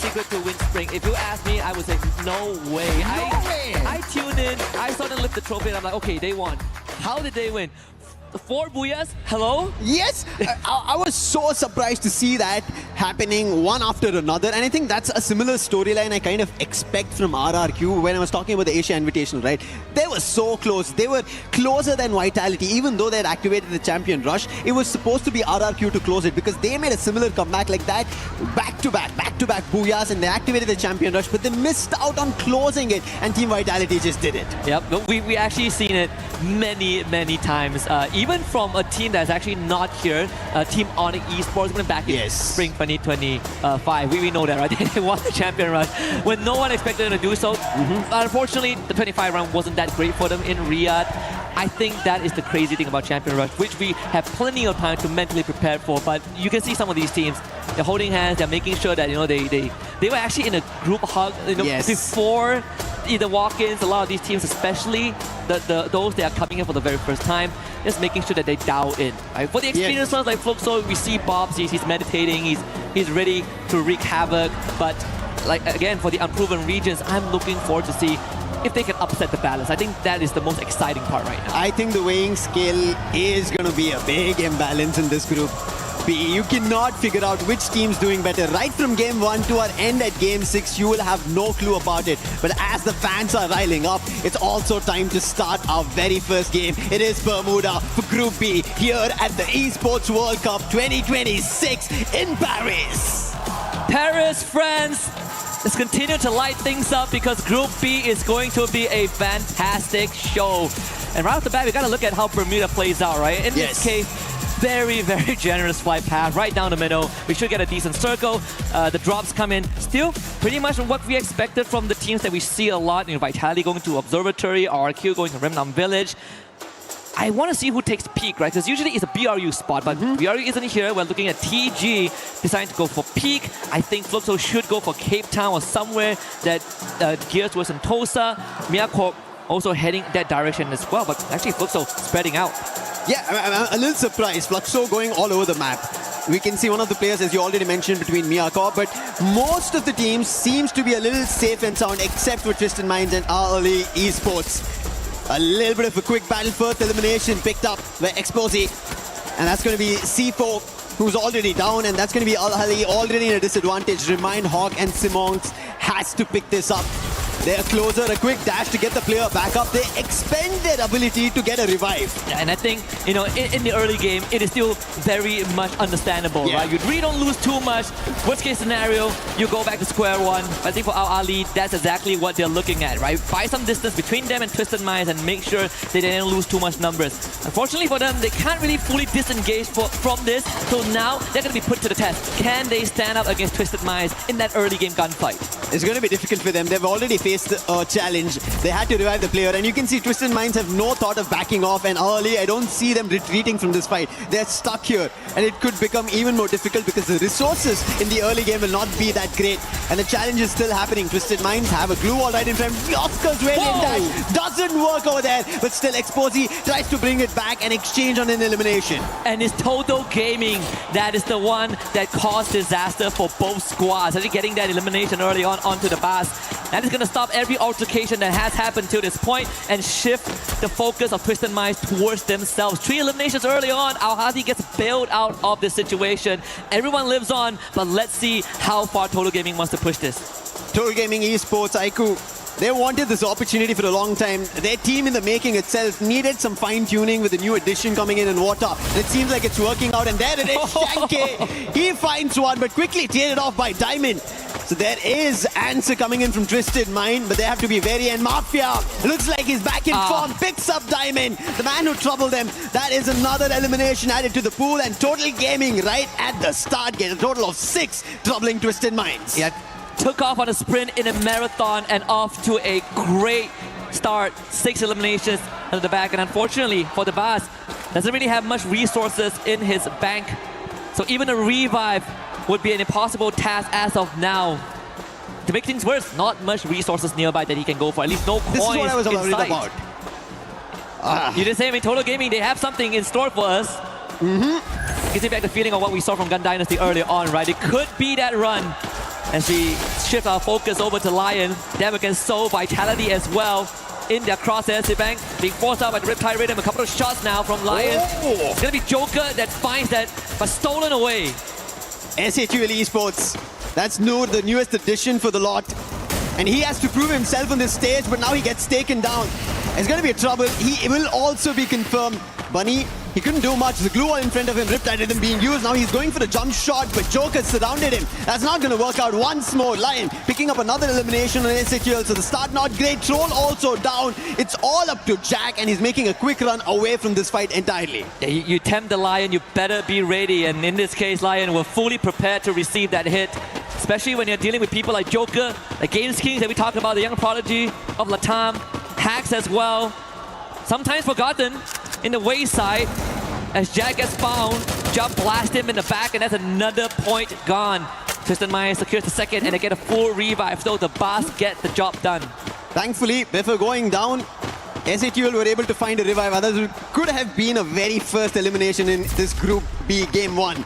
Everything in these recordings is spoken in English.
secret to win spring. If you ask me, I would say no way. I tuned in, I saw them lift the trophy, and I'm like, okay, they won. How did they win? 4 booyahs? Hello? Yes, I was so surprised to see that happening one after another, and I think that's a similar storyline I kind of expect from RRQ when I was talking about the Asia Invitational, right? They were so close. They were closer than Vitality, even though they had activated the Champion Rush. It was supposed to be RRQ to close it because they made a similar comeback like that, back-to-back booyahs, and they activated the Champion Rush, but they missed out on closing it, and Team Vitality just did it. Yep, but we actually seen it many times. Even from a team that's actually not here, Team Onyx Esports, went back in spring 2025. We know that, right? They won the Champion Rush when no one expected them to do so. Unfortunately, the 25 round wasn't that great for them in Riyadh. I think that is the crazy thing about Champion Rush, which we have plenty of time to mentally prepare for. But you can see some of these teams, they're holding hands, they're making sure that they were actually in a group hug before the walk-ins. A lot of these teams, especially those that are coming in for the very first time, just making sure that they dial in. Right? For the experienced ones like Fluxo, we see Bobs, he's meditating, he's ready to wreak havoc. But like again, for the unproven regions, I'm looking forward to see if they can upset the balance. I think that is the most exciting part right now. I think the weighing scale is going to be a big imbalance in this group. You cannot figure out which team's doing better. Right from game 1 to our end at game 6, you will have no clue about it. But as the fans are riling up, it's also time to start our very first game. It is Bermuda for Group B here at the Esports World Cup 2026 in Paris. Paris, friends, let's continue to light things up because Group B is going to be a fantastic show. And right off the bat, we got to look at how Bermuda plays out, right? In this case, very generous flight path right down the middle. We should get a decent circle. The drops come in still pretty much what we expected from the teams that we see a lot. Vitality going to Observatory, RQ going to Remnant Village. I want to see who takes peak, right? Because usually it's a BRU spot, but BRU isn't here. We're looking at TG deciding to go for peak. I think Fluxo should go for Cape Town or somewhere that gears towards Sentosa. Miyako also heading that direction as well, but actually Fluxo spreading out. Yeah, I'm a little surprised. Fluxo going all over the map. We can see one of the players, as you already mentioned, between Miyako, but most of the teams seems to be a little safe and sound, except for Twisted Minds and early Esports. A little bit of a quick battle, first elimination picked up by Exposi, and that's going to be C4, who's already down, and that's going to be Al-Hali already in a disadvantage. Remind Hawk and Simons has to pick this up. They're closer, a quick dash to get the player back up. They expend their ability to get a revive. Yeah, and I think, in the early game, it is still very much understandable, right? You really don't lose too much. Worst case scenario, you go back to square one. I think for Al-Ali, that's exactly what they're looking at, right? Buy some distance between them and Twisted Minds and make sure they don't lose too much numbers. Unfortunately for them, they can't really fully disengage from this, so now they're going to be put to the test. Can they stand up against Twisted Minds in that early game gunfight? It's going to be difficult for them. They've already faced a challenge. They had to revive the player, and you can see Twisted Minds have no thought of backing off, and early I don't see them retreating from this fight. They're stuck here, and it could become even more difficult because the resources in the early game will not be that great, and the challenge is still happening. Twisted Minds have a glue wall right in front. Oscar's radiant dash doesn't work over there, but still Exposi tries to bring it back and exchange on an elimination. And it's Total Gaming that is the one that caused disaster for both squads. I think getting that elimination early on onto the bus, that is going to stop every altercation that has happened to this point and shift the focus of Twisted Minds towards themselves. 3 eliminations early on. Al-Hadi gets bailed out of this situation. Everyone lives on, but let's see how far Total Gaming wants to push this. Total Gaming Esports, Aiku, they wanted this opportunity for a long time. Their team in the making itself needed some fine-tuning with the new addition coming in Water. It seems like it's working out, and there it is, Shanke. He finds one, but quickly traded off by Diamond. So there is answer coming in from Twisted Mind, but they have to be very end. Mafia looks like he's back in form, picks up Diamond, the man who troubled them. That is another elimination added to the pool, and Total Gaming right at the start get a total of 6 troubling Twisted Minds. Yeah, took off on a sprint in a marathon and off to a great start. 6 eliminations at the back, and unfortunately for the boss, doesn't really have much resources in his bank. So even a revive would be an impossible task as of now. To make things worse, not much resources nearby that he can go for. At least no coins. This is what I was worried about. You didn't say, I mean, Total Gaming, they have something in store for us. Gives me back the feeling of what we saw from Gun Dynasty earlier on, right? It could be that run As we shift our focus over to Lion, them against Soul, Vitality as well in their crosshairs. Bank being forced out by the Riptide Rhythm. A couple of shots now from Lion. It's going to be Joker that finds that, but stolen away. SHUL Esports. That's Noor, the newest addition for the lot. And he has to prove himself on this stage, but now he gets taken down. It's going to be a trouble. He will also be confirmed. Bunny, he couldn't do much. The glue wall in front of him, Riptide Rhythm being used. Now he's going for the jump shot, but Joker surrounded him. That's not going to work out. Once more, Lion picking up another elimination on SHUL. So the start not great. Troll also down. It's all up to Jack, and he's making a quick run away from this fight entirely. Yeah, you tempt the Lion, you better be ready. And in this case, Lion were fully prepared to receive that hit. Especially when you're dealing with people like Joker, like Games Kings that we talked about, the young prodigy of Latam, Hacks as well. Sometimes forgotten in the wayside as Jack gets found, jump blast him in the back, and that's another point gone. Twisted Mind secures the second, and they get a full revive, so the Bars get the job done. Thankfully, before going down, SHUL were able to find a revive. Others it could have been a very first elimination in this Group B Game 1.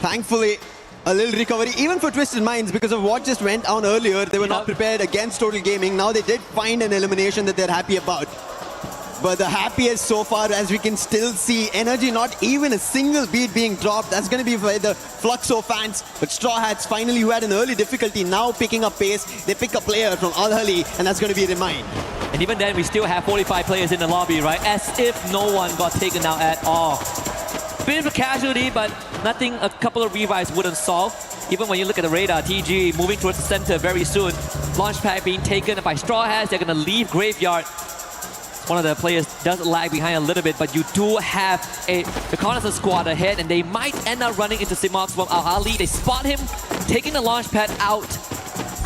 Thankfully, a little recovery, even for Twisted Minds, because of what just went on earlier. They were not prepared against Total Gaming. Now they did find an elimination that they're happy about. But the happiest so far, as we can still see, energy, not even a single beat being dropped. That's going to be for the Fluxo fans. But Straw Hats finally, who had an early difficulty, now picking up pace. They pick a player from Al Ahly, and that's going to be Remind. And even then, we still have 45 players in the lobby, right? As if no one got taken out at all. Bit of a casualty, but nothing a couple of revives wouldn't solve. Even when you look at the radar, TG moving towards the center very soon. Launchpad being taken by Straw Hats. They're going to leave Graveyard. One of the players does lag behind a little bit, but you do have a reconnaissance squad ahead, and they might end up running into Simox from Al Ahly. They spot him, taking the launch pad out.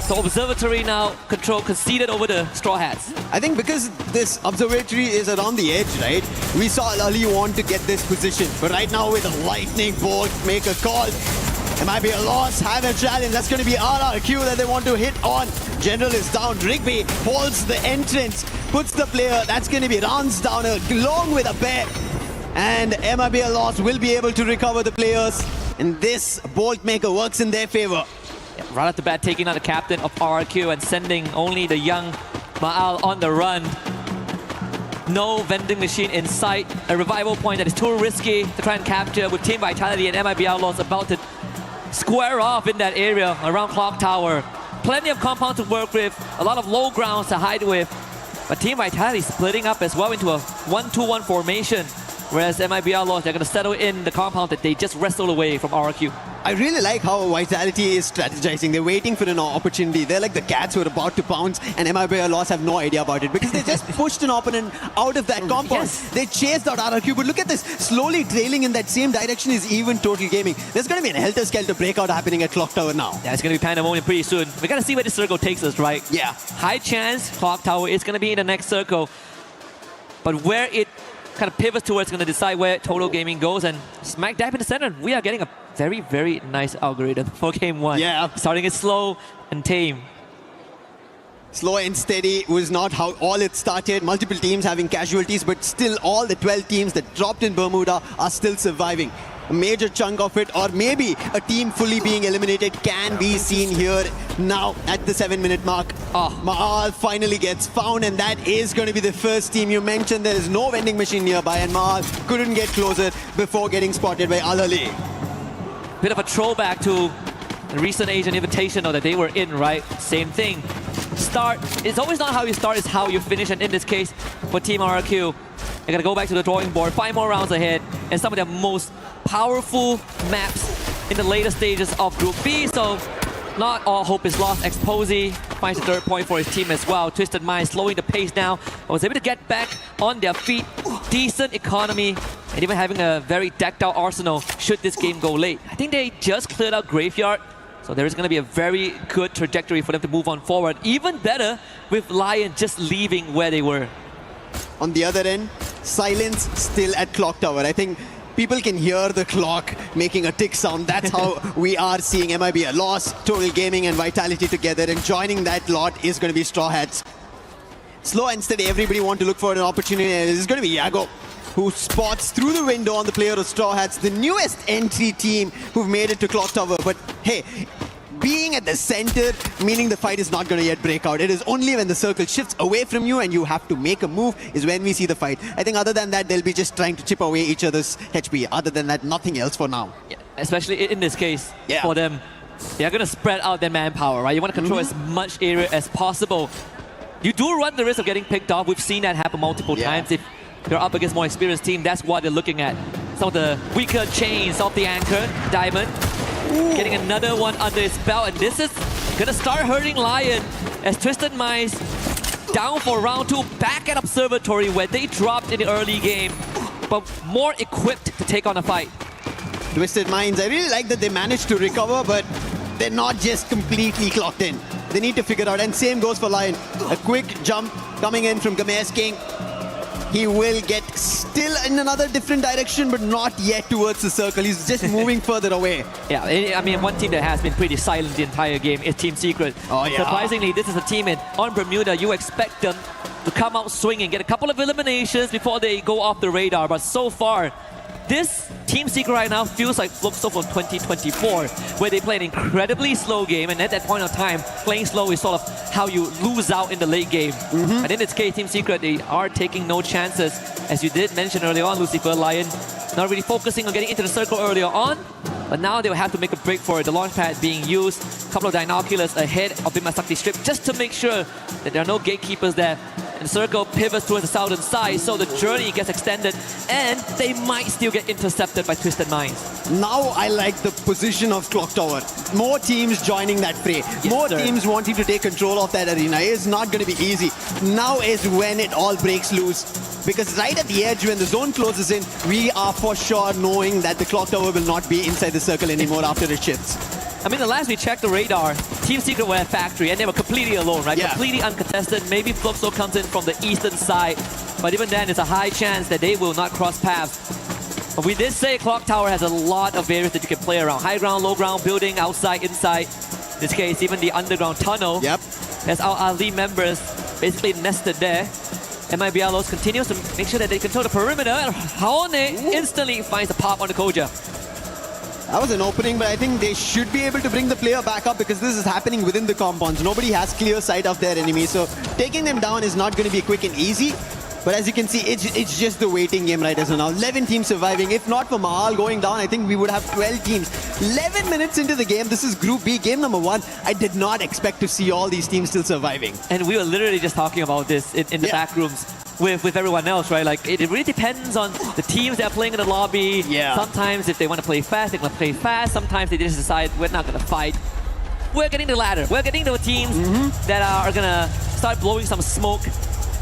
So Observatory now conceded over the Straw Hats. I think because this Observatory is around the edge, right? We saw Al Ahly want to get this position, but right now with a lightning bolt, make a call. It might be a loss, have a challenge. That's going to be RRQ that they want to hit on. General is down. Rigby holds the entrance, puts the player. That's going to be runs down along with a bear. And MIBL loss will be able to recover the players. And this bolt maker works in their favor. Yeah, right at the bat, taking out the captain of RRQ and sending only the young Ma'al on the run. No vending machine in sight. A revival point that is too risky to try and capture with Team Vitality and MIBL loss about to square off in that area around Clock Tower. Plenty of compound to work with, a lot of low grounds to hide with. But Team Vitality splitting up as well into a 1-2-1 formation. Whereas MIBL lost, they're going to settle in the compound that they just wrestled away from RRQ. I really like how Vitality is strategizing. They're waiting for an opportunity. They're like the cats who are about to pounce, and MIBL loss have no idea about it because they just pushed an opponent out of that compound. Yes. They chased out RRQ, but look at this. Slowly trailing in that same direction is even Total Gaming. There's going to be an helter-skelter breakout happening at Clock Tower now. Yeah, it's going to be pandemonium pretty soon. We got to see where this circle takes us, right? Yeah. High chance Clock Tower is going to be in the next circle. But where it kind of pivots towards going to decide where Total Gaming goes, and smack dab in the center, we are getting a very, very nice algorithm for Game 1. Yeah. Starting it slow and tame. Slow and steady was not how all it started. Multiple teams having casualties, but still all the 12 teams that dropped in Bermuda are still surviving. A major chunk of it, or maybe a team fully being eliminated, can be seen here now at the 7-minute mark. Ma'al finally gets found, and that is going to be the first team. You mentioned there is no vending machine nearby, and Ma'al couldn't get closer before getting spotted by Al Ahly. Bit of a throwback to the recent Asian Invitational that they were in, right? Same thing. Start, it's always not how you start, it's how you finish, and in this case, for Team RRQ, they're going to go back to the drawing board, 5 more rounds ahead, and some of their most powerful maps in the later stages of Group B, so not all hope is lost. Exposy finds the 3rd point for his team as well. Twisted Mind slowing the pace down, was able to get back on their feet. Decent economy, and even having a very decked out arsenal should this game go late. I think they just cleared out Graveyard, so there is going to be a very good trajectory for them to move on forward. Even better with Lion just leaving where they were. On the other end, silence still at Clock Tower. I think people can hear the clock making a tick sound. That's how we are seeing MIBL loss, Total Gaming and Vitality together, and joining that lot is going to be Straw Hats. Slow and steady, everybody want to look for an opportunity, and this is going to be Yago, who spots through the window on the player of Straw Hats, the newest entry team who've made it to Clock Tower. But hey, being at the center, meaning the fight is not going to yet break out. It is only when the circle shifts away from you and you have to make a move is when we see the fight. I think other than that, they'll be just trying to chip away each other's HP. Other than that, nothing else for now. Yeah, especially in this case, Yeah. for them, they're going to spread out their manpower, right? You want to control as much area as possible. You do run the risk of getting picked off. We've seen that happen multiple times. If you're up against more experienced team, that's what they're looking at. Some of the weaker chains off the anchor, Diamond. Getting another one under his belt, and this is gonna start hurting Lion as Twisted Minds down for round 2, back at Observatory where they dropped in the early game, but more equipped to take on a fight. Twisted Minds, I really like that they managed to recover, but they're not just completely clocked in. They need to figure out, and same goes for Lion. A quick jump coming in from Gamesh King. He will get still in another different direction, but not yet towards the circle. He's just moving further away. Yeah, I mean, one team that has been pretty silent the entire game is Team Secret. Oh, yeah. Surprisingly, this is a team on Bermuda. You expect them to come out swinging, get a couple of eliminations before they go off the radar. But so far, this Team Secret right now feels like Boxeo from 2024, where they play an incredibly slow game, and at that point of time, playing slow is sort of how you lose out in the late game. And in this case, Team Secret, they are taking no chances. As you did mention earlier on, Lucifer, Lion, not really focusing on getting into the circle earlier on, but now they'll have to make a break for it. The launch pad being used, a couple of binoculars ahead of Bimasakti Strip, just to make sure that there are no gatekeepers there. And the circle pivots towards the southern side, so the journey gets extended, and they might still get intercepted by Twisted Minds. Now I like the position of Clock Tower. More teams joining that fray. More teams wanting to take control of that arena. It's not going to be easy. Now is when it all breaks loose. Because right at the edge, when the zone closes in, we are for sure knowing that the Clock Tower will not be inside the circle anymore after it shifts. I mean, the last we checked the radar, Team Secret were at Factory, and they were completely alone, right? Yeah. Completely uncontested. Maybe Flopso comes in from the eastern side, but even then, it's a high chance that they will not cross paths. But we did say Clock Tower has a lot of areas that you can play around. High ground, low ground, building, outside, inside. In this case, even the underground tunnel. Yep. As our Ali members basically nested there. MIBLOs continues to make sure that they control the perimeter, and Haone instantly finds a pop on the Koja. That was an opening, but I think they should be able to bring the player back up because this is happening within the compounds. Nobody has clear sight of their enemy, so taking them down is not going to be quick and easy. But as you can see, it's just the waiting game right as of now. 11 teams surviving. If not for Mahal going down, I think we would have 12 teams. 11 minutes into the game, this is Group B, game number 1. I did not expect to see all these teams still surviving. And we were literally just talking about this in the back rooms with everyone else, right? Like, it really depends on the teams that are playing in the lobby. Yeah. Sometimes if they want to play fast, they want to play fast. Sometimes they just decide, we're not going to fight. We're getting the latter. We're getting the teams that are going to start blowing some smoke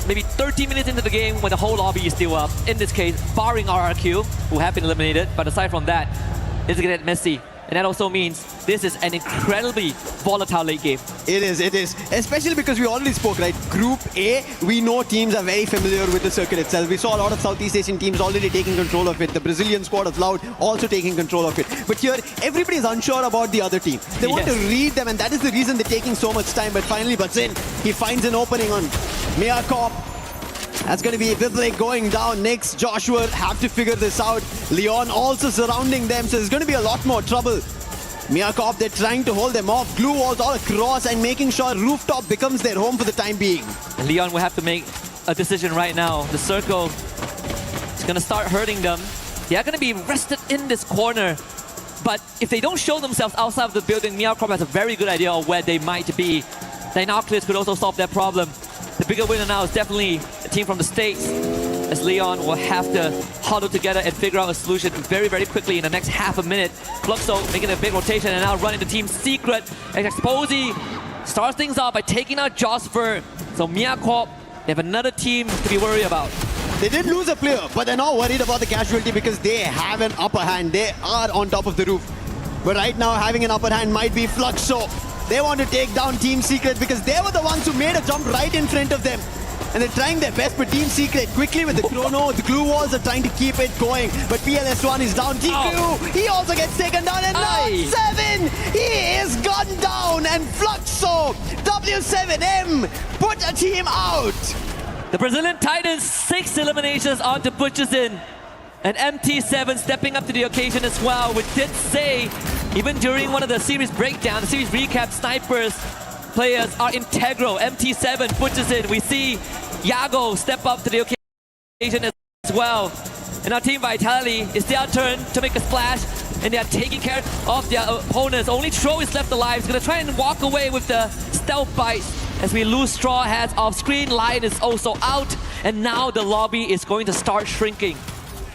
maybe 30 minutes into the game when the whole lobby is still up. In this case, barring RRQ, who have been eliminated. But aside from that, it's going to get messy. And that also means this is an incredibly volatile late game. It is. Especially because we already spoke, right? Group A, we know teams are very familiar with the circuit itself. We saw a lot of Southeast Asian teams already taking control of it. The Brazilian squad of Loud also taking control of it. But here, everybody is unsure about the other team. They want to read them, and that is the reason they're taking so much time. But finally, Batsin, he finds an opening on Mia Corp. That's going to be Vivek going down. Next, Joshua have to figure this out. Leon also surrounding them, so there's going to be a lot more trouble. Mia Corp, they're trying to hold them off. Glue walls all across and making sure Rooftop becomes their home for the time being. And Leon will have to make a decision right now. The circle is going to start hurting them. They are going to be rested in this corner. But if they don't show themselves outside of the building, Mia Corp has a very good idea of where they might be. Binoculars could also solve that problem. The bigger winner now is definitely a team from the States, as Leon will have to huddle together and figure out a solution very, very quickly in the next half a minute. Fluxo making a big rotation and now running the Team Secret. And Exposy starts things off by taking out Josper. So Mia Corp, they have another team to be worried about. They did lose a player, but they're not worried about the casualty because they have an upper hand. They are on top of the roof. But right now, having an upper hand might be Fluxo. They want to take down Team Secret because they were the ones who made a jump right in front of them. And they're trying their best, but Team Secret quickly with the chrono, the glue walls are trying to keep it going. But PLS1 is down. TQ, he also gets taken down. And now 7, he is gone down. And Fluxo, W7M, put a team out. The Brazilian Titans, 6 eliminations onto Butchers in. And MT7 stepping up to the occasion as well. We did say Even during one of the series breakdown, the series recap, snipers players are integral. MT7 pushes in. We see Yago step up to the occasion as well. And our team Vitality, it's their turn to make a splash, and they are taking care of their opponents. Only Tro is left alive. He's going to try and walk away with the stealth bites as we lose Straw Hats off screen. Lion is also out, and now the lobby is going to start shrinking.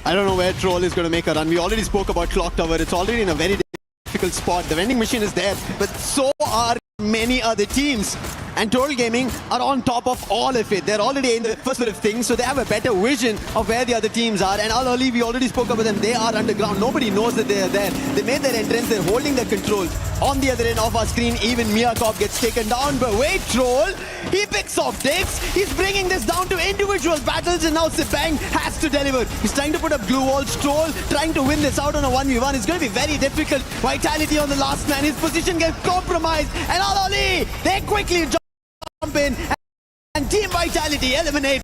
I don't know where Troll is going to make a run. We already spoke about Clock Tower. It's already in a very difficult spot. The vending machine is there, but so are many other teams. And Troll Gaming are on top of all of it. They're already in the first bit of things, so they have a better vision of where the other teams are. And Al Ali, we already spoke about them. They are underground. Nobody knows that they are there. They made their entrance. They're holding their control. On the other end of our screen, even Miyakov gets taken down. But wait, Troll, he picks off Dix. He's bringing this down to individual battles, and now Sepang has to deliver. He's trying to put up glue walls. Troll trying to win this out on a 1v1. It's going to be very difficult. Vitality on the last man. His position gets compromised. And Al Ali, they quickly jump in, and Team Vitality eliminated.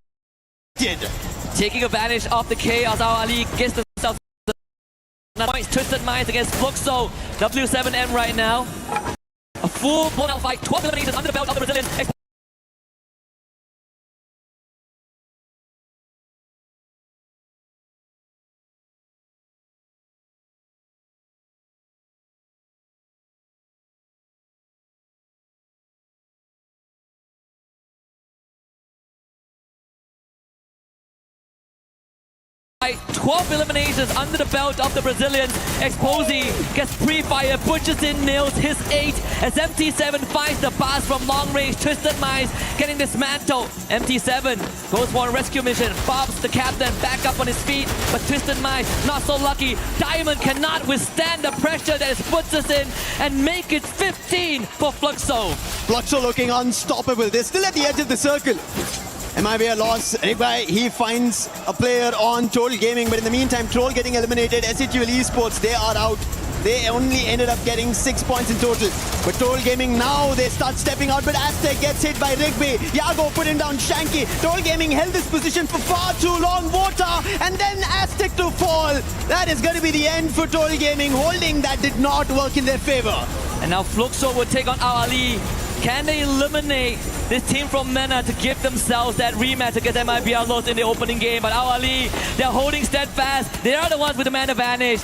Taking advantage of the chaos, Al Ali gets themselves points. Twisted Minds against Fluxo. W7M right now. A full blown out fight. 12 eliminations under the belt of the Brazilians. 12 eliminations under the belt of the Brazilians. Exposy gets pre-fire, pushes in, nails his 8 as MT7 finds the pass from long range. Twisted Minds getting dismantled. MT7 goes for a rescue mission. Bob's the captain back up on his feet, but Twisted Minds not so lucky. Diamond cannot withstand the pressure that is puts us in and make it 15 for Fluxo. Fluxo looking unstoppable. They're still at the edge of the circle. Might be a loss. Rigbai, he finds a player on Troll Gaming, but in the meantime, Troll getting eliminated. SHUL Esports, they are out. They only ended up getting 6 points in total. But Troll Gaming now, they start stepping out, but Aztec gets hit by Rigby. Yago putting down Shanky. Troll Gaming held this position for far too long. Vota, and then Aztec to fall. That is going to be the end for Troll Gaming. Holding that did not work in their favor. And now Fluxo will take on Al Ali. Can they eliminate this team from MENA to give themselves that rematch against MIBR lost in the opening game? But Al Ali, they're holding steadfast. They are the ones with the man advantage.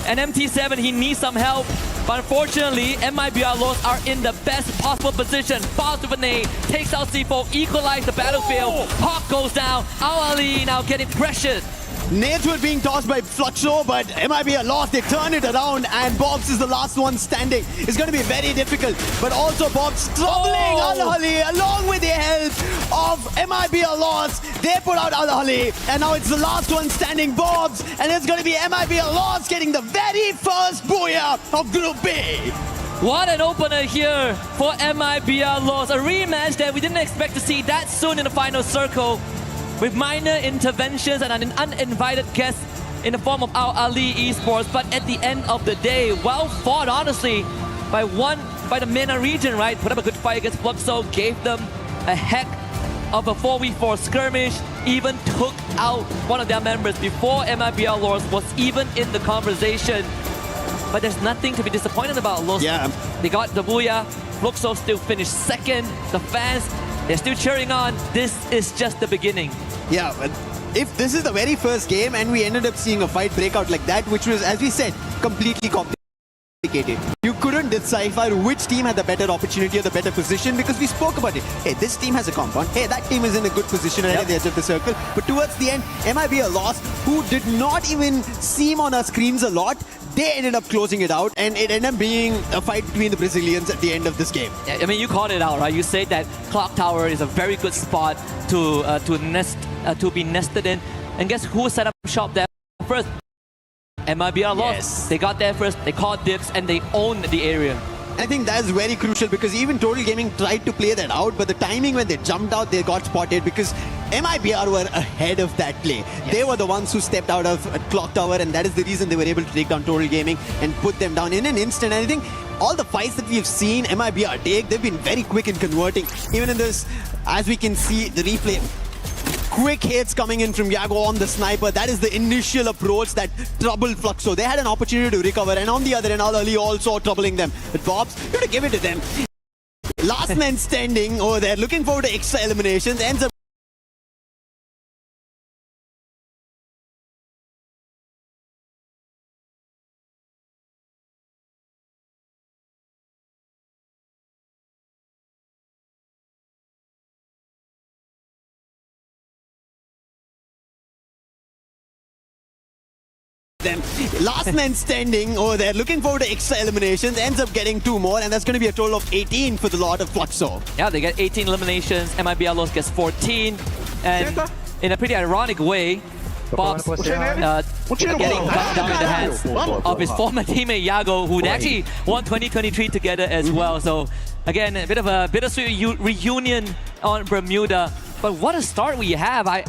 And MT7, he needs some help. But unfortunately, MIBR lost are in the best possible position. Falls with a nade, takes out C4, equalize the battlefield. Hawk goes down. Al Ali now getting pressured. Nades were being tossed by Fluxo, but MIB lost. They turn it around, and Bobs is the last one standing. It's going to be very difficult, but also Bobs troubling Al Ali along with the help of MIB loss. They put out Al Ali, and now it's the last one standing, Bobs, and it's going to be MIB loss getting the very first booyah of Group B. What an opener here for MIBR loss. A rematch that we didn't expect to see that soon in the final circle, with minor interventions and an uninvited guest in the form of Al Ali Esports. But at the end of the day, well fought, honestly, by the MENA region, right? Put up a good fight against Fluxo, gave them a heck of a 4v4 skirmish, even took out one of their members before MIBR Lords was even in the conversation. But there's nothing to be disappointed about, Los. Yeah. They got the booyah. Fluxo still finished second. The fans, they're still cheering on. This is just the beginning. Yeah, but if this is the very first game and we ended up seeing a fight break out like that, which was, as we said, completely complicated. You couldn't decipher which team had the better opportunity or the better position because we spoke about it. Hey, this team has a compound. Hey, that team is in a good position right at the edge of the circle. But towards the end, MIB lost, who did not even seem on our screens a lot. They ended up closing it out, and it ended up being a fight between the Brazilians at the end of this game. Yeah, I mean, you called it out, right? You said that Clock Tower is a very good spot to be nested in. And guess who set up shop there first? MIBR lost. Yes. They got there first, they called dibs, and they owned the area. I think that's very crucial because even Total Gaming tried to play that out, but the timing when they jumped out, they got spotted because MIBR were ahead of that play. Yes. They were the ones who stepped out of Clock Tower, and that is the reason they were able to take down Total Gaming and put them down in an instant. And I think all the fights that we've seen MIBR take, they've been very quick in converting. Even in this, as we can see, the replay, quick hits coming in from Yago on the sniper. That is the initial approach that troubled Fluxo. They had an opportunity to recover, and on the other end, Al Ali also troubling them. But Bobs, you have to give it to them. Last man standing over there, looking forward to extra eliminations, ends up them. Last man standing over there, looking forward to extra eliminations, ends up getting 2 more, and that's going to be a total of 18 for the lot of Fluxo. Yeah, they get 18 eliminations. MIB Outlaws gets 14. And in a pretty ironic way, Bob's getting gunned down in the hands of his former teammate Yago, who they actually won 2023 together as well. So again, a bit of a bittersweet reunion on Bermuda. But what a start we have. I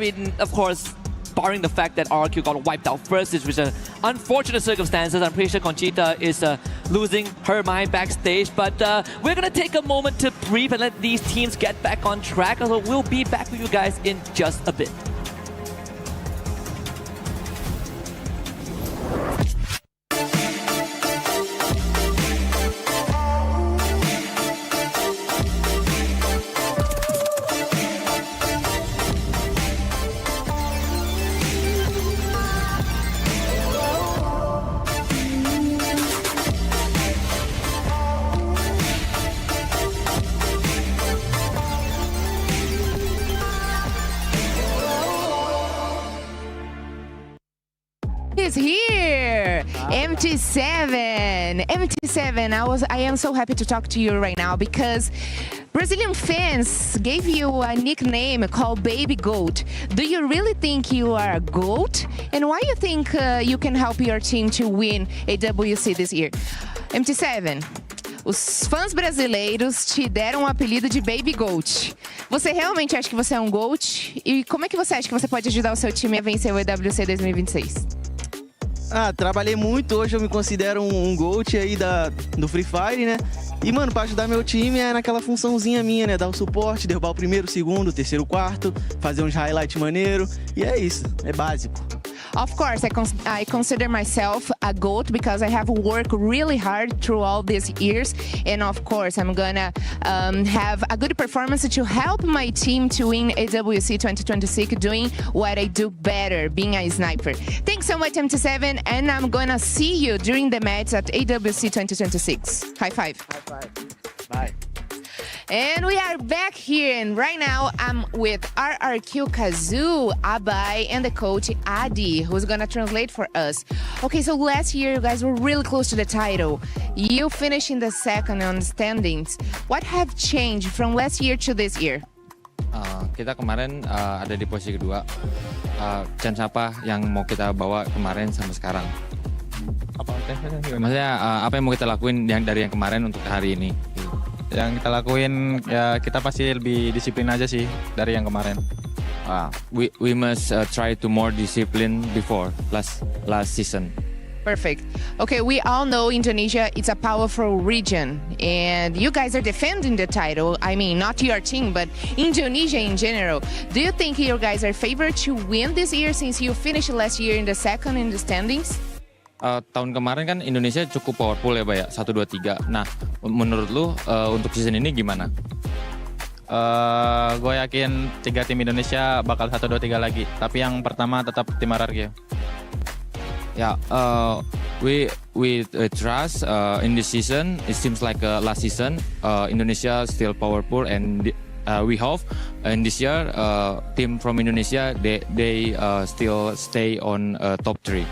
mean, of course, barring the fact that RQ got wiped out first, which is unfortunate circumstances. I'm pretty sure Conchita is losing her mind backstage. But we're going to take a moment to breathe and let these teams get back on track. So we'll be back with you guys in just a bit. Is here, MT7. MT7, I am so happy to talk to you right now because Brazilian fans gave you a nickname called Baby Goat. Do you really think you are a goat? And why you think you can help your team to win AWC this year? MT7, os fãs brasileiros te deram o apelido de Baby Goat. Você realmente acha que você é um GOAT? E como é que você acha que você pode ajudar o seu time a vencer o AWC 2026? Trabalhei muito, hoje eu me considero um GOAT aí do Free Fire, né? E, mano, pra ajudar meu time é naquela funçãozinha minha, né? Dar o suporte, derrubar o primeiro, o segundo, o terceiro, o quarto, fazer uns highlights maneiro. E é isso, é básico. Of course, I consider myself a GOAT because I have worked really hard through all these years. And of course, I'm gonna have a good performance to help my team to win AWC 2026, doing what I do better, being a sniper. Thanks so much, MT7, and I'm gonna see you during the match at AWC 2026. High five. High five. Bye. And we are back here, and right now I'm with RRQ Kazoo, Abai, and the coach Adi, who's gonna translate for us. Okay, so last year you guys were really close to the title. You finished in the second on standings. What have changed from last year to this year? Kita kemarin ada di posisi kedua. Chance apa yang mau kita bawa kemarin sampai sekarang? Maksudnya apa yang mau kita lakuin dari yang kemarin untuk hari ini? Yang kita lakuin ya kita pasti lebih disiplin aja sih dari yang kemarin. We must try to more discipline before last season. Perfect. Okay, we all know Indonesia is a powerful region, and you guys are defending the title. I mean, not your team, but Indonesia in general. Do you think you guys are favored to win this year since you finished last year in the second in the standings? Tahun kemarin kan Indonesia cukup powerful ya, Pak ya, 1, 2, 3. Nah, menurut lu untuk season ini gimana? Gue yakin 3 tim Indonesia bakal 1, 2, 3 lagi. Tapi yang pertama tetap tim RRQ. Yeah, we trust in this season. It seems like last season Indonesia still powerful, and we hope in this year team from Indonesia they still stay on top 3.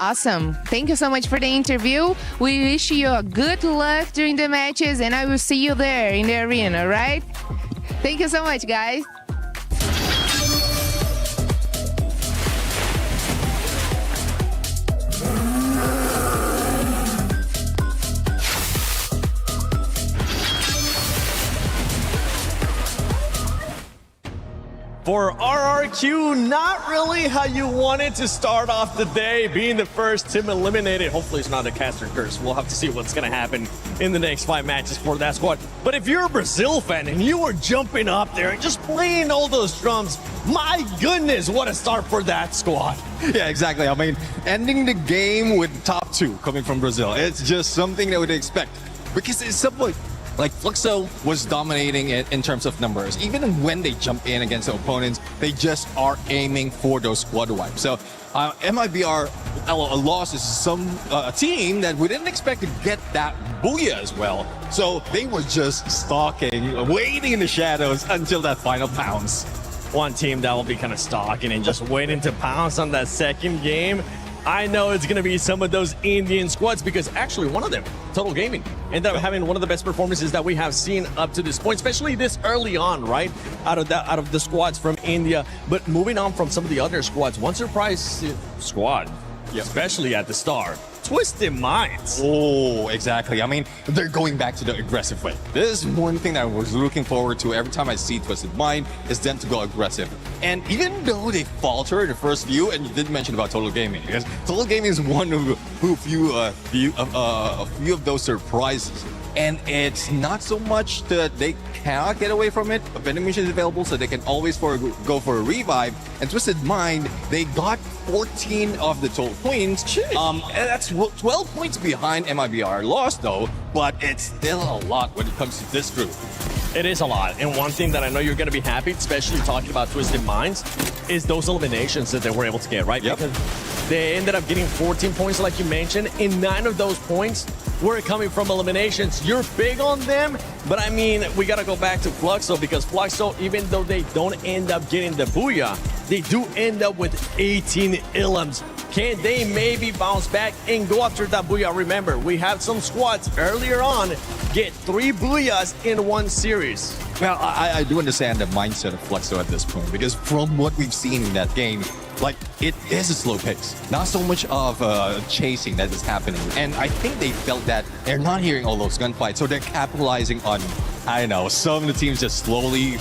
Awesome. Thank you so much for the interview. We wish you a good luck during the matches, and I will see you there in the arena, right? Thank you so much, guys. for RRQ. Not really how you wanted to start off the day, being the first team eliminated. Hopefully it's not a caster curse. We'll have to see what's going to happen in the next 5 matches for that squad. But if you're a Brazil fan and you were jumping up there and just playing all those drums, my goodness, what a start for that squad. Yeah, exactly. I mean, ending the game with top 2 coming from Brazil, it's just something that we'd expect. Because it's something like Fluxo was dominating it in terms of numbers. Even when they jump in against the opponents, they just are aiming for those squad wipes. So MIBR loss is a team that we didn't expect to get that booyah as well. So they were just stalking, waiting in the shadows until that final pounce. One team that will be kind of stalking and just waiting to pounce on that second game. I know it's going to be some of those Indian squads, because actually one of them, Total Gaming, ended up having one of the best performances that we have seen up to this point, especially this early on, right? Out of the squads from India. But moving on from some of the other squads, one surprise squad, especially at the start, Twisted Minds. Oh, exactly. I mean, they're going back to the aggressive way. This is one thing that I was looking forward to every time I see Twisted Mind, is them to go aggressive. And even though they falter the first few, and you did mention about Total Gaming, because Total Gaming is one of a few of those surprises. And it's not so much that they cannot get away from it. A vending machine is available, so they can always go for a revive. And Twisted Mind, they got 14 of the total points. And that's 12 points behind MIBR. Lost though, but it's still a lot when it comes to this group. It is a lot. And one thing that I know you're going to be happy, especially talking about Twisted Minds, is those eliminations that they were able to get, right? Yep. Because they ended up getting 14 points, like you mentioned, and 9 of those points were coming from eliminations. You're big on them, but I mean, we got to go back to Fluxo, because Fluxo, even though they don't end up getting the booyah, they do end up with 18 ilums. Can they maybe bounce back and go after that booyah? Remember, we have some squads earlier on get 3 booyahs in one series. Well, I do understand the mindset of Fluxo at this point, because from what we've seen in that game, like, it is a slow pace. Not so much of chasing that is happening. And I think they felt that they're not hearing all those gunfights, so they're capitalizing on, I don't know, some of the teams just slowly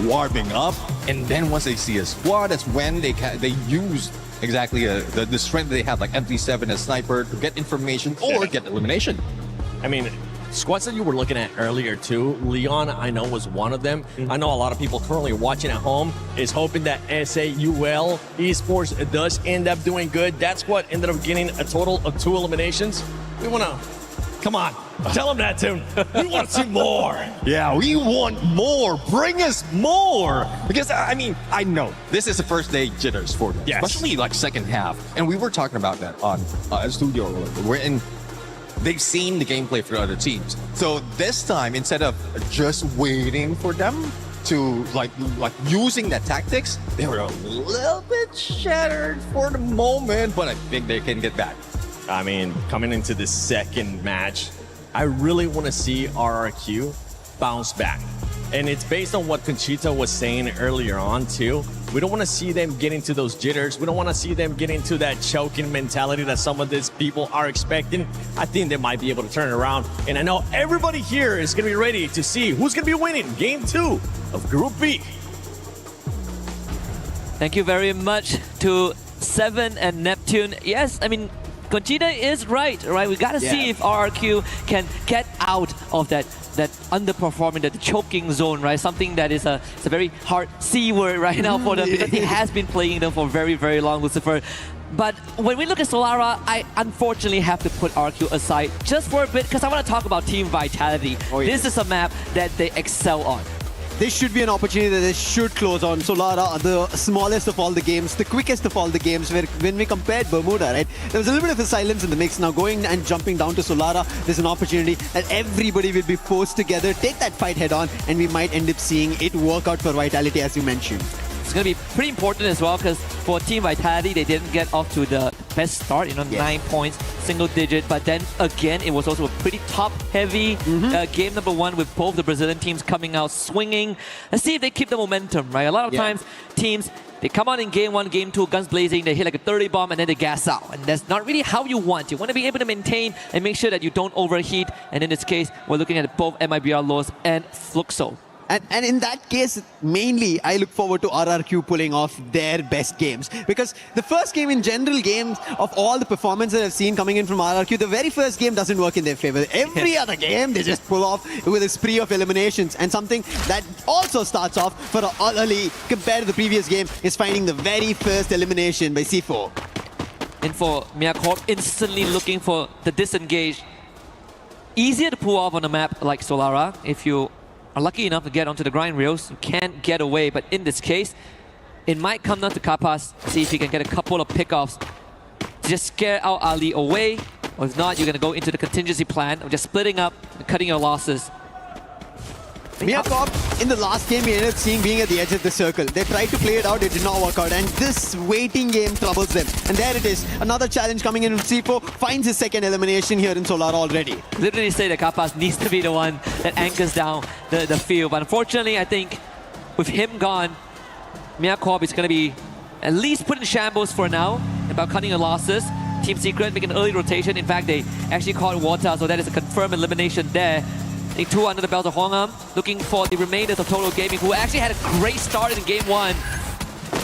warming up. And then once they see a squad, that's when they use exactly the strength they have, like MT7 as sniper, to get information or get elimination. I mean, squads that you were looking at earlier too, Leon, I know, was one of them. I know a lot of people currently watching at home is hoping that SAUL Esports does end up doing good. That squad ended up getting a total of 2 eliminations. We want to, come on, tell them that, Tim. We want to see more. Yeah, we want more. Bring us more. Because, I mean, I know this is the first day jitters for them, especially like second half. And we were talking about that on Studio earlier. We're in. They've seen the gameplay for other teams. So this time, instead of just waiting for them to like using that tactics, they were a little bit shattered for the moment, but I think they can get back. I mean, coming into the second match, I really want to see RRQ bounce back. And it's based on what Conchita was saying earlier on too. We don't want to see them get into those jitters. We don't want to see them get into that choking mentality that some of these people are expecting. I think they might be able to turn it around. And I know everybody here is going to be ready to see who's going to be winning Game 2 of Group B. Thank you very much to Seven and Neptune. Yes, I mean, Conchita is right? We got to see if RRQ can get out of that underperforming, that choking zone, right? Something that is it's a very hard C word right now for them, because he has been playing them for very, very long, Lucifer. But when we look at Solara, I unfortunately have to put RQ aside just for a bit, because I want to talk about Team Vitality. This is a map that they excel on. This should be an opportunity that they should close on. Solara, the smallest of all the games, the quickest of all the games, where when we compared Bermuda, right, there was a little bit of a silence in the mix. Now going and jumping down to Solara, there's an opportunity that everybody will be forced together, take that fight head on, and we might end up seeing it work out for Vitality, as you mentioned. It's going to be pretty important as well, because for Team Vitality, they didn't get off to the best start, 9 points, single digit. But then again, it was also a pretty top-heavy game number 1, with both the Brazilian teams coming out swinging. Let's see if they keep the momentum, right? A lot of times, teams, they come out in game 1, game 2, guns blazing, they hit like a 30 bomb, and then they gas out. And that's not really how you want. You want to be able to maintain and make sure that you don't overheat. And in this case, we're looking at both MIBR Lows and Fluxo. And in that case, mainly, I look forward to RRQ pulling off their best games. Because the first game in general games of all the performances I've seen coming in from RRQ, the very first game doesn't work in their favor. Every other game, they just pull off with a spree of eliminations. And something that also starts off for early compared to the previous game is finding the very first elimination by C4. And for mejor, instantly looking for the disengage. Easier to pull off on a map like Solara if you are lucky enough to get onto the grind rails. You can't get away, but in this case, it might come down to Kapas, see if he can get a couple of pickoffs to just scare out Ali away, or if not, you're going to go into the contingency plan of just splitting up and cutting your losses. Miyakop, in the last game, we ended up seeing being at the edge of the circle. They tried to play it out, it did not work out, and this waiting game troubles them. And there it is, another challenge coming in from C4, finds his second elimination here in Solar already. Literally say that Kapas needs to be the one that anchors down the field, but unfortunately, I think with him gone, Miyakop is going to be at least put in shambles for now about cutting the losses. Team Secret making an early rotation. In fact, they actually caught water, so that is a confirmed elimination there. I think 2 under the belt of Hongam, looking for the remainders of Total Gaming, who actually had a great start in Game 1.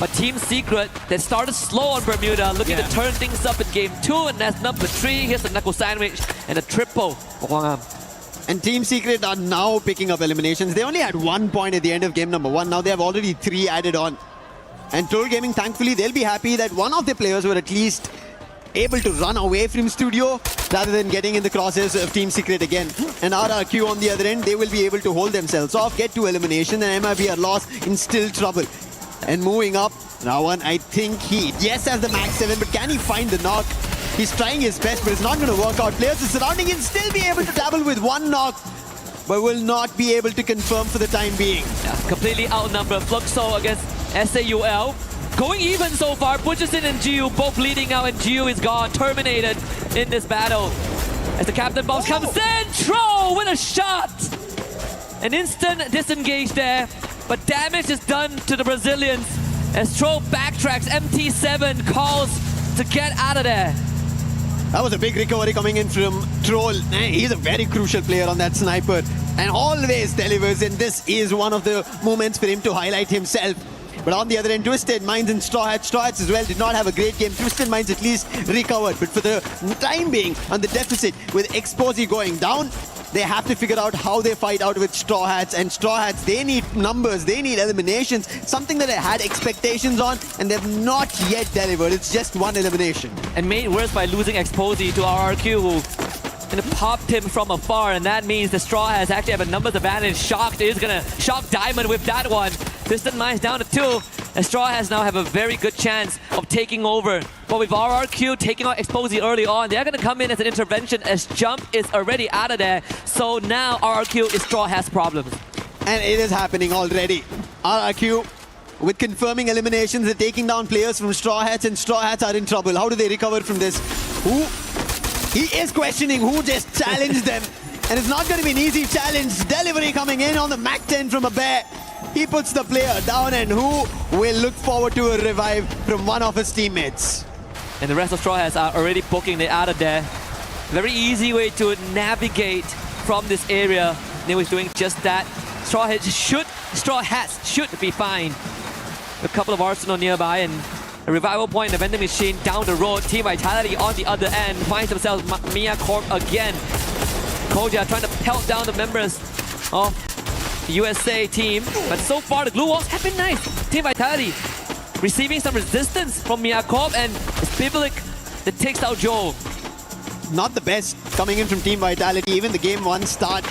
But Team Secret, that started slow on Bermuda, looking to turn things up in Game 2, and that's number 3. Here's the knuckle sandwich and a triple for Hongam. And Team Secret are now picking up eliminations. They only had 1 point at the end of game number 1. Now they have already 3 added on. And Total Gaming, thankfully, they'll be happy that one of their players were at least able to run away from Studio rather than getting in the crosshairs of Team Secret again. And RRQ on the other end, they will be able to hold themselves off, get to elimination, and MIB are lost in still trouble. And moving up, Rawan, I think he, yes, has the max 7, but can he find the knock? He's trying his best, but it's not going to work out. Players are surrounding him, still be able to dabble with 1 knock, but will not be able to confirm for the time being. Yeah, completely outnumbered. Fluxo against SAUL. Going even so far, Butcherson and Giu both bleeding out, and Giu is gone, terminated in this battle. As the captain boss comes in, Tro with a shot! An instant disengage there, but damage is done to the Brazilians as Tro backtracks. MT7 calls to get out of there. That was a big recovery coming in from Troll. He's a very crucial player on that sniper and always delivers, and this is one of the moments for him to highlight himself. But on the other end, Twisted Minds and Straw Hats as well did not have a great game. Twisted Minds at least recovered, but for the time being on the deficit with Exposy going down, they have to figure out how they fight out with Straw Hats. And Straw Hats, they need numbers, they need eliminations, something that I had expectations on, and they've not yet delivered. It's just 1 elimination. And made worse by losing Exposy to RRQ, who kind of popped him from afar, and that means the Straw Hats actually have a numbers advantage. Shocked is going to shock Diamond with that one. Distant Minds down to 2. And Straw Hats now have a very good chance of taking over. But with RRQ taking out Exposy early on, they're going to come in as an intervention as Jump is already out of there. So now RRQ is Straw Hats' problems. And it is happening already. RRQ, with confirming eliminations, they're taking down players from Straw Hats, and Straw Hats are in trouble. How do they recover from this? He is questioning who just challenged them. And it's not going to be an easy challenge. Delivery coming in on the Mac 10 from a bear. He puts the player down, and who will look forward to a revive from one of his teammates. And the rest of Straw Hats are already booking it out of there. Very easy way to navigate from this area. They was doing just that. Straw Hats should be fine. A couple of Arsenal nearby, and a revival point in the vending machine down the road. Team Vitality on the other end finds themselves Mia Corp again. Koja trying to pelt down the members of the USA team, but so far the glue walls have been nice. Team Vitality receiving some resistance from Mia Corp, and it's Biblik that takes out Joel. Not the best coming in from Team Vitality. Even the game 1 start,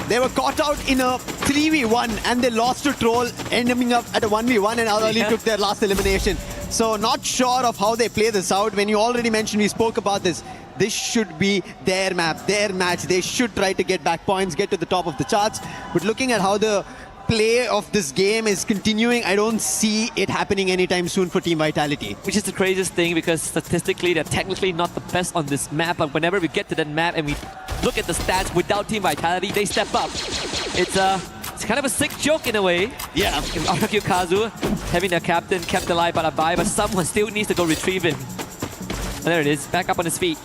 they were caught out in a 3v1 and they lost to Troll, ending up at a 1v1, and Arali took their last elimination. So not sure of how they play this out. When you already mentioned, we spoke about this. This should be their map, their match. They should try to get back points, get to the top of the charts. But looking at how the play of this game is continuing, I don't see it happening anytime soon for Team Vitality. Which is the craziest thing, because statistically they're technically not the best on this map, but whenever we get to that map and we look at the stats without Team Vitality, they step up. It's kind of a sick joke in a way. Yeah. RQ Kazu having their captain kept alive by a bye, but someone still needs to go retrieve him. And there it is, back up on his feet.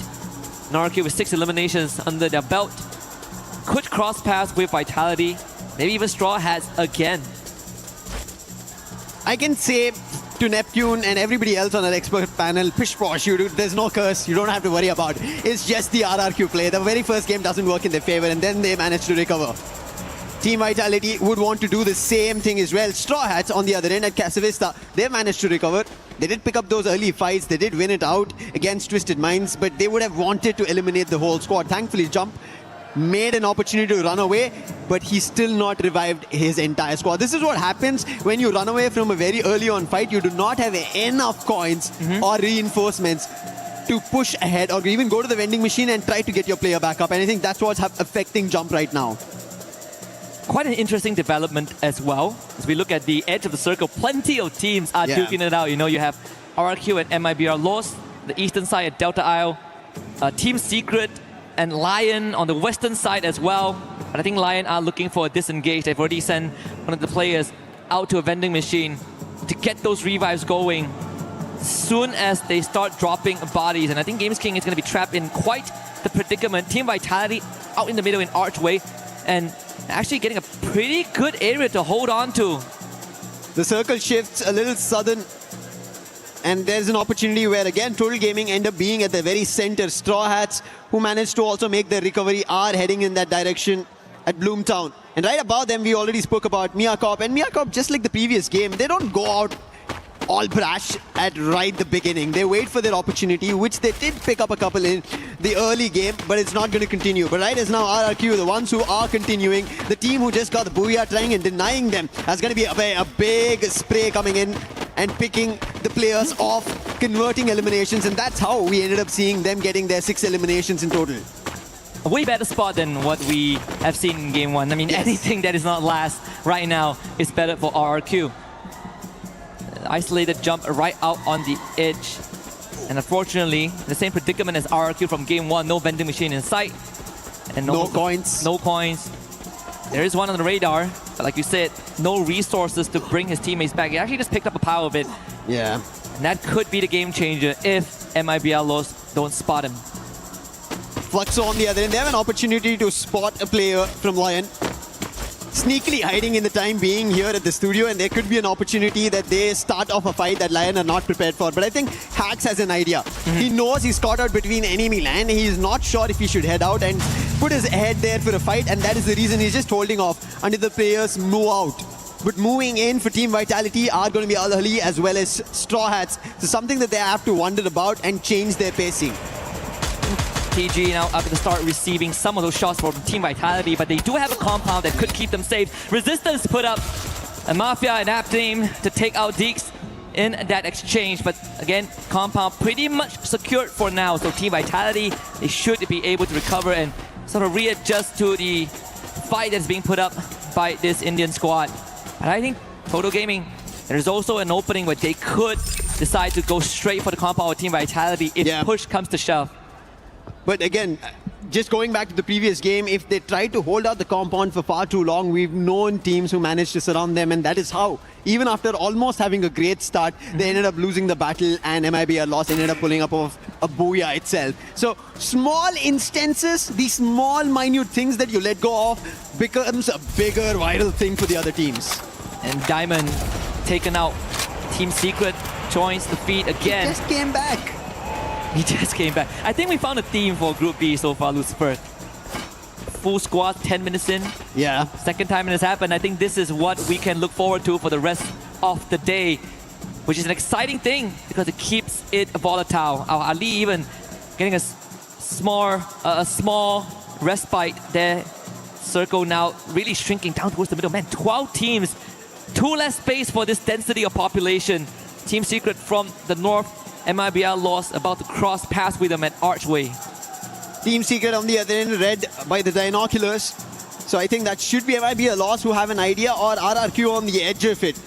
RQ with 6 eliminations under their belt. Could cross paths with Vitality. maybe even Straw Hats again. I can say to Neptune and everybody else on our expert panel, pish posh, there's no curse, you don't have to worry about. It's just the RRQ play. The very first game doesn't work in their favor, and then they manage to recover. Team Vitality would want to do the same thing as well. Straw Hats on the other end at Casavista, they managed to recover. They did pick up those early fights, they did win it out against Twisted Minds, but they would have wanted to eliminate the whole squad. Thankfully, Jump made an opportunity to run away, but he still not revived his entire squad. This is what happens when you run away from a very early on fight. You do not have enough coins or reinforcements to push ahead or even go to the vending machine and try to get your player back up. And I think that's what's affecting Jump right now. Quite an interesting development as well. As we look at the edge of the circle, plenty of teams are duking it out. You know, you have RRQ and MIBR Lost, the eastern side at Delta Isle, Team Secret, and Lion on the western side as well. But I think Lion are looking for a disengage. They've already sent one of the players out to a vending machine to get those revives going soon as they start dropping bodies. And I think Games King is going to be trapped in quite the predicament. Team Vitality out in the middle in Archway and actually getting a pretty good area to hold on to. The circle shifts a little sudden, and there's an opportunity where again Total Gaming end up being at the very center. Straw Hats, who managed to also make their recovery, are heading in that direction at Bloomtown. And right above them, we already spoke about Mia Corp. And Mia Corp, just like the previous game, they don't go out all brash at right the beginning. They wait for their opportunity, which they did pick up a couple in the early game, but it's not going to continue. But right as now, RRQ, the ones who are continuing, the team who just got the Booyah trying and denying them, has going to be a big spray coming in and picking the players off, converting eliminations, and that's how we ended up seeing them getting their 6 eliminations in total. A way better spot than what we have seen in Game 1. I mean, anything that is not last right now is better for RRQ. Isolated jump right out on the edge. And unfortunately, the same predicament as RRQ from Game 1. No vending machine in sight. And no coins. No coins. There is one on the radar, but like you said, no resources to bring his teammates back. He actually just picked up a pile of it. Yeah. And that could be the game changer if MIBR Los don't spot him. Fluxo on the other end, they have an opportunity to spot a player from Lion. Sneakily hiding in the time being here at the studio, and there could be an opportunity that they start off a fight that Lion are not prepared for. But I think Hax has an idea. He knows he's caught out between enemy land. He's not sure if he should head out and put his head there for a fight, and that is the reason he's just holding off until the players move out. But moving in for Team Vitality are going to be Al Ahly as well as Straw Hats. So something that they have to wonder about and change their pacing. TG now up to start receiving some of those shots from Team Vitality, but they do have a compound that could keep them safe. Resistance put up a Mafia and App team to take out Deeks in that exchange, but again, compound pretty much secured for now. So Team Vitality, they should be able to recover and sort of readjust to the fight that's being put up by this Indian squad. And I think Total Gaming, there's also an opening where they could decide to go straight for the compound with Team Vitality if push comes to shove. But again, just going back to the previous game, if they try to hold out the compound for far too long, we've known teams who managed to surround them, and that is how, even after almost having a great start, they ended up losing the battle, and MIBR Loss ended up pulling up a Booyah itself. So small instances, these small minute things that you let go of becomes a bigger viral thing for the other teams. And Diamond taken out. Team Secret joins the feed again. He just came back. He just came back. I think we found a theme for Group B so far, Lucifer. Full squad, 10 minutes in. Yeah. Second time it has happened. I think this is what we can look forward to for the rest of the day, which is an exciting thing because it keeps it volatile. Our Ali even getting a small respite there. Circle now really shrinking down towards the middle. Man, 12 teams, 2 less space for this density of population. Team Secret from the north, MIBR Lost about to cross paths with them at Archway. Team Secret on the other end, read by the Dinoculars. So I think that should be MIBR Lost who have an idea, or RRQ on the edge of it.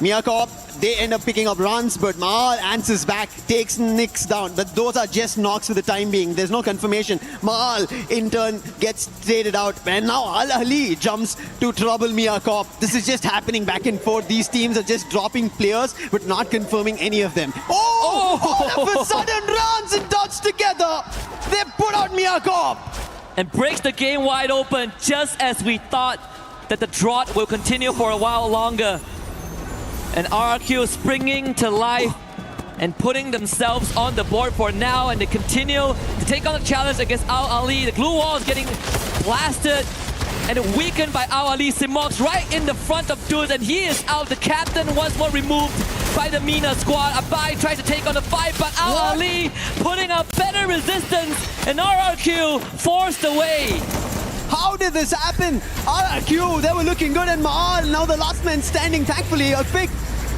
Mia Corp, they end up picking up runs, but Maal answers back, takes Nix down. But those are just knocks for the time being. There's no confirmation. Maal, in turn, gets traded out. And now Al Ahly jumps to trouble Mia Corp. This is just happening back and forth. These teams are just dropping players, but not confirming any of them. All of a sudden, runs and dots together. They put out Mia Corp. And breaks the game wide open just as we thought. that the drought will continue for a while longer. And RRQ springing to life and putting themselves on the board for now, and they continue to take on the challenge against Al Ali. The glue wall is getting blasted and weakened by Al Ali. Simox right in the front of dudes, and he is out. The captain once more removed by the Mina squad. Abai tries to take on the fight, but Al Ali putting up better resistance, and RRQ forced away. How did this happen? RRQ, they were looking good, and Maal, now the last man standing. Thankfully, a big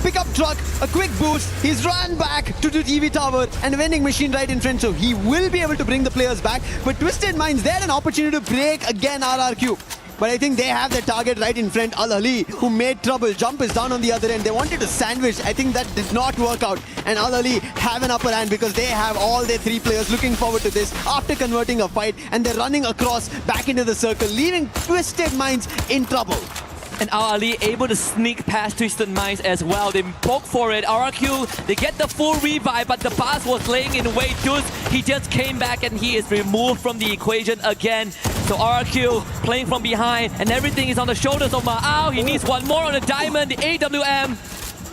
pickup truck, a quick boost. He's run back to the TV tower and a vending machine right in front, so he will be able to bring the players back. But Twisted Minds, they had an opportunity to break again RRQ. But I think they have their target right in front. Al Ali, who made trouble. Jump is down on the other end. They wanted to sandwich. I think that did not work out. And Al Ali have an upper hand because they have all their three players looking forward to this after converting a fight. And they're running across back into the circle, leaving Twisted Minds in trouble. And Al Ali able to sneak past Twisted Minds as well. They poke for it. RRQ, they get the full revive, but the boss was laying in wait. Deuce, he just came back and he is removed from the equation again. So RRQ playing from behind, and everything is on the shoulders of Ma'ao. He needs one more on the diamond, the AWM.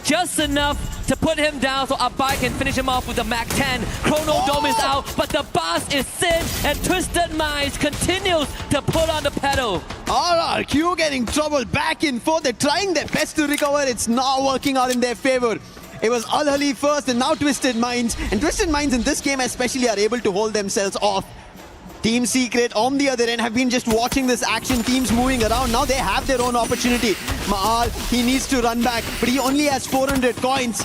Just enough to put him down so Abai can finish him off with the Mac 10. Chrono Dome is out, but the boss is Sin, and Twisted Minds continues to put on the pedal. RRQ getting trouble back and forth. They're trying their best to recover. It's not working out in their favor. It was Al Ali first and now Twisted Minds. And Twisted Minds in this game especially are able to hold themselves off. Team Secret on the other end have been just watching this action. Teams moving around. Now they have their own opportunity. Maal, he needs to run back, but he only has 400 coins.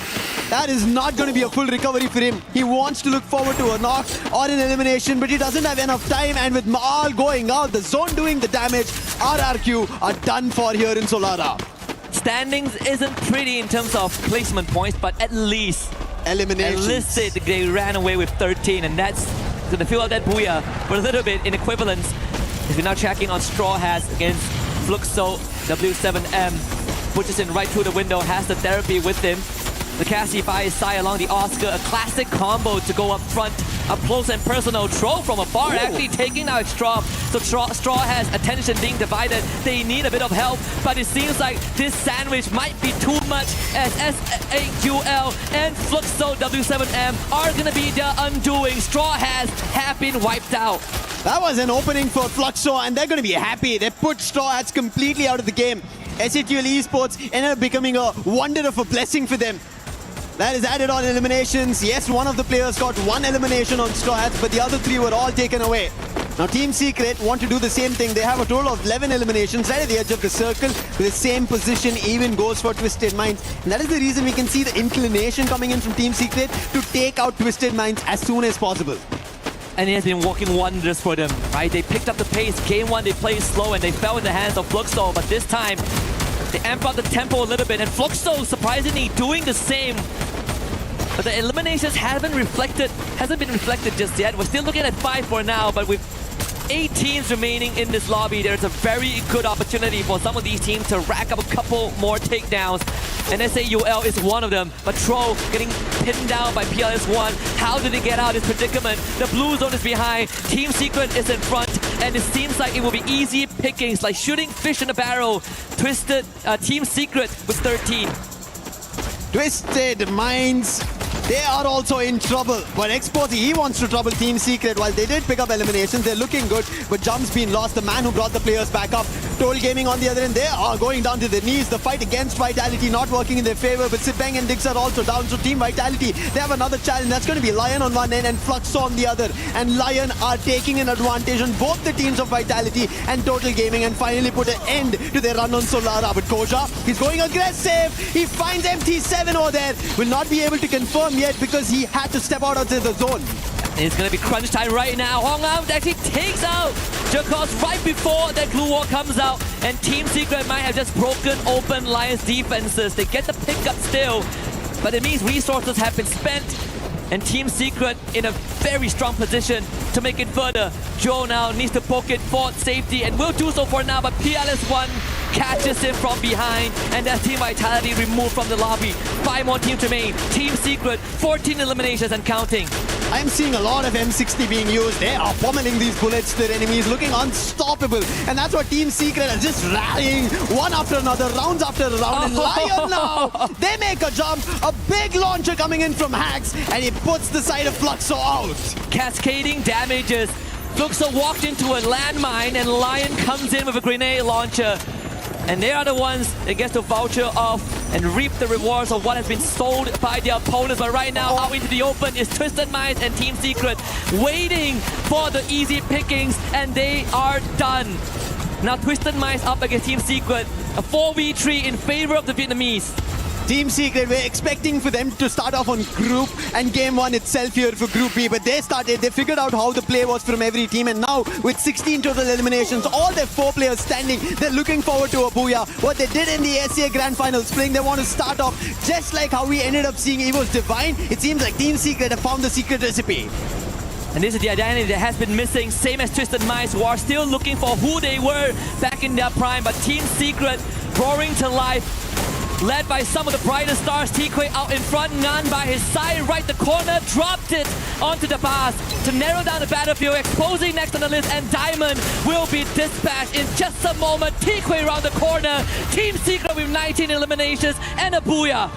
That is not going to be a full recovery for him. He wants to look forward to a knock or an elimination, but he doesn't have enough time. And with Maal going out, the zone doing the damage, RRQ are done for here in Solara. Standings isn't pretty in terms of placement points, but at least eliminations. At least they ran away with 13, and that's going to fill out that booyah for a little bit in equivalence. If you're now checking on Straw Hats against Fluxo W7M, pushes in right through the window, has the therapy with him. The Cassie by his side along the Oscar, a classic combo to go up front. Up close and personal, Troll from afar actually taking out Straw. So Straw has attention being divided. They need a bit of help, but it seems like this sandwich might be too much as SAQL and Fluxo W7M are going to be the undoing. Straw have been wiped out. That was an opening for Fluxo, and they're going to be happy. They put Straw Hats completely out of the game. SAQL Esports ended up becoming a wonder of a blessing for them. That is added on eliminations. Yes, one of the players got one elimination on Straw Hats, but the other three were all taken away. Now Team Secret want to do the same thing. They have a total of 11 eliminations right at the edge of the circle with the same position. Even goes for Twisted Minds. And that is the reason we can see the inclination coming in from Team Secret to take out Twisted Minds as soon as possible. And it has been working wonders for them, right? They picked up the pace. Game one, they played slow and they fell in the hands of Fluxo, but this time they amp up the tempo a little bit, and Fluxo surprisingly doing the same. But the eliminations hasn't been reflected just yet. We're still looking at 5 for now, but with 8 teams remaining in this lobby, there's a very good opportunity for some of these teams to rack up a couple more takedowns. And SAUL is one of them, but Troll getting pinned down by PLS1. How did they get out of this predicament? The blue zone is behind, Team Secret is in front, and it seems like it will be easy pickings, like shooting fish in a barrel. Twisted Team Secret with 13. Twisted Minds, they are also in trouble. But Exposy, he wants to trouble Team Secret. While they did pick up eliminations, they're looking good. But Jump's been lost. The man who brought the players back up. Toll Gaming on the other end, they are going down to their knees. The fight against Vitality not working in their favor. But Sipeng and Dix are also down. So Team Vitality, they have another challenge. That's going to be Lion on one end and Fluxo on the other. And Lion are taking an advantage on both the teams of Vitality and Total Gaming, and finally put an end to their run on Solara. But Koja, he's going aggressive. He finds MT7 over there. Will not be able to confirm yet because he had to step out of the zone. It's going to be crunch time right now. Hong Am actually takes out Jakos right before that glue wall comes out. And Team Secret might have just broken open Lion's defenses. They get the pickup still, but it means resources have been spent. And Team Secret in a very strong position to make it further. Joe now needs to poke it for safety and will do so for now, but PLS1 catches him from behind, and that's Team Vitality removed from the lobby. 5 more teams remain. Team Secret, 14 eliminations and counting. I'm seeing a lot of M60 being used. They are pummeling these bullets to their enemies, looking unstoppable. And that's what Team Secret is just rallying one after another, rounds after round. And Lion now, they make a jump, a big launcher coming in from Hacks, and he puts the side of Fluxo out. Cascading damages. Fluxo walked into a landmine and Lion comes in with a grenade launcher. And they are the ones that get to voucher off and reap the rewards of what has been sold by their opponents. But right now, out into the open is Twisted Minds and Team Secret waiting for the easy pickings, and they are done. Now Twisted Minds up against Team Secret, a 4v3 in favor of the Vietnamese. Team Secret, we're expecting for them to start off on group and game one itself here for Group B, but they figured out how the play was from every team, and now with 16 total eliminations, all their 4 players standing, they're looking forward to a booyah. What they did in the SCA Grand Final Spring, they want to start off just like how we ended up seeing Evo's Divine. It seems like Team Secret have found the secret recipe. And this is the identity that has been missing, same as Twisted Minds, who are still looking for who they were back in their prime, but Team Secret roaring to life. Led by some of the brightest stars, T-Quay out in front, Ngan by his side, right the corner, dropped it onto the bars to narrow down the battlefield, exposing next on the list, and Diamond will be dispatched in just a moment. T-Quay around the corner, Team Secret with 19 eliminations and a booyah.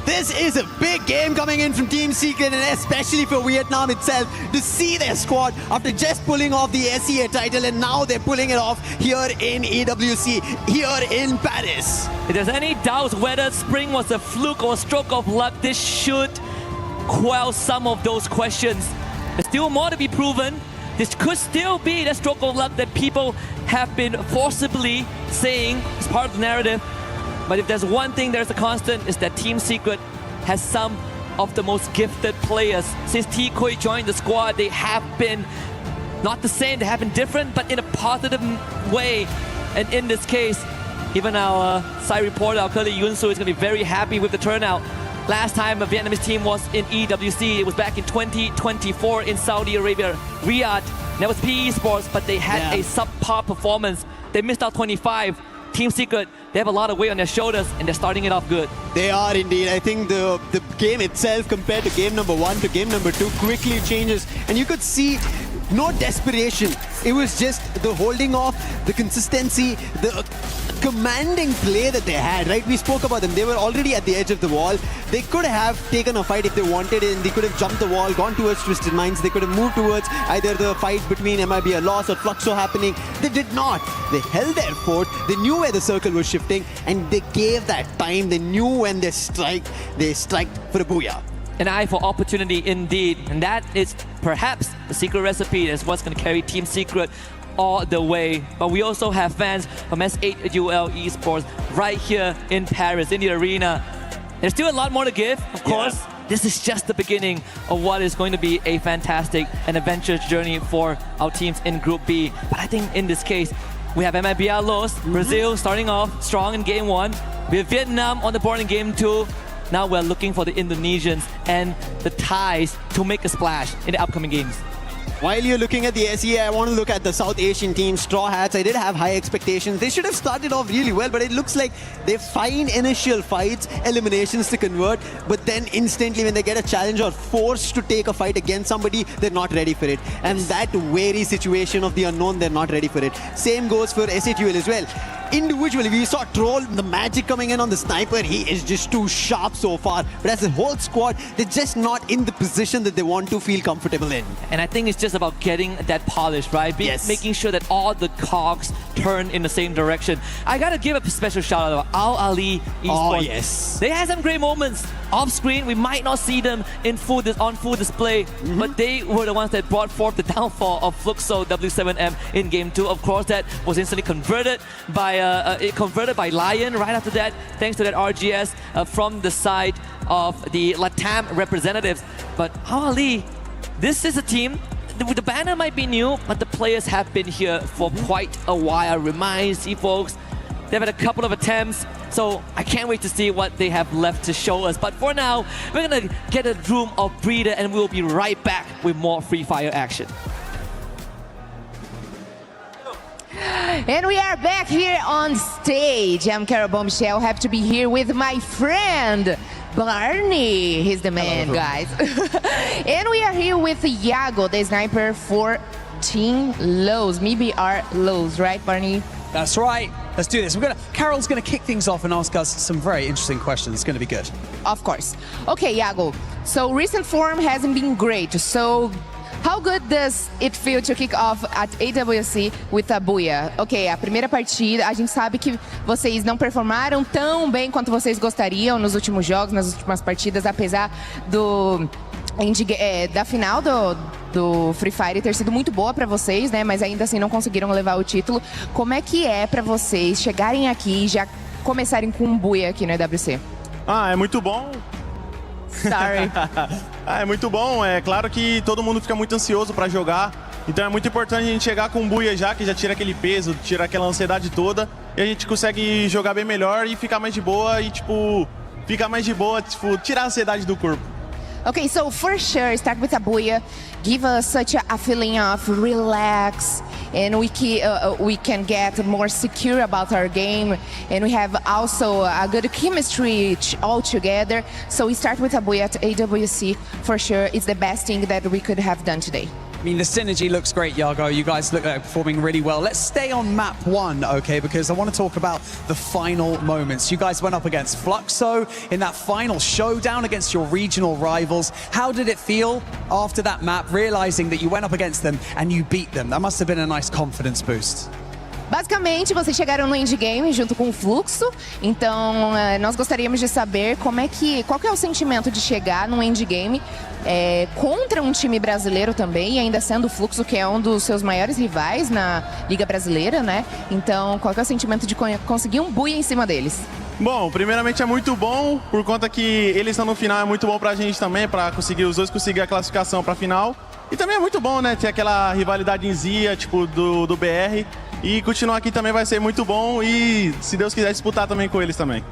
This is a big game coming in from Team Secret, and especially for Vietnam itself, to see their squad after just pulling off the SCA title, and now they're pulling it off here in EWC, here in Paris. If there's any doubts whether Spring was a fluke or a stroke of luck, this should quell some of those questions. There's still more to be proven. This could still be the stroke of luck that people have been forcibly saying as part of the narrative. But if there's one thing there's a constant, is that Team Secret has some of the most gifted players. Since T-Quay joined the squad, they have been not the same, they have been different, but in a positive way. And in this case, even our side reporter, our colleague Yun Su, is going to be very happy with the turnout. Last time a Vietnamese team was in EWC, it was back in 2024 in Saudi Arabia, Riyadh. That was PE Esports, but they had a subpar performance. They missed out 25. Team Secret, they have a lot of weight on their shoulders, and they're starting it off good. They are indeed. I think the game itself compared to game number 1 to game number 2 quickly changes, and you could see no desperation. It was just the holding off, the consistency, the commanding play that they had, right? We spoke about them. They were already at the edge of the wall. They could have taken a fight if they wanted it, and they could have jumped the wall, gone towards Twisted Minds. They could have moved towards either the fight between MIB Loss or Fluxo happening. They did not. They held their fort. They knew where the circle was shifting, and they gave that time. They knew when they strike for a booyah. An eye for opportunity indeed, and that is perhaps the secret recipe. That's what's going to carry Team Secret all the way. But we also have fans from S8UL Esports right here in Paris, in the arena. There's still a lot more to give, of course. This is just the beginning of what is going to be a fantastic and adventurous journey for our teams in Group B. But I think in this case, we have MIB Los, Brazil starting off strong in game 1. We have Vietnam on the board in game 2. Now we're looking for the Indonesians and the Thais to make a splash in the upcoming games. While you're looking at the SEA, I want to look at the South Asian team, Straw Hats. I did have high expectations. They should have started off really well, but it looks like they find initial fights, eliminations to convert, but then instantly when they get a challenge or forced to take a fight against somebody, they're not ready for it. And that wary situation of the unknown, they're not ready for it. Same goes for S8UL as well. Individually, we saw Troll, the magic coming in on the sniper. He is just too sharp so far. But as a whole squad, they're just not in the position that they want to feel comfortable in. And I think it's just about getting that polish, right? Making sure that all the cogs turn in the same direction. I gotta give a special shout out to Al Ali Esports. Oh, yes. They had some great moments off screen. We might not see them in on full display, but they were the ones that brought forth the downfall of Fluxo W7M in game 2. Of course, that was instantly converted by Lion right after that, thanks to that RGS from the side of the Latam representatives. But Al Ali, this is a team. The banner might be new, but the players have been here for quite a while. Reminds you folks, they've had a couple of attempts, so I can't wait to see what they have left to show us. But for now, we're gonna get a room of breather, and we'll be right back with more Free Fire action. And we are back here on stage. I'm Cara Bombshell. Happy to be here with my friend, Barney. He's the man, guys. And we are here with Iago, the sniper for Team Lowe's. Maybe our Lowe's, right, Barney? That's right. Let's do this. Carol's gonna kick things off and ask us some very interesting questions. It's gonna be good. Of course. Okay, Iago. So recent form hasn't been great. So how good does it feel to kick off at AWC with a buia? Ok, a primeira partida, a gente sabe que vocês não performaram tão bem quanto vocês gostariam nos últimos jogos, nas últimas partidas, apesar da final do Free Fire ter sido muito boa para vocês, né? Mas ainda assim não conseguiram levar o título. Como é que é para vocês chegarem aqui e já começarem com um buia aqui no EWC? É muito bom. Sorry. É muito bom. É claro que todo mundo fica muito ansioso para jogar. Então é muito importante a gente chegar com um buia já, que já tira aquele peso, tira aquela ansiedade toda. E a gente consegue jogar bem melhor e ficar mais de boa e, tirar a ansiedade do corpo. Okay, so for sure, start with a buia, give us such a feeling of relax, and we can get more secure about our game, and we have also a good chemistry all together. So we start with a buia at AWC, for sure, it's the best thing that we could have done today. I mean, the synergy looks great, Iago. You guys look like performing really well. Let's stay on map 1, okay, because I want to talk about the final moments. You guys went up against Fluxo in that final showdown against your regional rivals. How did it feel after that map, realizing that you went up against them and you beat them? That must have been a nice confidence boost. Basicamente, vocês chegaram no endgame junto com o Fluxo, então nós gostaríamos de saber qual que é o sentimento de chegar no endgame contra um time brasileiro também, e ainda sendo o Fluxo, que é um dos seus maiores rivais na Liga Brasileira, né? Então, qual que é o sentimento de conseguir um buia em cima deles? Bom, primeiramente é muito bom, por conta que eles estão no final, é muito bom pra gente também, pra os dois conseguir a classificação pra final. E também é muito bom, né, ter aquela rivalidadezinha, do BR. E continuar aqui também vai ser muito bom e, se Deus quiser, disputar também com eles também.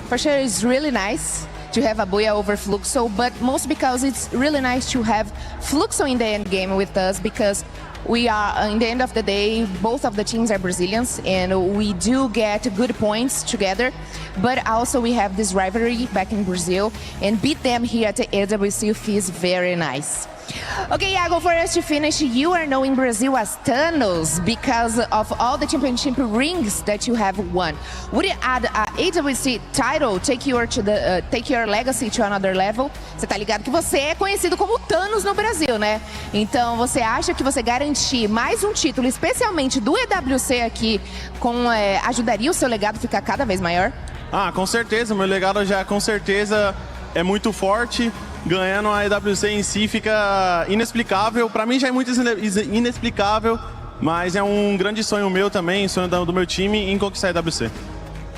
For sure, it's really nice to have a buia over Fluxo, but most because it's really nice to have Fluxo in the end game with us, because we are, in the end of the day, both of the teams are Brazilians, and we do get good points together, but also we have this rivalry back in Brazil, and beat them here at the AWC feels very nice. Okay, Iago, for us to finish, you are known in Brazil as Thanos because of all the championship rings that you have won. Would it add a AWC title, take your legacy to another level? Você tá ligado que você é conhecido como Thanos no Brasil, né? Então, você acha que você garantir mais um título, especialmente do EWC aqui, ajudaria o seu legado a ficar cada vez maior? Com certeza, meu legado já com certeza é muito forte. Ganhando a EWC em si fica inexplicável. Para mim já é muito inexplicável, mas é um grande sonho meu também, sonho do meu time em conquistar a EWC.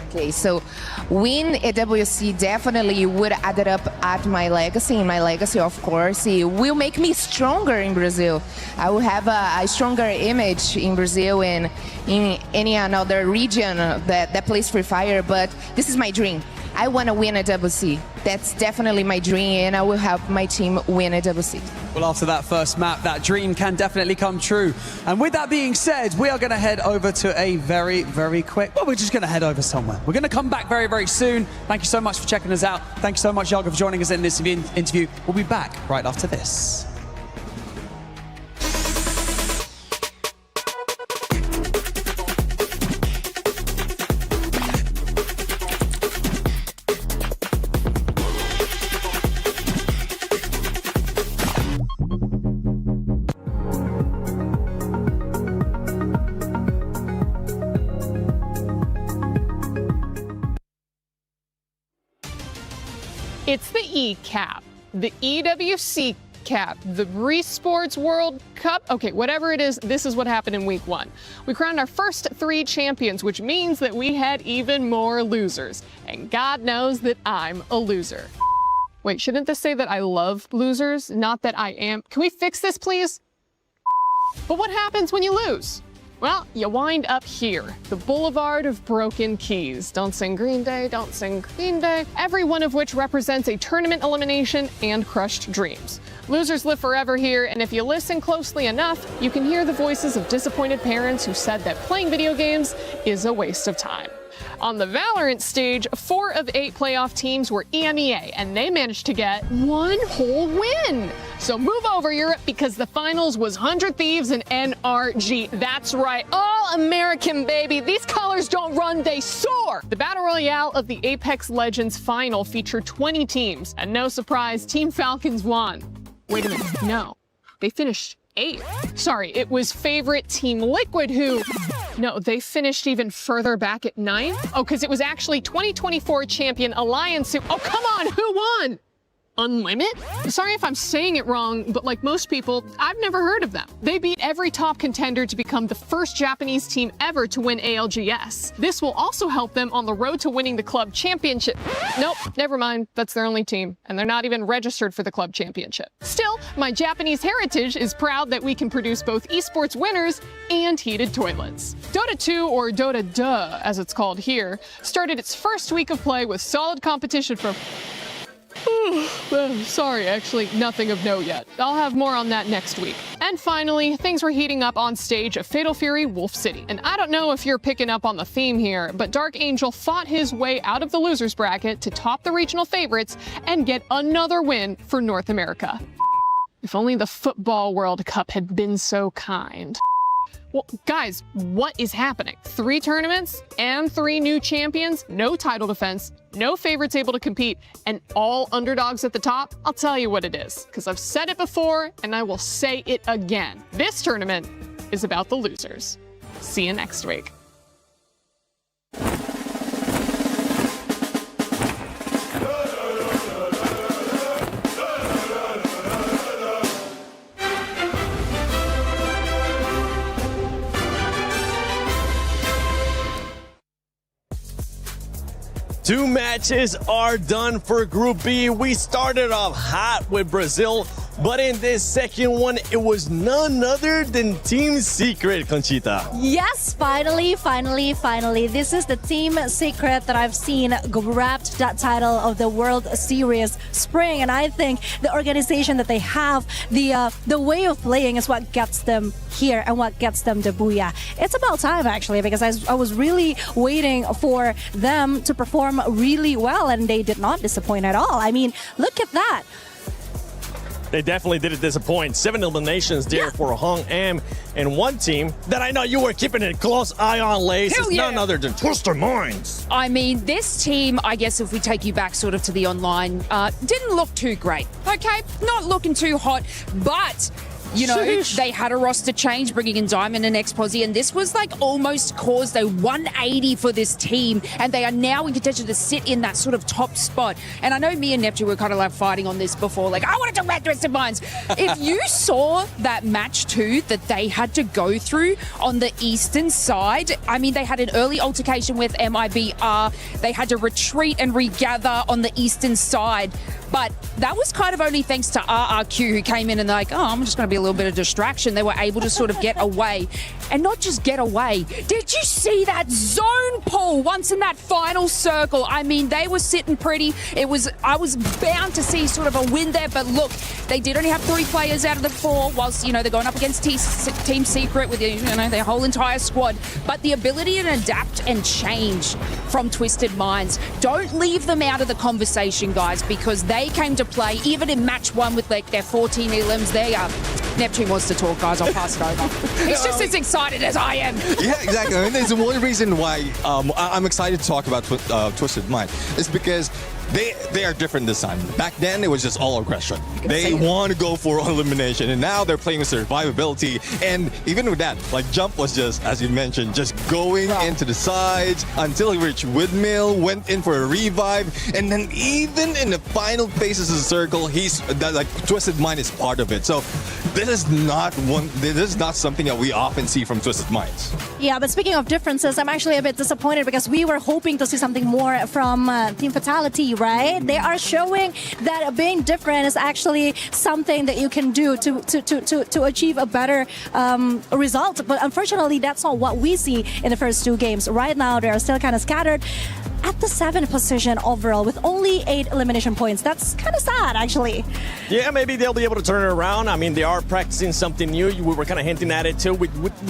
Okay, so win EWC definitely would add up at my legacy. In my legacy, of course, it will make me stronger in Brazil. I will have a stronger image in Brazil and in any another region that plays Free Fire, but this is my dream. I want to win a WC. That's definitely my dream, and I will help my team win a WC. Well, after that first map, that dream can definitely come true. And with that being said, we are going to head over to a very, very quick... Well, we're just going to head over somewhere. We're going to come back very, very soon. Thank you so much for checking us out. Thank you so much, Iago, for joining us in this interview. We'll be back right after this. It's the E-Cap, the EWC Cap, the Esports World Cup. Okay, whatever it is, this is what happened in week 1. We crowned our first 3 champions, which means that we had even more losers. And God knows that I'm a loser. Wait, shouldn't this say that I love losers, not that I am? Can we fix this, please? But what happens when you lose? Well, you wind up here, the Boulevard of Broken Keys. Don't sing Green Day, don't sing Green Day. Every one of which represents a tournament elimination and crushed dreams. Losers live forever here, and if you listen closely enough, you can hear the voices of disappointed parents who said that playing video games is a waste of time. On the Valorant stage, 4 of 8 playoff teams were EMEA, and they managed to get 1 whole win. So move over, Europe, because the finals was 100 Thieves and NRG. That's right, all American, baby. These colors don't run, they soar. The Battle Royale of the Apex Legends final featured 20 teams, and no surprise, Team Falcons won. Wait a minute, no, they finished 8th. Sorry, it was favorite Team Liquid who... No, they finished even further back at 9th. Oh, because it was actually 2024 champion Alliance who... Oh, come on, who won? Unlimit? Sorry if I'm saying it wrong, but like most people, I've never heard of them. They beat every top contender to become the first Japanese team ever to win ALGS. This will also help them on the road to winning the club championship. Nope, never mind. That's their only team, and they're not even registered for the club championship. Still, my Japanese heritage is proud that we can produce both esports winners and heated toilets. Dota 2, or Dota Duh, as it's called here, started its first week of play with solid competition from... Sorry, actually, nothing of note yet. I'll have more on that next week. And finally, things were heating up on stage at Fatal Fury Wolf City. And I don't know if you're picking up on the theme here, but Dark Angel fought his way out of the losers bracket to top the regional favorites and get another win for North America. If only the Football World Cup had been so kind. Well, guys, what is happening? 3 tournaments and 3 new champions, no title defense, no favorites able to compete, and all underdogs at the top? I'll tell you what it is, because I've said it before and I will say it again. This tournament is about the losers. See you next week. 2 matches are done for Group B. We started off hot with Brazil, but in this second one, it was none other than Team Secret, Conchita. Yes, finally. This is the Team Secret that I've seen grabbed that title of the World Series Spring, and I think the organization that they have, the way of playing is what gets them here and what gets them the booyah. It's about time, actually, because I was really waiting for them to perform really well, and they did not disappoint at all. I mean, look at that. They definitely didn't disappoint. 7 eliminations there for Hong Am, and one team that I know you were keeping a close eye on, Lace, is none other than Twister Minds. I mean, this team, I guess if we take you back sort of to the online, didn't look too great. Okay, not looking too hot, but... You know, they had a roster change, bringing in Diamond and Exposy, and this was like almost caused a 180 for this team, and they are now in contention to sit in that sort of top spot. And I know me and Neptune were kind of like fighting on this before, like, I want to talk about Twisted Minds. If you saw that match 2 that they had to go through on the eastern side, I mean, they had an early altercation with MIBR, they had to retreat and regather on the eastern side. But that was kind of only thanks to RRQ, who came in and they're like, oh, I'm just going to be a little bit of distraction. They were able to sort of get away. And not just get away. Did you see that zone pull once in that final circle? I mean, they were sitting pretty. I was bound to see sort of a win there. But look, they did only have 3 players out of the 4, whilst, you know, they're going up against Team Secret with, you know, their whole entire squad. But the ability to adapt and change from Twisted Minds, don't leave them out of the conversation, guys, because they came to play, even in match 1 with like their 14 elims. Neptune wants to talk, guys. I'll pass it over. He's just as excited as I am. Yeah, exactly. I mean, there's one reason why I'm excited to talk about Twisted Mind. It's because they are different this time. Back then, it was just all aggression. They want to go for elimination, and now they're playing with survivability. And even with that, like Jump was just, as you mentioned, just going into the sides until he reached Windmill, went in for a revive, and then even in the final phases of the circle, Twisted Mind is part of it. So this is not something that we often see from Twisted Minds. Yeah, but speaking of differences, I'm actually a bit disappointed because we were hoping to see something more from Team Fatality, right? They are showing that being different is actually something that you can do to achieve a better result. But unfortunately, that's not what we see in the first 2 games. Right now, they are still kind of scattered at the 7th position overall with only 8 elimination points. That's kind of sad, actually. Yeah, maybe they'll be able to turn it around. I mean, they are practicing something new. We were kind of hinting at it too. We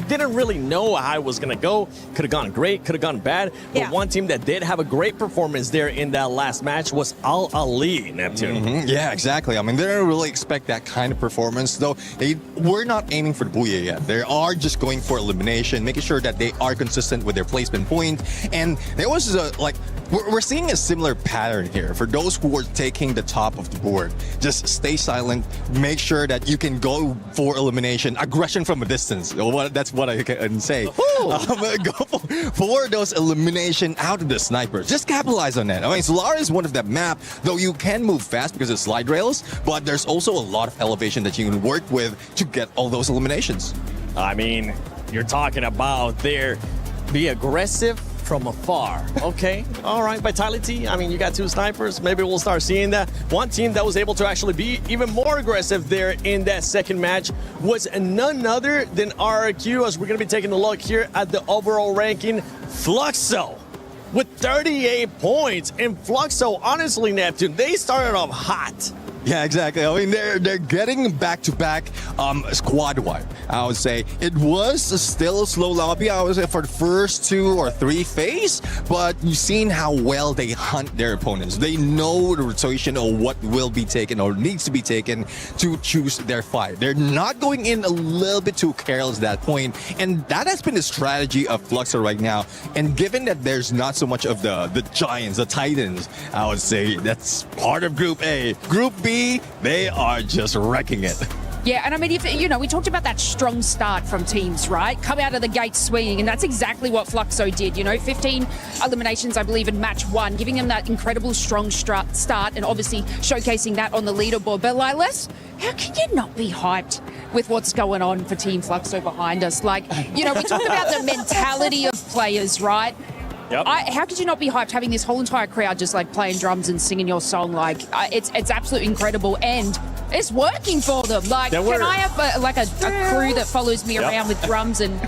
didn't really know how it was going to go. Could have gone great, could have gone bad. But one team that did have a great performance there in that last match was Al Ali, Neptune. Yeah, exactly. I mean, they don't really expect that kind of performance, though. We're not aiming for the booyah yet. They are just going for elimination, making sure that they are consistent with their placement point. And there was we're seeing a similar pattern here for those who are taking the top of the board. Just stay silent, make sure that you can go for elimination, aggression from a distance. That's what I can say. Go for those elimination out of the snipers. Just capitalize on that. I mean, Solar is one of that map, though you can move fast because of slide rails, but there's also a lot of elevation that you can work with to get all those eliminations. I mean, you're talking about there, be aggressive from afar. Okay, all right, vitality. I mean, you got two snipers. Maybe we'll start seeing that. One team that was able to actually be even more aggressive there in that second match was none other than RRQ, as we're going to be taking a look here at the overall ranking. Fluxo with 38 points. And Fluxo, honestly, Neptune, they started off hot. Yeah, exactly. I mean, they're getting back-to-back squad wipe. I would say it was still a slow lobby. I would say for the first 2 or 3 phase, but you've seen how well they hunt their opponents. They know the rotation of what will be taken or needs to be taken to choose their fight. They're not going in a little bit too careless at that point, and that has been the strategy of Fluxo right now. And given that there's not so much of the giants, the titans, I would say that's part of Group A. Group B, they are just wrecking it. Yeah, and I mean, we talked about that strong start from teams, right? Come out of the gate swinging, and that's exactly what Fluxo did. 15 eliminations, I believe, in match 1, giving them that incredible strong start and obviously showcasing that on the leaderboard. But Lilas, how can you not be hyped with what's going on for Team Fluxo behind us? We talk about the mentality of players, right? Yep. How could you not be hyped having this whole entire crowd just playing drums and singing your song? It's absolutely incredible, and it's working for them. Can I have a crew that follows me around with drums and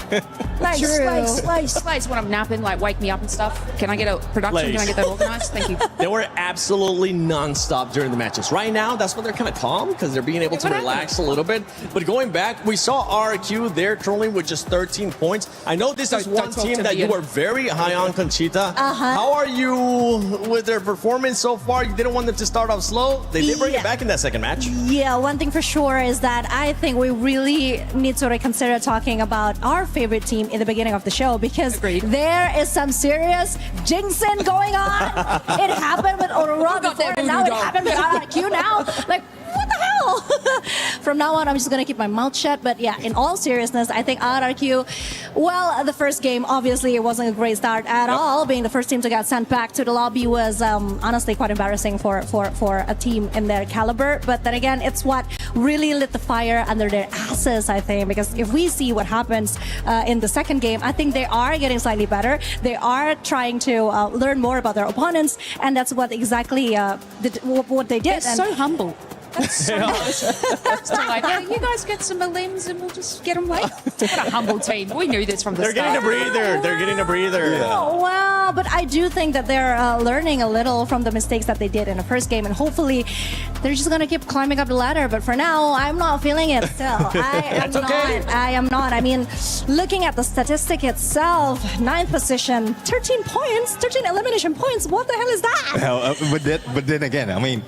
slice when I'm napping, wake me up and stuff? Can I get a production? Can I get that organized? Thank you. They were absolutely non-stop during the matches. Right now, that's when they're kind of calm because they're being able to relax a little bit. But going back, we saw RQ there trolling with just 13 points. I know this is one team that you were very high on, Conchita. How are you with their performance so far? You didn't want them to start off slow. They did bring it back in that second match. Yeah, one thing for sure is that I think we really need to reconsider talking about our favorite team in the beginning of the show, because there is some serious jinxing going on. It happened with Aurora before, and now it happened with RRQ now. What the hell? From now on, I'm just going to keep my mouth shut. But yeah, in all seriousness, I think RRQ, the first game, obviously, it wasn't a great start at all. Being the first team to get sent back to the lobby was honestly quite embarrassing for a team in their caliber. But then again, it's what really lit the fire under their asses, I think. Because if we see what happens in the second game, I think they are getting slightly better. They are trying to learn more about their opponents. And that's what exactly what they did. They're so humble. That's so nice. You guys get some limbs and we'll just get them late. What a humble team. We knew this from the start. They're getting a breather. They're getting a breather. Yeah. Oh, wow. But I do think that they're learning a little from the mistakes that they did in the first game. And hopefully they're just going to keep climbing up the ladder. But for now, I'm not feeling it still. I am not. I mean, looking at the statistic itself, 9th position, 13 points, 13 elimination points. What the hell is that? But then again, I mean,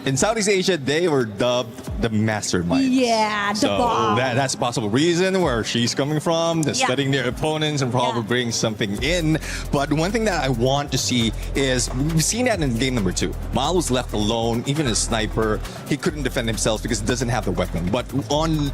in Southeast Asia, they were dubbed the masterminds. Yeah, the bomb. That's a possible reason where she's coming from. They're studying their opponents and probably bring something in. But one thing that I want to see is, we've seen that in game number 2. Mal was left alone, even a sniper. He couldn't defend himself because he doesn't have the weapon. But on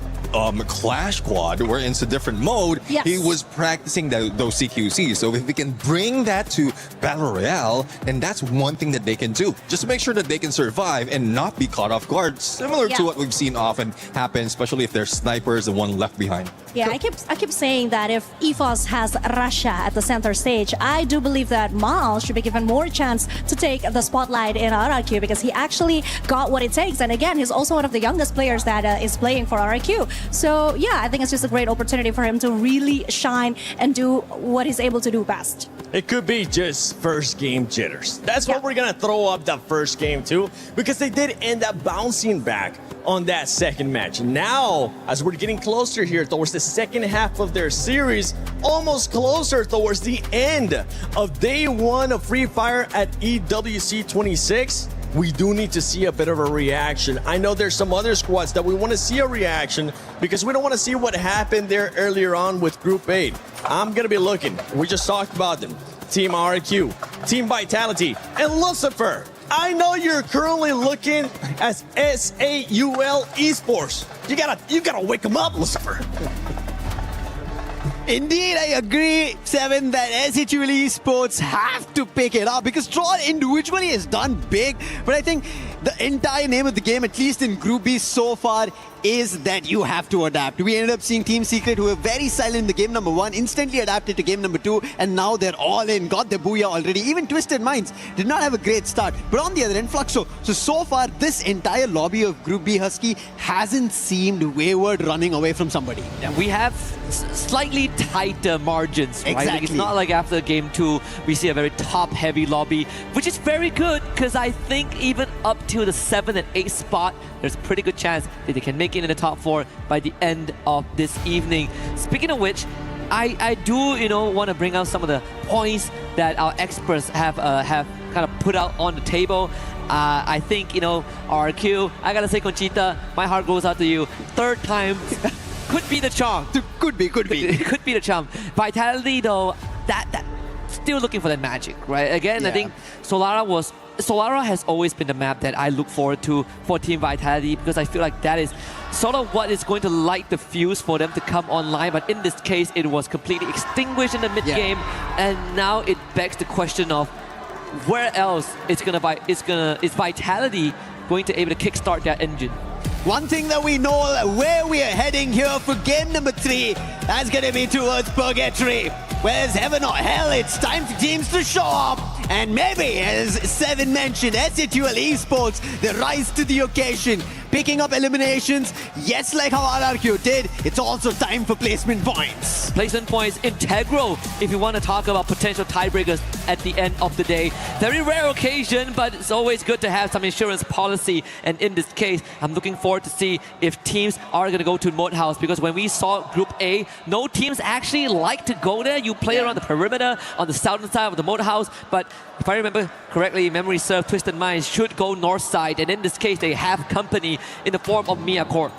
Clash Squad, where it's a different mode, he was practicing those CQCs. So if we can bring that to Battle Royale, then that's one thing that they can do. Just to make sure that they can survive and not be caught off guard, similar to what we've seen often happen, especially if there's snipers, the one left behind. Yeah, I keep saying that if EFOS has Russia at the center stage, I do believe that Mal should be given more chance to take the spotlight in RRQ, because he actually got what it takes. And again, he's also one of the youngest players that is playing for RRQ. So yeah, I think it's just a great opportunity for him to really shine and do what he's able to do best. It could be just first game jitters. That's what we're gonna throw up the first game too, because they did end up bouncing back on that second match. Now, as we're getting closer here towards the second half of their series, almost closer towards the end of day one of Free Fire at EWC 26, we do need to see a bit of a reaction. I know there's some other squads that we want to see a reaction because we don't want to see what happened there earlier on with Group 8. I'm going to be looking. We just talked about them. Team RQ, Team Vitality, and Lucifer. I know you're currently looking at SAUL Esports. You gotta wake them up, Lucifer. Indeed, I agree, Seven, that SHUL Esports have to pick it up because Troll individually has done big, but I think the entire name of the game, at least in Group B so far, is that you have to adapt. We ended up seeing Team Secret, who were very silent in the game number 1, instantly adapted to game number 2, and now they're all in, got their booyah already. Even Twisted Minds did not have a great start, but on the other end, Fluxo. So far, this entire lobby of Group B Husky hasn't seemed wayward running away from somebody. Yeah, we have slightly tighter margins, right? Exactly. Like, it's not like after game 2, we see a very top-heavy lobby, which is very good, because I think even up to the 7 and 8 spot, there's a pretty good chance that they can make it in the top 4 by the end of this evening. Speaking of which, I do, want to bring out some of the points that our experts have kind of put out on the table. I think, RQ, I gotta say, Conchita, my heart goes out to you. Third time could be the charm. Could be. Could be the charm. Vitality, though, that still looking for that magic, right? Again, I think Solara has always been the map that I look forward to for Team Vitality, because I feel like that is sort of what is going to light the fuse for them to come online. But in this case, it was completely extinguished in the mid-game, and now it begs the question of where else is Vitality going to able to kickstart their engine? One thing that we know, where we are heading here for game number 3, that's going to be towards Purgatory. Whereas heaven or hell, it's time for teams to show up. And maybe, as Seven mentioned, SHUL Esports, they rise to the occasion, picking up eliminations. Yes, like how RRQ did, it's also time for placement points. Placement points integral if you want to talk about potential tiebreakers at the end of the day. Very rare occasion, but it's always good to have some insurance policy. And in this case, I'm looking forward to see if teams are going to go to Moat House, because when we saw Group A, no teams actually like to go there. You play around the perimeter on the southern side of the Moat House, but if I remember correctly, memory serves, Twisted Minds should go north side, and in this case, they have company in the form of Mia Corp.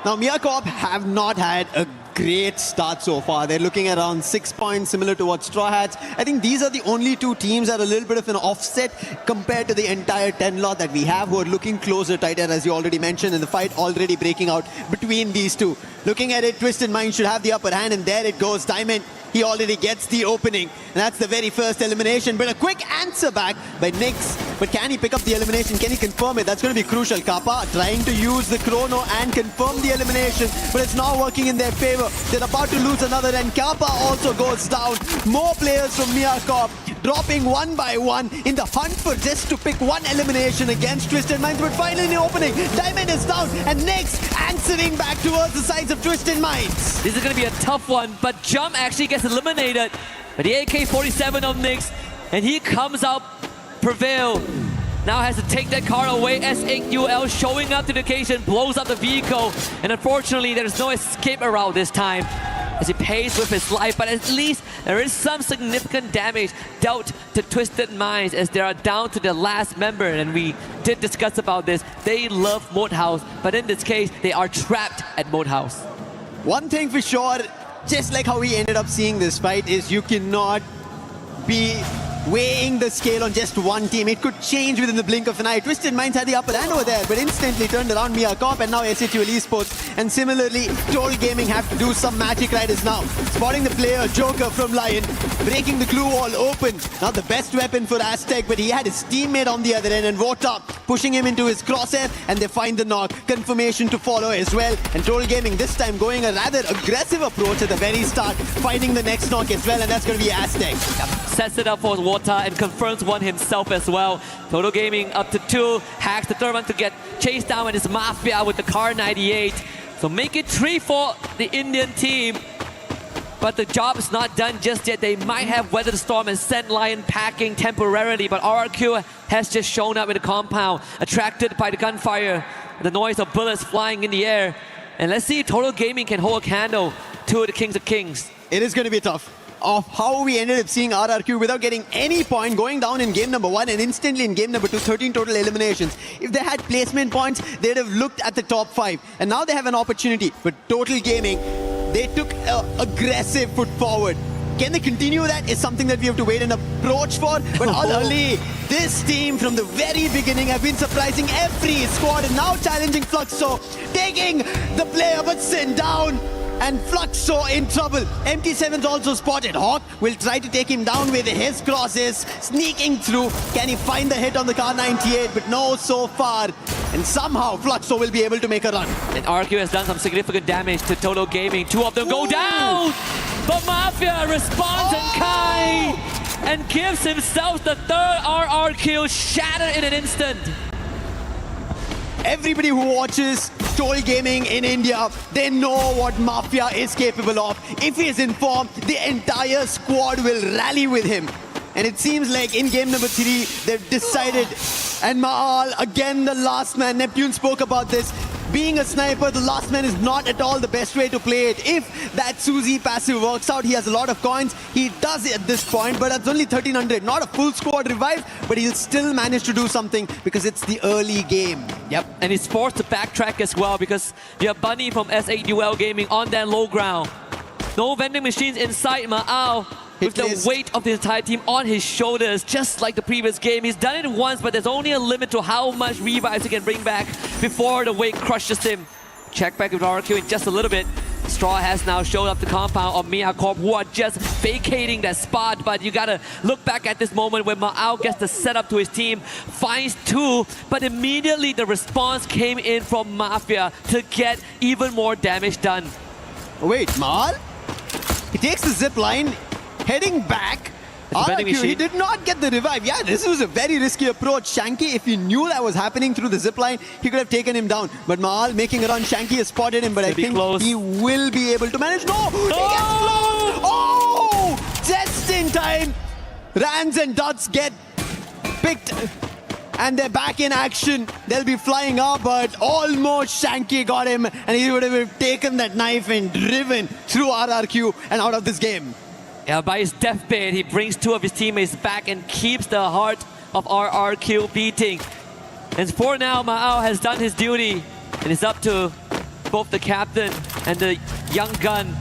Now, Mia Corp have not had a great start so far. They're looking at around 6 points, similar to what Straw Hats. I think these are the only two teams that are a little bit of an offset compared to the entire 10 lot that we have, who are looking closer, tighter, as you already mentioned, and the fight already breaking out between these two. Looking at it, Twisted Mind should have the upper hand, and there it goes. Diamond, he already gets the opening. And that's the very first elimination. But a quick answer back by Nyx. But can he pick up the elimination? Can he confirm it? That's going to be crucial. Kappa trying to use the chrono and confirm the elimination, but it's not working in their favor. They're about to lose another, and Kappa also goes down. More players from Mia Corp dropping one by one in the hunt for just to pick one elimination against Twisted Minds. But finally the opening, Diamond is down, and Nyx answering back towards the sides of Twisted Minds. This is going to be a tough one, but Jump actually gets eliminated by the AK-47 of Nyx, and he comes out prevail. Now has to take that car away. SHUL showing up to the occasion, blows up the vehicle, and unfortunately there's no escape route this time as he pays with his life, but at least there is some significant damage dealt to Twisted Minds as they are down to their last member, and we did discuss about this. They love Moat House, but in this case they are trapped at Moat House. One thing for sure, just like how we ended up seeing this fight, is you cannot be weighing the scale on just one team. It could change within the blink of an eye. Twisted Minds had the upper hand over there, but instantly turned around Mia Corp, and now SHUL Esports. And similarly, Troll Gaming have to do some magic riders now. Spotting the player, Joker from Lion, breaking the glue wall open. Now the best weapon for Aztec, but he had his teammate on the other end, and Vota pushing him into his crosshair, and they find the knock. Confirmation to follow as well. And Troll Gaming this time going a rather aggressive approach at the very start, finding the next knock as well, and that's going to be Aztec. Sets it up for Vota and confirms one himself as well. Total Gaming up to 2. Hacks the third one to get chased down with his Mafia with the Car 98. So make it 3 for the Indian team. but the job is not done just yet. They might have weathered the storm and sent Lion packing temporarily, but RRQ has just shown up in the compound, attracted by the gunfire, the noise of bullets flying in the air. And let's see if Total Gaming can hold a candle to the Kings of Kings. It is going to be tough. Of how we ended up seeing RRQ without getting any point, going down in game number 1 and instantly in game number 2, 13 total eliminations. If they had placement points, they'd have looked at the top 5. And now they have an opportunity. But Total Gaming, they took an aggressive foot forward. Can they continue that is something that we have to wait and approach for. But Ali, this team from the very beginning have been surprising every squad and now challenging Fluxo, taking the player but sent down. And Fluxo in trouble. MT7's also spotted. Hawk will try to take him down with his crosses, sneaking through. Can he find the hit on the Car 98? But no, so far. And somehow Fluxo will be able to make a run. And RQ has done some significant damage to Total Gaming. 2 of them go down! But Mafia responds and Kai and gives himself the 3rd RRQ, shattered in an instant. Everybody who watches Total Gaming in India, they know what Mafia is capable of. If he is in form, the entire squad will rally with him. And it seems like in game number 3, they've decided. And Maal, again the last man. Neptune spoke about this. Being a sniper, the last man is not at all the best way to play it. If that Suzy passive works out, he has a lot of coins. He does it at this point, but it's only 1300. Not a full squad revive, but he'll still manage to do something because it's the early game. Yep, and he's forced to backtrack as well because you have Bunny from S8UL Gaming on that low ground. No vending machines inside Ma'ao. With the weight of the entire team on his shoulders, just like the previous game. He's done it once, but there's only a limit to how much revives he can bring back before the weight crushes him. Check back with RQ in just a little bit. Straw has now showed up the compound of Mia Corp, who are just vacating that spot, but you gotta look back at this moment when Ma'ao gets the setup to his team, finds 2, but immediately the response came in from Mafia to get even more damage done. Wait, Mal? He takes the zip line. Heading back, RRQ, he did not get the revive. Yeah, this was a very risky approach. Shanky, if he knew that was happening through the zipline, he could have taken him down. But Maal making a run. Shanky has spotted him, but I think he will be able to manage. No! He gets close! Oh! Just in time. Rans and Dots get picked. And they're back in action. They'll be flying up, but almost Shanky got him. And he would have taken that knife and driven through RRQ and out of this game. Yeah, by his deathbed, he brings 2 of his teammates back and keeps the heart of RRQ beating. And for now, Ma'ao has done his duty, and it's up to both the captain and the young gun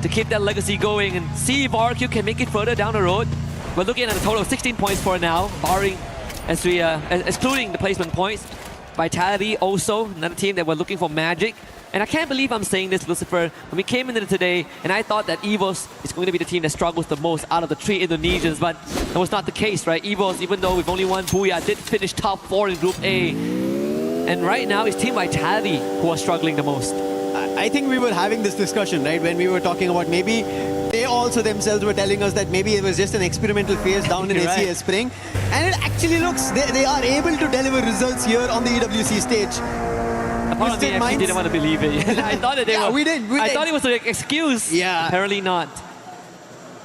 to keep that legacy going and see if RRQ can make it further down the road. We're looking at a total of 16 points for now, barring as we excluding the placement points. Vitality also, another team that we're looking for magic. And I can't believe I'm saying this, Lucifer. When we came into today, and I thought that EVOS is going to be the team that struggles the most out of the 3 Indonesians, but that was not the case, right? EVOS, even though we've only won Booyah, did finish top 4 in Group A. And right now, it's Team Vitality who are struggling the most. I think we were having this discussion, right? When we were talking about maybe they also themselves were telling us that maybe it was just an experimental phase down in SES Spring. And it actually looks, they are able to deliver results here on the EWC stage. Part of me actually didn't want to believe it. I thought that they were. We did. I thought it was an excuse. Yeah. Apparently not.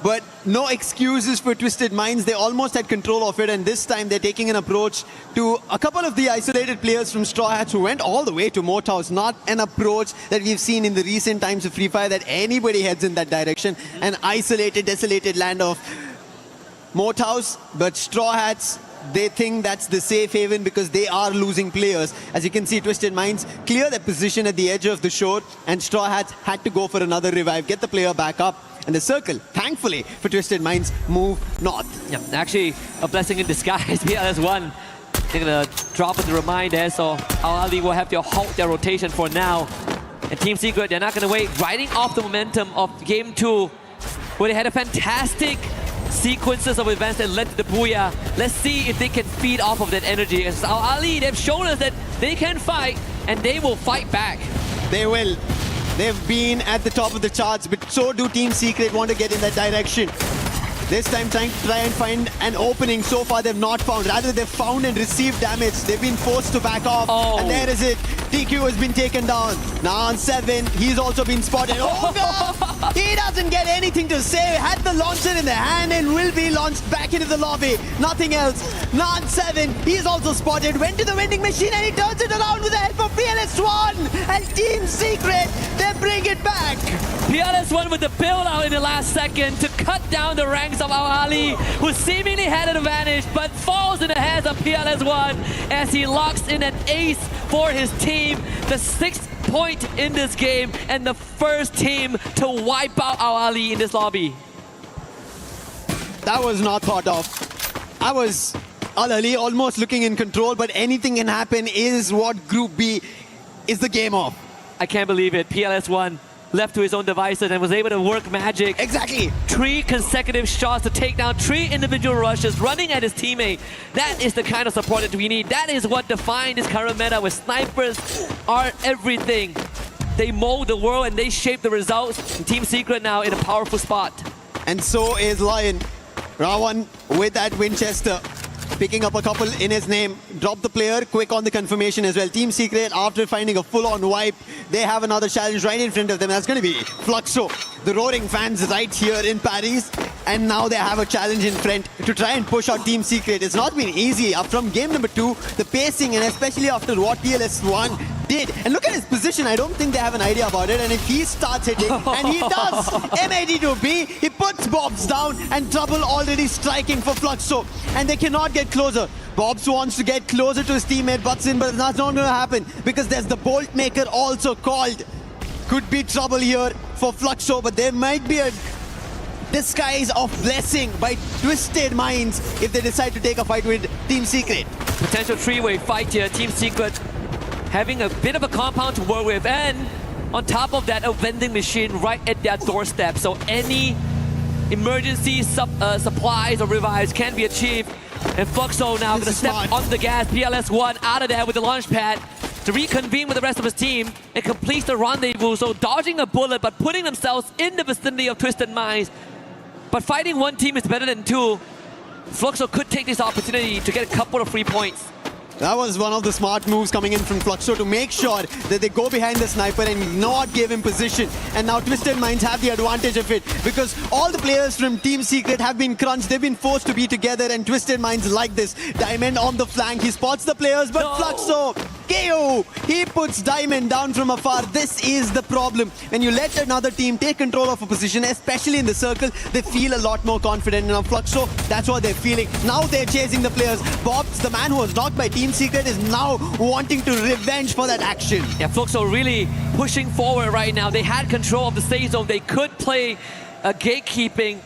But no excuses for Twisted Minds. They almost had control of it, and this time they're taking an approach to a couple of the isolated players from Straw Hats who went all the way to Moathouse. Not an approach that we've seen in the recent times of Free Fire that anybody heads in that direction. An isolated, desolated land of Moathouse, but Straw Hats, they think that's the safe haven because they are losing players. As you can see, Twisted Minds clear their position at the edge of the shore, and Straw Hats had to go for another revive, get the player back up. And the circle, thankfully for Twisted Minds, move north. Yeah, actually a blessing in disguise. There's one. They're gonna drop it to remind there, so Al-Ali will have to halt their rotation for now. And Team Secret, they're not gonna wait. Riding off the momentum of Game 2, where they had a fantastic sequences of events that led to the Booyah. Let's see if they can feed off of that energy. As Al-Ali, they've shown us that they can fight, and they will fight back. They will. They've been at the top of the charts, but so do Team Secret want to get in that direction. This time trying to try and find an opening. So far they've not found. Rather they've found and received damage. They've been forced to back off. And there is it. TQ has been taken down. Now on 7, he's also been spotted. Oh no! He doesn't get anything to say. Had the launcher in the hand and will be launched back into the lobby. Nothing else. Now on 7, he's also spotted. Went to the vending machine and he turns it around with the help of PLS1. And Team Secret, they bring it back. PLS1 with the build out in the last second to cut down the ranks of Al Ali, who seemingly had an advantage, but falls in the hands of PLS1 as he locks in an ace for his team. The 6th point in this game and the first team to wipe out Al Ali in this lobby. That was not thought of. I was Al Ali almost looking in control, but anything can happen is what Group B is the game of. I can't believe it. PLS1 left to his own devices and was able to work magic. Exactly. 3 consecutive shots to take down 3 individual rushes, running at his teammate. That is the kind of support that we need. That is what defined this current meta, where snipers are everything. They mold the world and they shape the results. And Team Secret now in a powerful spot. And so is Lion. Rawan with that Winchester, picking up a couple in his name. Drop the player, quick on the confirmation as well. Team Secret, after finding a full-on wipe, they have another challenge right in front of them. That's going to be Fluxo, the roaring fans right here in Paris. And now they have a challenge in front to try and push out Team Secret. It's not been easy. From game number 2, the pacing, and especially after what PLS1 did. And look at his position. I don't think they have an idea about it. And if he starts hitting, and he does, M80 to B, he puts Bobs down, and trouble already striking for Fluxo. And they cannot get closer. Bobs wants to get closer to his teammate Butson, but that's not going to happen because there's the Bolt Maker also called. Could be trouble here for Fluxo, but there might be a disguise of blessing by Twisted Minds if they decide to take a fight with Team Secret. Potential 3-way fight here. Team Secret having a bit of a compound to work with, and on top of that, a vending machine right at their doorstep. So any emergency supplies or revives can be achieved. And Fluxo now going to step on the gas. PLS1 out of there with the launch pad to reconvene with the rest of his team and complete the rendezvous. So dodging a bullet, but putting themselves in the vicinity of Twisted Minds. But fighting one team is better than 2. Fluxo could take this opportunity to get a couple of free points. That was one of the smart moves coming in from Fluxo to make sure that they go behind the sniper and not give him position. And now Twisted Minds have the advantage of it because all the players from Team Secret have been crunched. They've been forced to be together, and Twisted Minds like this. Diamond on the flank. He spots the players, but Fluxo, KO! He puts Diamond down from afar. This is the problem. When you let another team take control of a position, especially in the circle, they feel a lot more confident. And now Fluxo, that's what they're feeling. Now they're chasing the players. Bobs, the man who was knocked by Team Secret, is now wanting to revenge for that action. Yeah, Fluxo really pushing forward right now. They had control of the safe zone. They could play gatekeeping,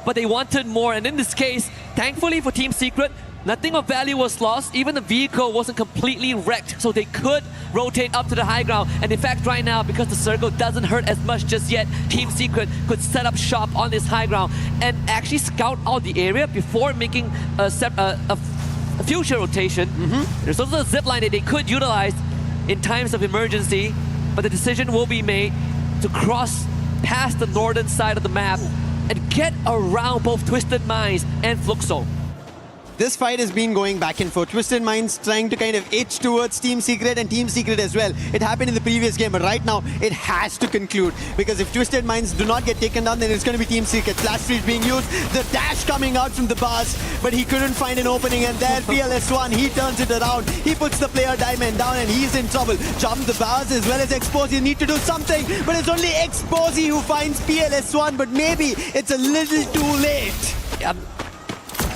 but they wanted more. And in this case, thankfully for Team Secret, nothing of value was lost. Even the vehicle wasn't completely wrecked, so they could rotate up to the high ground. And in fact, right now, because the circle doesn't hurt as much just yet, Team Secret could set up shop on this high ground and actually scout out the area before making a future rotation. There's also a zip line that they could utilize in times of emergency, but the decision will be made to cross past the northern side of the map and get around both Twisted Minds and Fluxo. This fight has been going back and forth. Twisted Minds trying to kind of itch towards Team Secret and Team Secret as well. It happened in the previous game, but right now it has to conclude because if Twisted Minds do not get taken down, then it's going to be Team Secret. Flash freeze being used, the dash coming out from the bars, but he couldn't find an opening, and there PLS1, he turns it around. He puts the player Diamond down and he's in trouble. Jump the bars as well as Exposy need to do something, but it's only Exposy who finds PLS1, but maybe it's a little too late.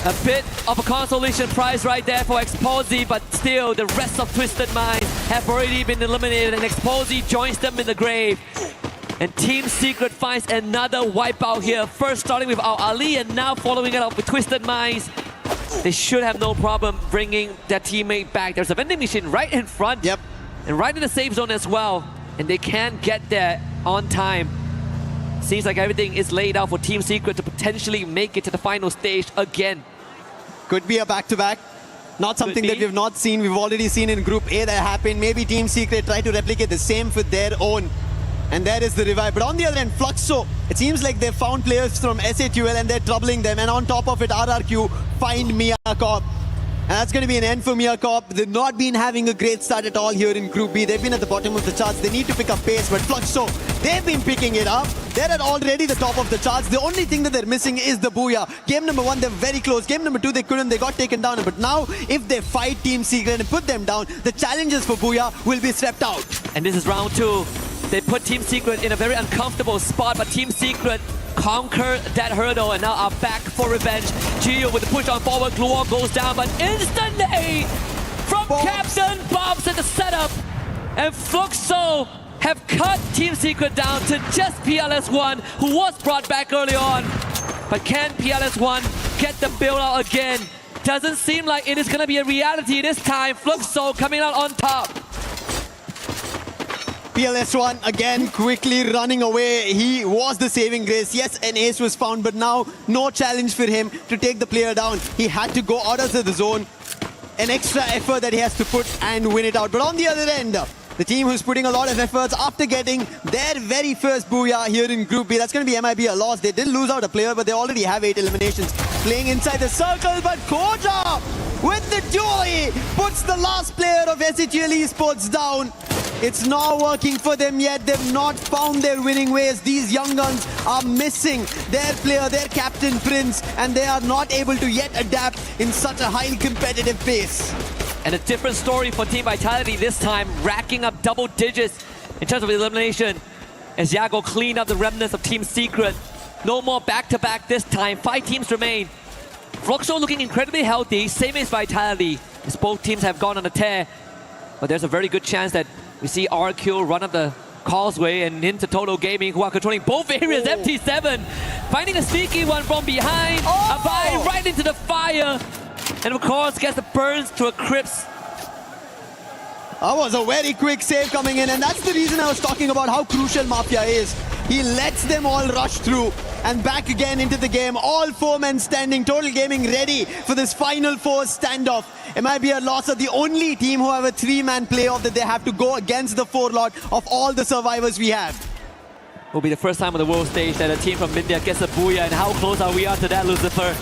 A bit of a consolation prize right there for Exposy, but still the rest of Twisted Minds have already been eliminated, and Exposy joins them in the grave. And Team Secret finds another wipeout here. First starting with Al Ali and now following it up with Twisted Minds. They should have no problem bringing their teammate back. There's a vending machine right in front. Yep. And right in the safe zone as well. And they can get there on time. Seems like everything is laid out for Team Secret to potentially make it to the final stage again. Could be a back-to-back. Not something that we've not seen. We've already seen in Group A that happened. Maybe Team Secret try to replicate the same for their own And there is the revive. But on the other end, Fluxo, it seems like they've found players from SATUL and they're troubling them. And on top of it, RRQ find Miyakop. And that's going to be an end for Miyakop. They've not been having a great start at all here in Group B. They've been at the bottom of the charts. They need to pick up pace. But Fluxo, they've been picking it up. They're at already the top of the charts. The only thing that they're missing is the Booyah. Game number 1, they're very close. Game number 2, they couldn't. They got taken down. But now, if they fight Team Secret and put them down, the challenges for Booyah will be swept out. And this is round 2. They put Team Secret in a very uncomfortable spot, but Team Secret conquered that hurdle and now are back for revenge. Gio with the push on forward, Gluon goes down, but instantly from Captain Bobs at the setup, and Fluxo have cut Team Secret down to just PLS1, who was brought back early on. But can PLS1 get the build out again? Doesn't seem like it is going to be a reality this time. Fluxo coming out on top. PLS1 again quickly running away. He was the saving grace. Yes, an ace was found, but now no challenge for him to take the player down. He had to go out of the zone. An extra effort that he has to put and win it out. But on the other end, the team who's putting a lot of efforts after getting their very first Booyah here in Group B. That's going to be MIB a loss. They did lose out a player, but they already have 8 eliminations. Playing inside the circle, but Koja with the duel puts the last player of SHL Esports down. It's not working for them yet. They've not found their winning ways. These young guns are missing their player, their captain Prince, and they are not able to yet adapt in such a highly competitive pace. And a different story for Team Vitality this time, racking up double digits in terms of elimination as Yago cleaned up the remnants of Team Secret. No more back-to-back this time. 5 teams remain. Fluxo looking incredibly healthy, same as Vitality, as both teams have gone on a tear. But there's a very good chance that we see RQ run up the causeway and into Total Gaming, who are controlling both areas. MT7 finding a sneaky one from behind. Abai right into the fire. And of course gets the burns to a crisp. That was a very quick save coming in, and that's the reason I was talking about how crucial Mafia is. He lets them all rush through and back again into the game. All 4 men standing, Total Gaming ready for this Final 4 standoff. MIB a loss are the only team who have a 3-man playoff that they have to go against the 4 lot of all the survivors we have. It will be the first time on the world stage that a team from India gets a Booyah, and how close are we to that, Lucifer?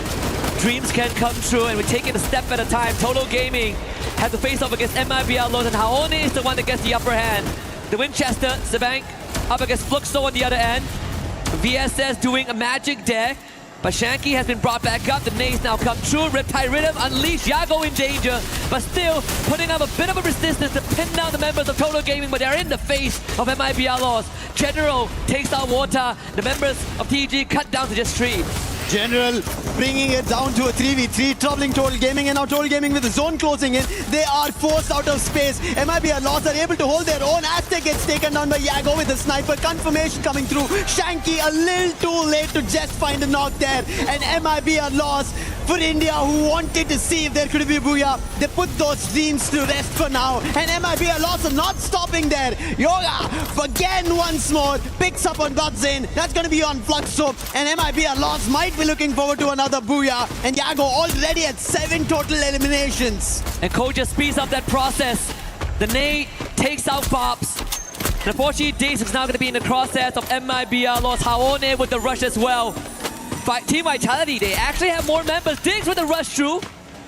Dreams can come true, and we take it a step at a time. Total Gaming has to face off against MIB Outlaws, and Haone is the one that gets the upper hand. The Winchester, Zebank, up against Fluxo on the other end. VSS doing a magic there, but Shanky has been brought back up. The nades now come true. Riptide Rhythm unleashed. Yago in danger, but still putting up a bit of a resistance to pin down the members of Total Gaming, but they're in the face of MIB Outlaws. General takes out Water. The members of TG cut down to just 3. General bringing it down to a 3v3, troubling Total Gaming, and now Total Gaming with the zone closing in. They are forced out of space. MIB Outlaws are able to hold their own. Aztec gets taken down by Yago with the sniper. Confirmation coming through. Shanky a little too late to just find a knock there. And MIB Outlaws for India, who wanted to see if there could be a Booyah. They put those dreams to rest for now. And MIB Outlaws are not stopping there. Yoga again once more picks up on Godzin. That's going to be on Fluxo. And MIB Outlaws might be looking forward to another Booyah. And Yago already at 7 total eliminations. And Cole just speeds up that process. The nade takes out Bobs. And unfortunately, Diggs is now going to be in the crosshairs of MIB Outlaws. Haone with the rush as well. Team Vitality, they actually have more members. Diggs with the rush through.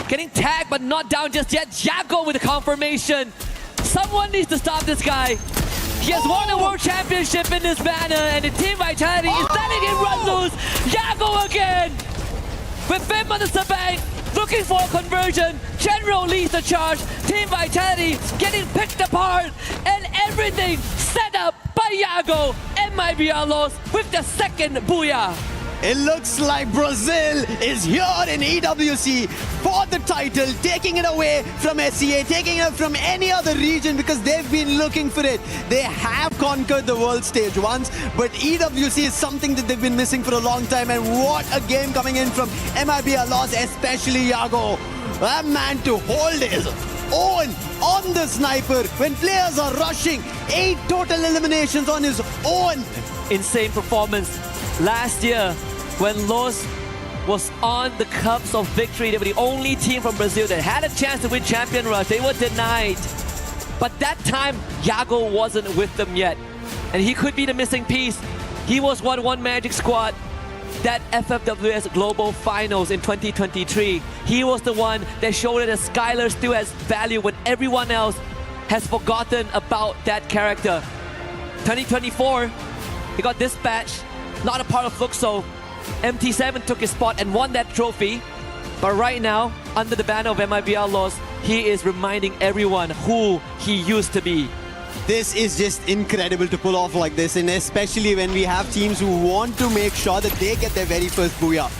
Getting tagged, but not down just yet. Yago with the confirmation. Someone needs to stop this guy. He has won a world championship in this manner, and the Team Vitality is letting him run loose. Yago again! With Fim on the Sabank, looking for a conversion. General leads the charge. Team Vitality getting picked apart, and everything set up by Yago. MIB Outlaws with the second Booyah. It looks like Brazil is here in EWC for the title, taking it away from SCA, taking it from any other region because they've been looking for it. They have conquered the world stage once, but EWC is something that they've been missing for a long time. And what a game coming in from MIB Outlaws, especially Yago. A man to hold his own on the sniper when players are rushing. 8 total eliminations on his own. Insane performance. Last year, when Los was on the cusp of victory, they were the only team from Brazil that had a chance to win Champion Rush. They were denied. But that time, Yago wasn't with them yet. and he could be the missing piece. He was what won Magic Squad that FFWS Global Finals in 2023. He was the one that showed that Skylar still has value when everyone else has forgotten about that character. 2024, he got dispatched, not a part of Fluxo. MT7 took his spot and won that trophy. But right now, under the banner of MIBR Laws, he is reminding everyone who he used to be. This is just incredible to pull off like this, and especially when we have teams who want to make sure that they get their very first booyah.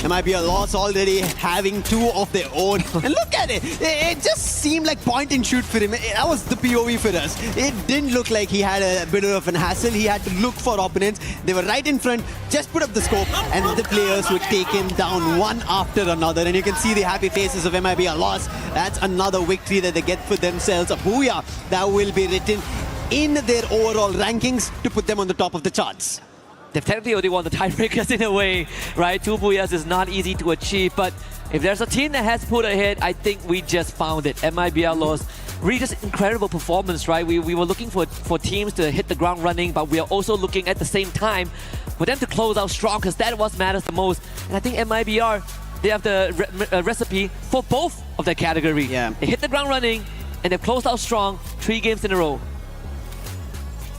There might be a loss already having two of their own. And look at it. It just seemed like point and shoot for him. That was the POV for us. It didn't look like he had a bit of an hassle. He had to look for opponents. They were right in front, just put up the scope, and the players would take him down one after another. And you can see the happy faces of MIB a loss. That's another victory that they get for themselves. A booyah that will be written in their overall rankings to put them on the top of the charts. They've technically already won the tiebreakers in a way, right? 2 booyahs is not easy to achieve, but if there's a team that has put ahead, I think we just found it. MIBR Laws, really just incredible performance, right? We were looking for teams to hit the ground running, but we are also looking at the same time for them to close out strong, because that what matters the most. And I think MIBR, they have the recipe for both of their category. Yeah. They hit the ground running, and they've closed out strong 3 games in a row.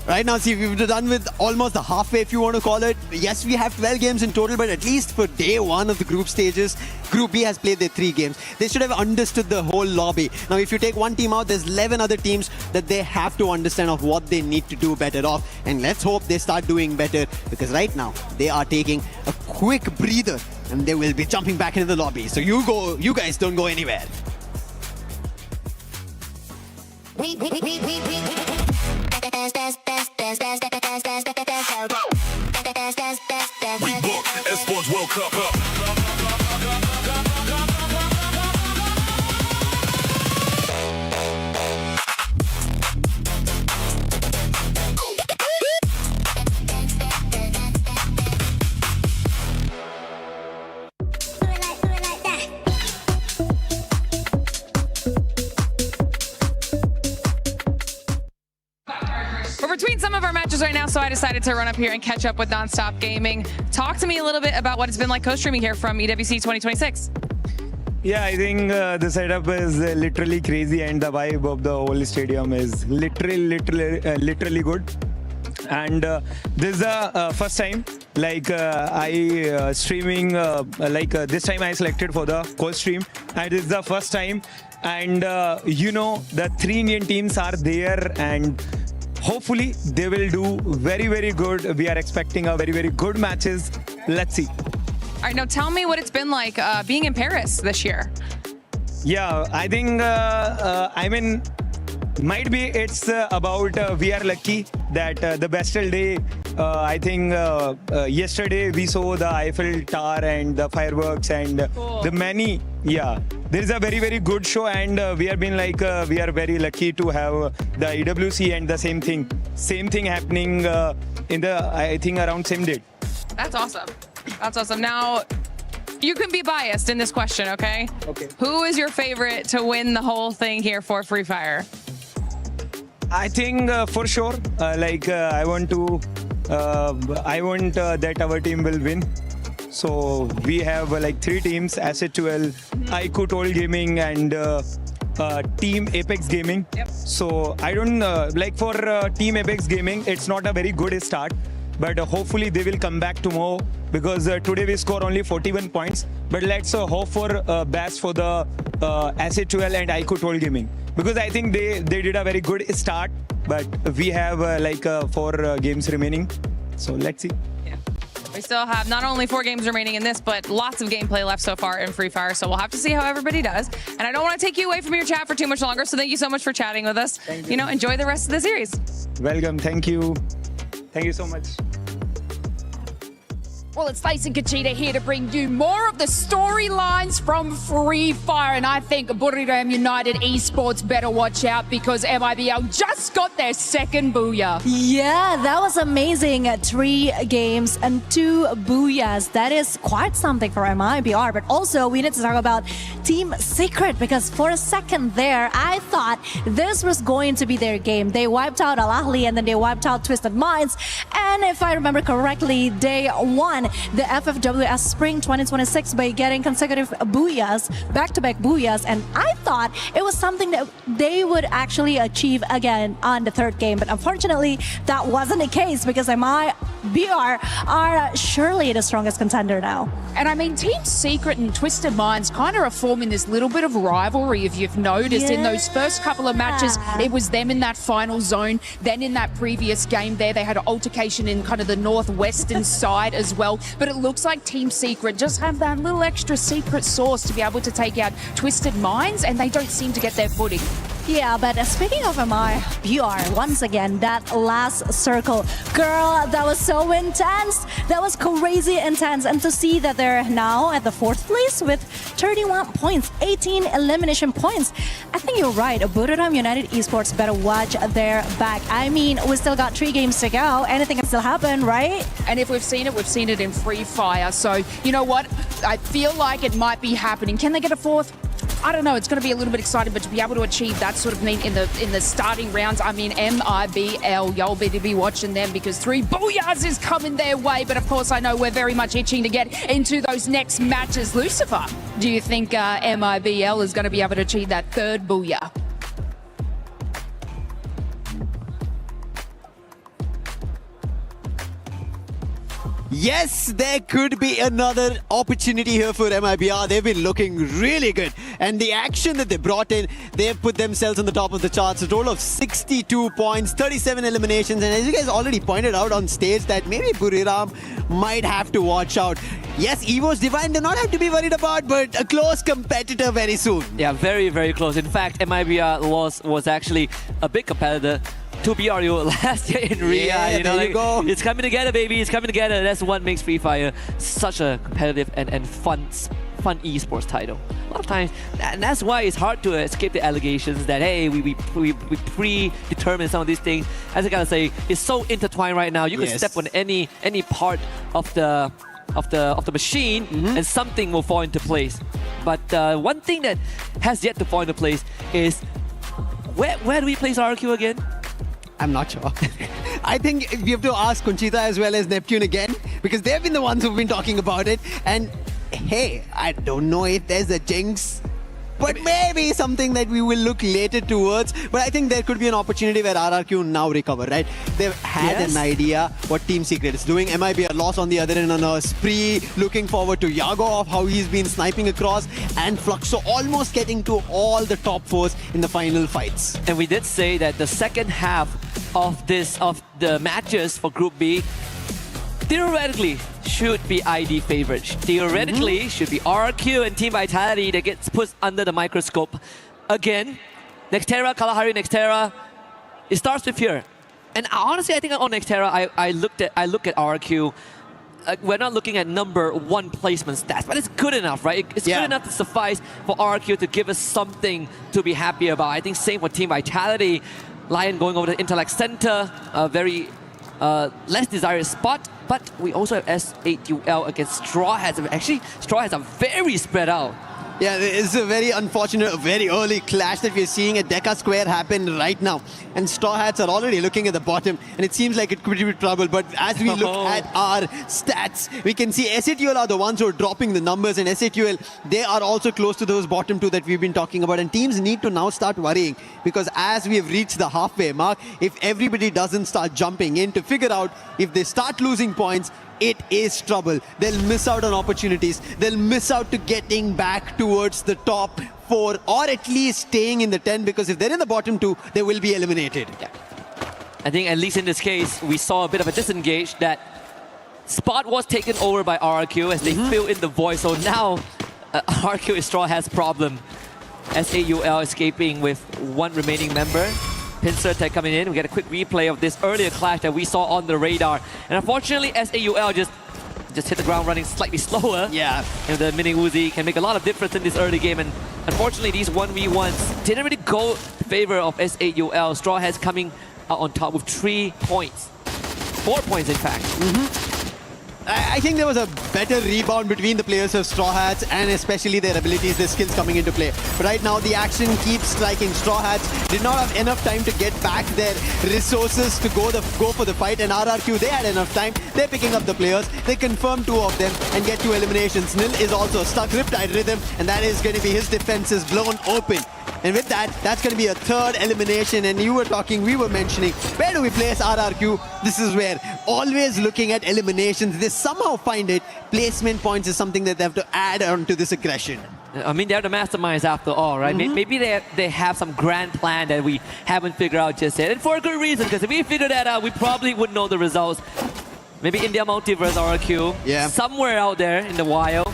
Right now, see, we've done with almost the halfway, if you want to call it. Yes, we have 12 games in total, but at least for day one of the group stages, Group B has played their 3 games. They should have understood the whole lobby. Now, if you take one team out, there's 11 other teams that they have to understand of what they need to do better off. And let's hope they start doing better, because right now, they are taking a quick breather, and they will be jumping back into the lobby. So you guys don't go anywhere. We book Esports World Cup up. We're between some of our matches right now, so I decided to run up here and catch up with Nonstop Gaming. Talk to me a little bit about what it's been like co-streaming here from EWC 2026. Yeah, I think the setup is literally crazy, and the vibe of the whole stadium is literally good. And this is the first time, like I streaming, this time I selected for the co-stream, and this is the first time. And you know, the 3 Indian teams are there, and hopefully they will do very good. We are expecting a very good matches. Let's see. All right, now tell me what it's been like being in Paris this year. Yeah, I think, I mean, might be it's about we are lucky that the Bastille Day, I think yesterday we saw the Eiffel Tower and the fireworks and the many, yeah. There is a very good show, and we have been like, we are very lucky to have the EWC and the same thing happening in the, I think, around same date. That's awesome. That's awesome. Now, you can be biased in this question, okay? Okay. Who is your favorite to win the whole thing here for Free Fire? I think for sure, I want that our team will win. So we have like 3 teams: Asset12, IQ Toll Gaming, and Team Apex Gaming. Yep. So I don't like for Team Apex Gaming, it's not a very good start, but hopefully they will come back tomorrow, because today we score only 41 points. But let's hope for best for the Asset12 and IQ Toll Gaming, because I think they did a very good start, but we have 4 games remaining. So let's see. We still have not only 4 games remaining in this, but lots of gameplay left so far in Free Fire. So we'll have to see how everybody does. And I don't want to take you away from your chat for too much longer. So thank you so much for chatting with us. You know, enjoy the rest of the series. Welcome. Thank you. Thank you so much. Well, it's Lace and Kachita here to bring you more of the storylines from Free Fire. And I think Buriram United Esports better watch out because MIBL just got their second booyah. Yeah, that was amazing. 3 games and 2 booyahs. That is quite something for MIBR. But also, we need to talk about Team Secret because for a second there, I thought this was going to be their game. They wiped out Al Ahly and then they wiped out Twisted Minds. And if I remember correctly, they won the FFWS Spring 2026 by getting consecutive booyahs, back-to-back booyahs, and I thought it was something that they would actually achieve again on the third game, but unfortunately that wasn't the case because MIBR are surely the strongest contender now. And I mean, Team Secret and Twisted Minds kind of are forming this little bit of rivalry, if you've noticed. In those first couple of matches, it was them in that final zone. Then in that previous game there, they had an altercation in kind of the northwestern side as well. But it looks like Team Secret just have that little extra secret sauce to be able to take out Twisted Minds, and they don't seem to get their footing. Yeah, but speaking of MIBR, once again, that last circle, girl, that was so intense. That was crazy intense. And to see that they're now at the 4th place with 31 points, 18 elimination points. I think you're right. Buriram United Esports better watch their back. I mean, we still got 3 games to go. Anything can still happen, right? And if we've seen it in Free Fire. So, you know what? I feel like it might be happening. Can they get a 4th? I don't know, it's going to be a little bit exciting, but to be able to achieve that sort of mean in the starting rounds, I mean, MIBL, y'all better be watching them because 3 booyahs is coming their way. But of course, I know we're very much itching to get into those next matches. Lucifer, do you think MIBL is going to be able to achieve that 3rd booyah? Yes, there could be another opportunity here for MIBR. They've been looking really good. And the action that they brought in, they've put themselves on the top of the charts. A total of 62 points, 37 eliminations. And as you guys already pointed out on stage, that maybe Buriram might have to watch out. Yes, Evo's Divine, they're not have to be worried about, but a close competitor very soon. Yeah, very, very close. In fact, MIBR was actually a big competitor to BRU last year in Ria. Yeah, you know, there you go. It's coming together, baby. It's coming together. That's what makes Free Fire such a competitive and fun esports title. A lot of times, and that's why it's hard to escape the allegations that, hey, we predetermine some of these things. As I gotta say, it's so intertwined right now. You can step on any part of the machine and something will fall into place. But one thing that has yet to fall into place is where do we place RQ again? I'm not sure. I think we have to ask Conchita as well as Neptune again because they've been the ones who've been talking about it. And hey, I don't know if there's a jinx, but maybe something that we will look later towards. But I think there could be an opportunity where RRQ now recover, right? They've had an idea what Team Secret is doing. MIBR lost on the other end on a spree. Looking forward to Yago of how he's been sniping across, and Fluxo almost getting to all the top 4s in the final fights. And we did say that the second half of the matches for Group B theoretically should be ID favorite. Theoretically should be RQ and Team Vitality that gets put under the microscope again. Nextera, Kalahari Nextera, it starts with here. And honestly, I think on Nextera, I look at RQ. We're not looking at number 1 placement stats, but it's good enough, right? It's good enough to suffice for RQ to give us something to be happy about. I think same for Team Vitality. Lion going over the Intellect Center, a very less desired spot. But we also have S8UL against Straw Hats. Actually, Straw Hats are very spread out. Yeah, it's a very unfortunate, very early clash that we're seeing at Deca Square happen right now. And Straw Hats are already looking at the bottom, and it seems like it could be trouble. But as we look at our stats, we can see S8UL are the ones who are dropping the numbers, and S8UL, they are also close to those bottom 2 that we've been talking about. And teams need to now start worrying, because as we have reached the halfway mark, if everybody doesn't start jumping in to figure out if they start losing points, it is trouble. They'll miss out on opportunities. They'll miss out to getting back towards the top 4 or at least staying in the 10, because if they're in the bottom 2, they will be eliminated. Yeah. I think at least in this case, we saw a bit of a disengage. That spot was taken over by RRQ as they fill in the void. So now RRQ is Straw Hat's problem. S8UL escaping with 1 remaining member. Pincer tech coming in. We get a quick replay of this earlier clash that we saw on the radar. And unfortunately, S8UL just just hit the ground running slightly slower. Yeah. And the mini Uzi can make a lot of difference in this early game. And unfortunately, these 1v1s didn't really go in favor of S8UL. Straw Hats coming out on top with 3 points. 4 points, in fact. I think there was a better rebound between the players of Straw Hats and especially their abilities, their skills coming into play. But right now the action keeps striking. Straw Hats did not have enough time to get back their resources to go for the fight, and RRQ, they had enough time. They're picking up the players. They confirm 2 of them and get 2 eliminations. Nil is also stuck, Riptide Rhythm, and that is going to be his defenses blown open. And with that, that's going to be a 3rd elimination. And you were talking, we were mentioning, where do we place RRQ? This is where, always looking at eliminations, they somehow find it. Placement points is something that they have to add on to this aggression. I mean, they're the masterminds after all, right? Maybe they have some grand plan that we haven't figured out just yet. And for a good reason, because if we figure that out, we probably would know the results. Maybe India Multiverse RRQ. Yeah. Somewhere out there in the wild,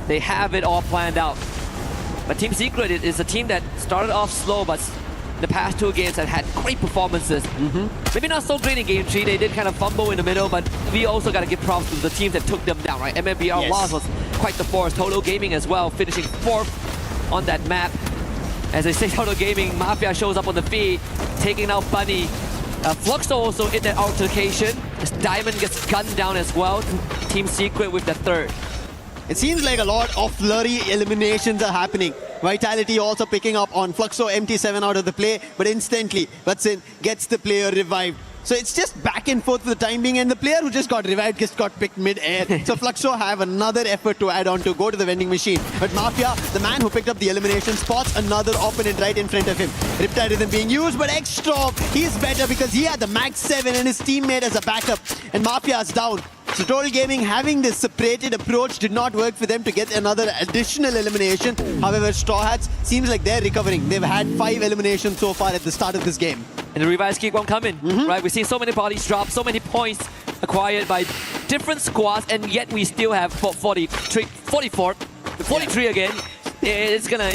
they have it all planned out. But Team Secret is a team that started off slow, but the past 2 games have had great performances. Maybe not so great in Game 3. They did kind of fumble in the middle, but we also got to give props to the teams that took them down, right? MMBR loss was quite the force. Total Gaming as well, finishing 4th on that map. As I say, Total Gaming, Mafia shows up on the feed, taking out Bunny. Fluxo also in that altercation, as Diamond gets gunned down as well. Team Secret with the 3rd. It seems like a lot of flurry eliminations are happening. Vitality also picking up on Fluxo, MT7 out of the play, but instantly Vatsin gets the player revived. So it's just back and forth for the time being, and the player who just got revived just got picked mid-air. So Fluxo have another effort to add on to go to the vending machine. But Mafia, the man who picked up the elimination, spots another opponent right in front of him. Riptide Rhythm being used, but Extra, he's better because he had the max 7 and his teammate as a backup. And Mafia's down. So Total Gaming having this separated approach did not work for them to get another additional elimination. However, Straw Hats seems like they're recovering. They've had 5 eliminations so far at the start of this game. And the revives keep on coming, right? We've seen so many bodies drop, so many points acquired by different squads, and yet we still have 43 again. It's gonna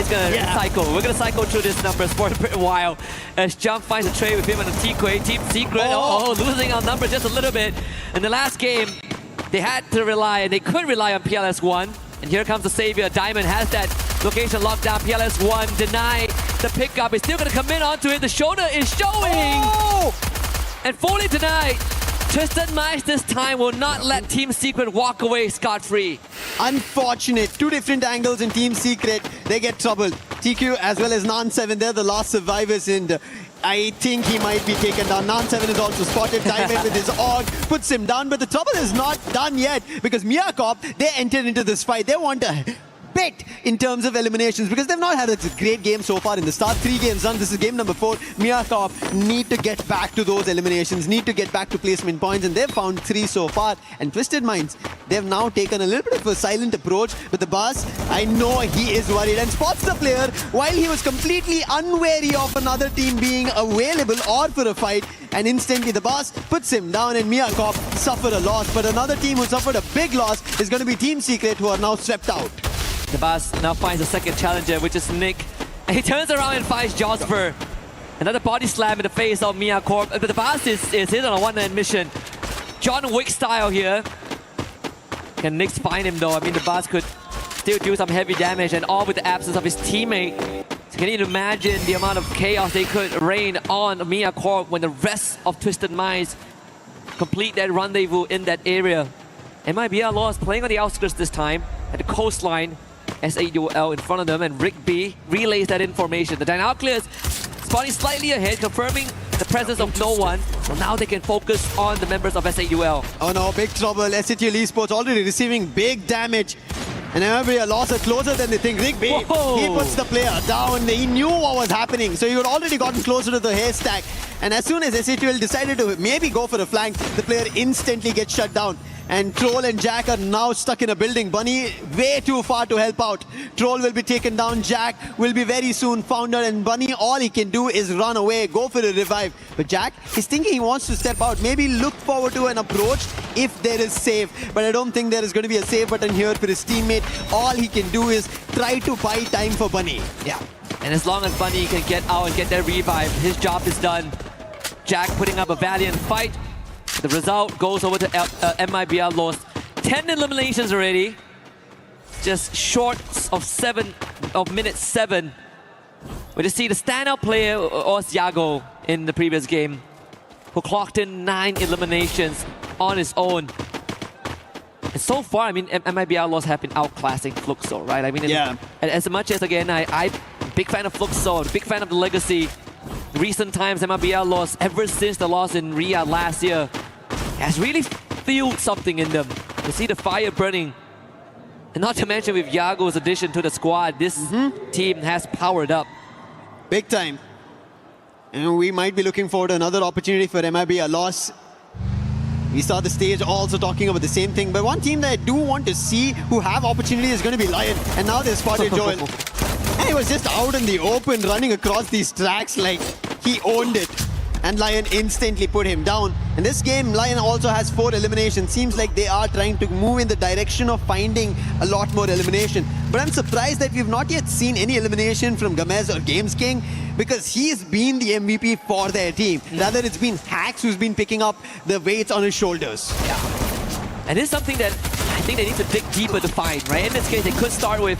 cycle. We're gonna cycle through these numbers for a while. As Jump finds a trade with him and a T-Quay. Team Secret, losing our number just a little bit. In the last game, they had to rely, and they could rely on PLS1. And here comes the savior. Diamond has that location locked down. PLS1 deny the pickup. It's still gonna come in onto it. The shoulder is showing. And fully denied. Tristan Mice this time will not let Team Secret walk away scot-free. Unfortunate. 2 different angles in Team Secret. They get troubled. TQ as well as Nan7, they're the last survivors, and I think he might be taken down. Nan7 is also spotted. Diamond with his AUG puts him down, but the trouble is not done yet because Miyacorp, they entered into this fight. They want a bit in terms of eliminations because they've not had a great game so far in the start. 3 games done. This is game number 4. Miyacorp need to get back to those eliminations, need to get back to placement points, and they've found 3 so far. And Twisted Minds, they've now taken a little bit of a silent approach, but the boss, I know he is worried and spots the player while he was completely unwary of another team being available or for a fight, and instantly the boss puts him down and Miyacorp suffer a loss. But another team who suffered a big loss is going to be Team Secret, who are now swept out. The boss now finds a second challenger, which is Nick. And he turns around and finds Josper. Another body slam in the face of Miyacorp. But the boss is hit on a one-man mission. John Wick style here. Can Nick find him though? I mean, the boss could still do some heavy damage, and all with the absence of his teammate. So can you imagine the amount of chaos they could rain on Miyacorp when the rest of Twisted Minds complete that rendezvous in that area? MIBR lost, playing on the outskirts this time at the coastline. S8UL in front of them, and Rick B relays that information. The Dinoculus spawning slightly ahead, confirming the presence of no one. So now they can focus on the members of S8UL. Oh no, big trouble. S8UL Esports already receiving big damage. And MMBR lost it closer than they think. Rick B, he puts the player down. He knew what was happening. So he had already gotten closer to the haystack. And as soon as S8UL decided to maybe go for a flank, the player instantly gets shut down. And Troll and Jack are now stuck in a building. Bunny way too far to help out. Troll will be taken down. Jack will be very soon found out. And Bunny, all he can do is run away, go for a revive. But Jack, he's thinking he wants to step out. Maybe look forward to an approach if there is save. But I don't think there is going to be a save button here for his teammate. All he can do is try to buy time for Bunny. Yeah. And as long as Bunny can get out and get that revive, his job is done. Jack putting up a valiant fight. The result goes over to MIBR lost. 10 eliminations already. Just short of minute 7. We just see the standout player was Yago in the previous game, who clocked in 9 eliminations on his own. And so far, I mean, MIBR loss have been outclassing Fluxo, right? I mean, as much as, again, I'm big fan of Fluxo, big fan of the legacy. Recent times, MIBR loss, ever since the loss in Riyadh last year, has really fueled something in them. You see the fire burning. And not to mention with Yago's addition to the squad, this team has powered up. Big time. And we might be looking forward to another opportunity for MIBR loss. We saw the stage also talking about the same thing, but one team that I do want to see who have opportunity is going to be Lion. And now they spotted Joel. And he was just out in the open, running across these tracks like he owned it. And Lion instantly put him down. In this game, Lion also has 4 eliminations. Seems like they are trying to move in the direction of finding a lot more elimination. But I'm surprised that we've not yet seen any elimination from Gamez or Games King, because he's been the MVP for their team. Rather, it's been Hax who's been picking up the weights on his shoulders. Yeah. And it's something that I think they need to dig deeper to find, right? In this case, they could start with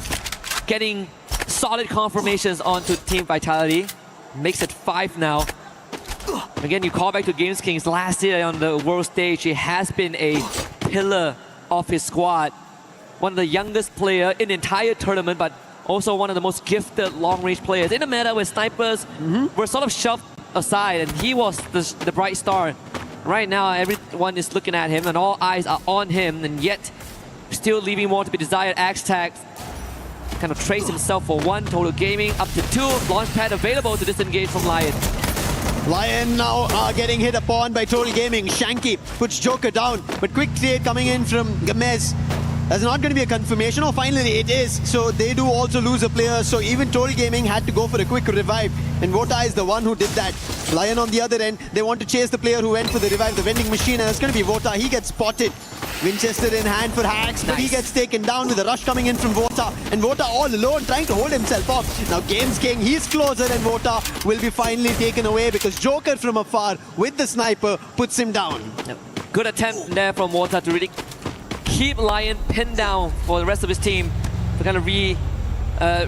getting solid confirmations onto Team Vitality. Makes it 5 now. Again, you call back to Games Kings last year on the world stage. He has been a pillar of his squad. One of the youngest player in the entire tournament, but also one of the most gifted long-range players in a meta where snipers were sort of shoved aside, and he was the bright star. Right now, everyone is looking at him and all eyes are on him, and yet still leaving more to be desired. Axe Tag kind of trace himself for 1. Total Gaming up to 2. Launchpad available to disengage from Lion. Lion now getting hit upon by Total Gaming. Shanky puts Joker down, but quick trade coming in from Gamez. That's not going to be a confirmation. Oh, finally it is. So they do also lose a player. So even Total Gaming had to go for a quick revive. And Vota is the one who did that. Lion on the other end, they want to chase the player who went for the revive, the vending machine. And it's going to be Vota. He gets spotted. Winchester in hand for Hax, but he gets taken down with a rush coming in from Vota. And Vota all alone trying to hold himself off. Now Games King, he's closer, and Vota will be finally taken away because Joker from afar with the sniper puts him down. Good attempt there from Vota to really keep Lion pinned down for the rest of his team to kind of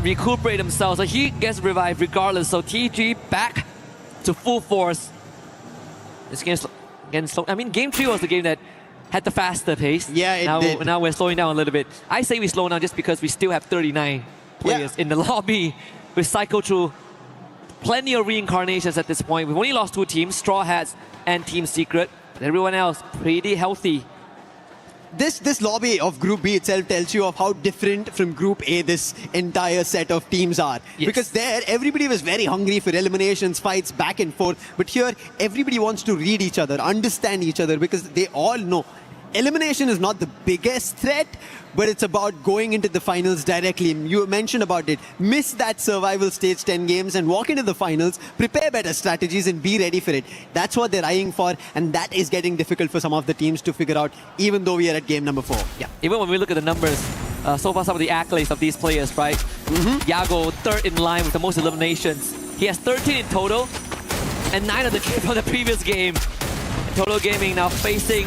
recuperate themselves. So he gets revived regardless. So TG back to full force. This game again slow. I mean, game 3 was the game that had the faster pace. Yeah, it did. Now we're slowing down a little bit. I say we slow down just because we still have 39 players in the lobby. We cycle through plenty of reincarnations at this point. We've only lost 2 teams, Straw Hats and Team Secret. But everyone else pretty healthy. This lobby of Group B itself tells you of how different from Group A this entire set of teams are. Yes. Because there, everybody was very hungry for eliminations, fights, back and forth. But here, everybody wants to read each other, understand each other, because they all know elimination is not the biggest threat, but it's about going into the finals directly. You mentioned about it. Miss that survival stage 10 games and walk into the finals, prepare better strategies and be ready for it. That's what they're eyeing for, and that is getting difficult for some of the teams to figure out, even though we are at game number 4. Yeah, even when we look at the numbers, so far some of the accolades of these players, right? Yago, 3rd in line with the most eliminations. He has 13 in total, and 9 of the came from the previous game. Total Gaming now facing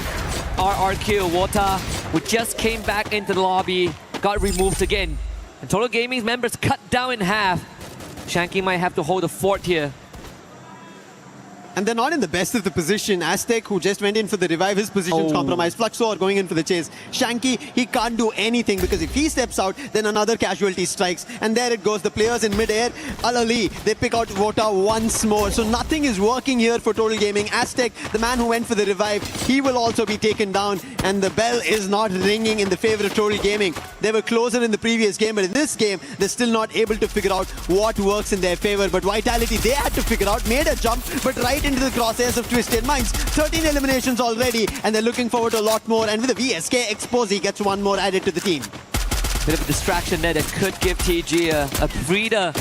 RRQ. Wota, who just came back into the lobby, got removed again. And Total Gaming's members cut down in half. Shanky might have to hold the fort here. And they're not in the best of the position. Aztec, who just went in for the revive, his position's compromised. Fluxor going in for the chase. Shanky, he can't do anything because if he steps out, then another casualty strikes. And there it goes. The players in midair, Al-Ali, they pick out Vota once more. So nothing is working here for Total Gaming. Aztec, the man who went for the revive, he will also be taken down. And the bell is not ringing in the favor of Total Gaming. They were closer in the previous game, but in this game, they're still not able to figure out what works in their favor. But Vitality, they had to figure out, made a jump, but right into the crosshairs of Twisted Minds. 13 eliminations already, and they're looking forward to a lot more. And with a VSK expose, he gets 1 more added to the team. Bit of a distraction there that could give TG a breather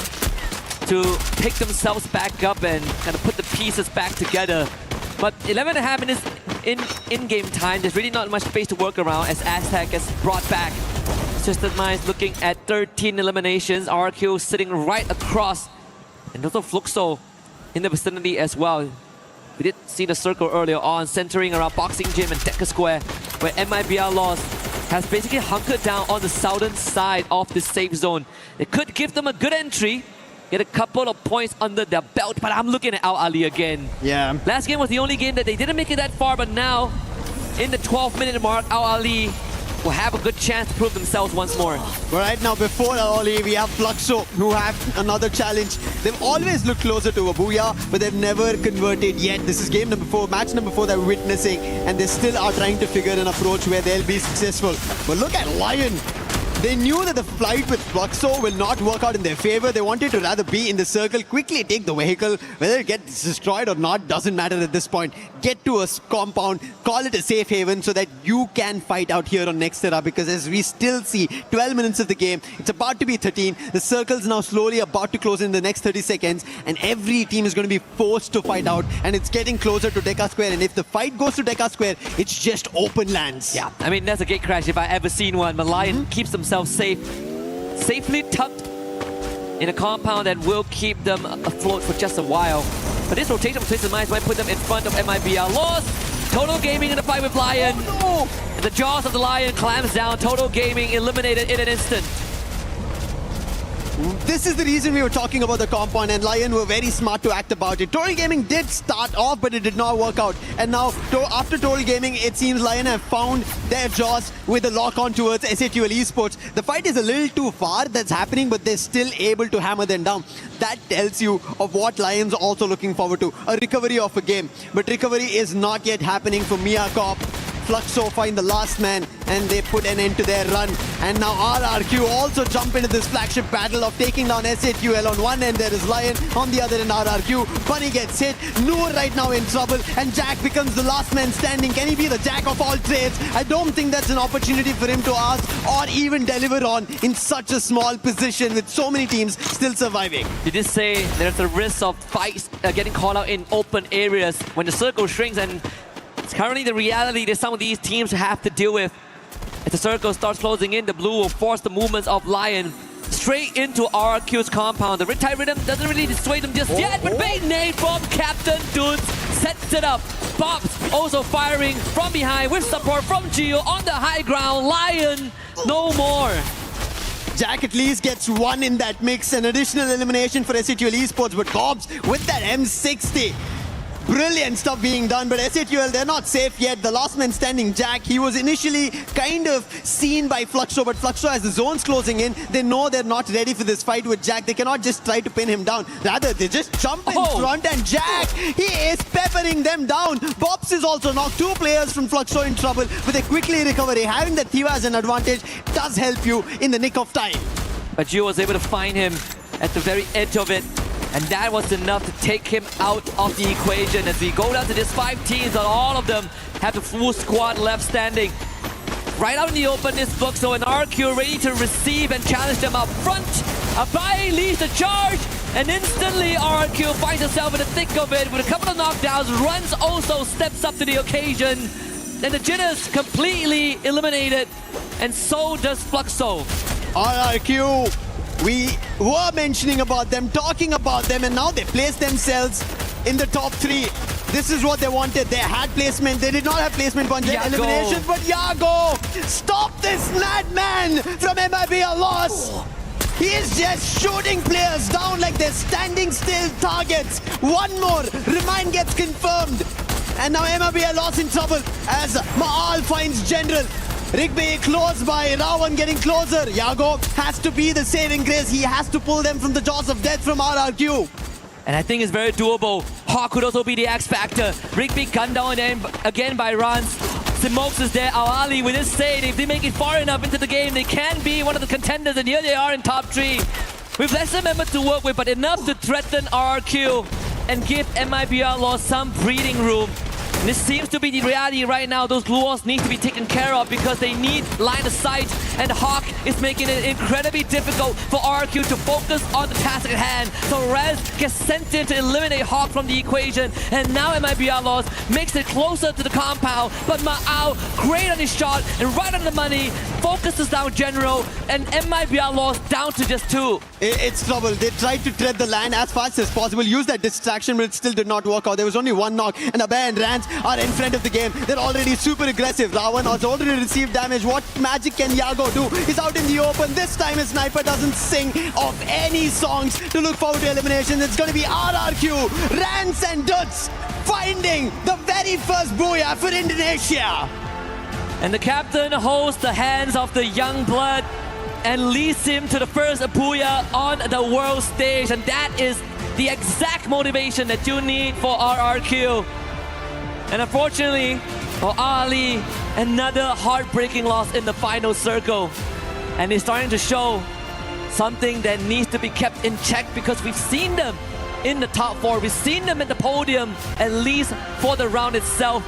to pick themselves back up and kind of put the pieces back together. But 11.5 minutes in-game time, there's really not much space to work around as Aztec gets brought back. Twisted Minds looking at 13 eliminations. RQ sitting right across. And also Fluxo in the vicinity as well. We did see the circle earlier on, centering around Boxing Gym and Decker Square, where MIBR lost has basically hunkered down on the southern side of the safe zone. It could give them a good entry, get a couple of points under their belt, but I'm looking at Al Ali again. Yeah. Last game was the only game that they didn't make it that far, but now, in the 12-minute mark, Al Ali will have a good chance to prove themselves once more. Right now, before Al Ali, we have Fluxo, who have another challenge. They've always looked closer to a booyah, but they've never converted yet. This is game number 4, match number 4 that we're witnessing, and they still are trying to figure an approach where they'll be successful. But look at Lion. They knew that the flight with Fluxo will not work out in their favor. They wanted to rather be in the circle, quickly take the vehicle. Whether it gets destroyed or not doesn't matter at this point. Get to a compound, call it a safe haven so that you can fight out here on Nextera, because as we still see 12 minutes of the game, it's about to be 13. The circle's now slowly about to close in the next 30 seconds, and every team is going to be forced to fight out, and it's getting closer to Deca Square, and if the fight goes to Deca Square, it's just open lands. Yeah, I mean, that's a gate crash if I ever seen one, but Lion keeps themselves safely tucked in a compound that will keep them afloat for just a while. But this rotation of Twisted Minds might put them in front of MIBR. Lost! Total Gaming in the fight with Lion. Oh, no. The jaws of the Lion clamps down. Total Gaming eliminated in an instant. This is the reason we were talking about the compound, and Lion were very smart to act about it. Total Gaming did start off, but it did not work out. And now, after Total Gaming, it seems Lion have found their jaws with a lock-on towards SATUL Esports. The fight is a little too far that's happening, but they're still able to hammer them down. That tells you of what Lions are also looking forward to. A recovery of a game. But recovery is not yet happening for Mia Corp. Fluxo find the last man, and they put an end to their run. And now RRQ also jump into this flagship battle of taking down SATUL. On one end there is Lion, on the other end RRQ. Bunny gets hit, Noor right now in trouble, and Jack becomes the last man standing. Can he be the Jack of all trades? I don't think that's an opportunity for him to ask or even deliver on in such a small position with so many teams still surviving. You did say there's a risk of fights getting caught out in open areas when the circle shrinks, and it's currently the reality that some of these teams have to deal with. As the circle starts closing in, the blue will force the movements of Lion straight into RRQ's compound. The Riptide Rhythm doesn't really dissuade them just yet, but big nade from Captain Dudes sets it up. Bobs also firing from behind with support from Gio on the high ground. Lion, no more. Jack at least gets one in that mix, an additional elimination for SATUL Esports, but Bobs with that M60. Brilliant stuff being done, but SATUL, they're not safe yet. The last man standing, Jack, he was initially kind of seen by Fluxo, but Fluxo, as the zone's closing in, they know they're not ready for this fight with Jack. They cannot just try to pin him down. Rather, they just jump in front, and Jack, he is peppering them down. Bobs is also knocked. 2 players from Fluxo in trouble, but they quickly recover. Having the Thiva as an advantage does help you in the nick of time. But Gio was able to find him at the very edge of it. And that was enough to take him out of the equation. As we go down to these 5 teams, and all of them have the full squad left standing. Right out in the open is Boxeo and RQ ready to receive and challenge them up front. Abai leads the charge, and instantly RQ finds himself in the thick of it with a couple of knockdowns. Runs also steps up to the occasion. Then the Jitters completely eliminated, and so does Fluxo. RRQ. We were mentioning about them, talking about them, and now they place themselves in the top 3. This is what they wanted. They had placement. They did not have placement on elimination, but Yago, stop this madman from MIBR loss. He is just shooting players down like they're standing still targets. One more. Remind gets confirmed. And now MIBR lost in trouble as Maal finds General. Rigby close by, Rawan getting closer. Yago has to be the saving grace. He has to pull them from the jaws of death from RRQ. And I think it's very doable. Hawk could also be the X factor. Rigby gunned down again by Rans. Simokes is there. Awali with his save. If they make it far enough into the game, they can be one of the contenders. And here they are in top 3. With less than members to work with, but enough to threaten RRQ and give MIBR Law some breathing room. This seems to be the reality right now. Those blue walls need to be taken care of because they need line of sight and Hawk is making it incredibly difficult for RRQ to focus on the task at hand. So Rez gets sent in to eliminate Hawk from the equation, and now MIBR loss makes it closer to the compound, but Ma'au, great on his shot, and right on the money, focuses down General, and MIBR loss down to just 2. It's trouble. They tried to tread the line as fast as possible, use that distraction, but it still did not work out. There was only one knock, and Abe and Rans are in front of the game. They're already super aggressive. Ravan has already received damage. What magic can Yago do? He's out in the open. This time his sniper doesn't sing of any songs to look forward to elimination. It's going to be RRQ, Rans and Duts finding the very first booyah for Indonesia. And the captain holds the hands of the young blood and leads him to the first booyah on the world stage. And that is the exact motivation that you need for RRQ. And unfortunately, for Ali, another heartbreaking loss in the final circle. And it's starting to show something that needs to be kept in check, because we've seen them in the top 4. We've seen them at the podium, at least for the round itself.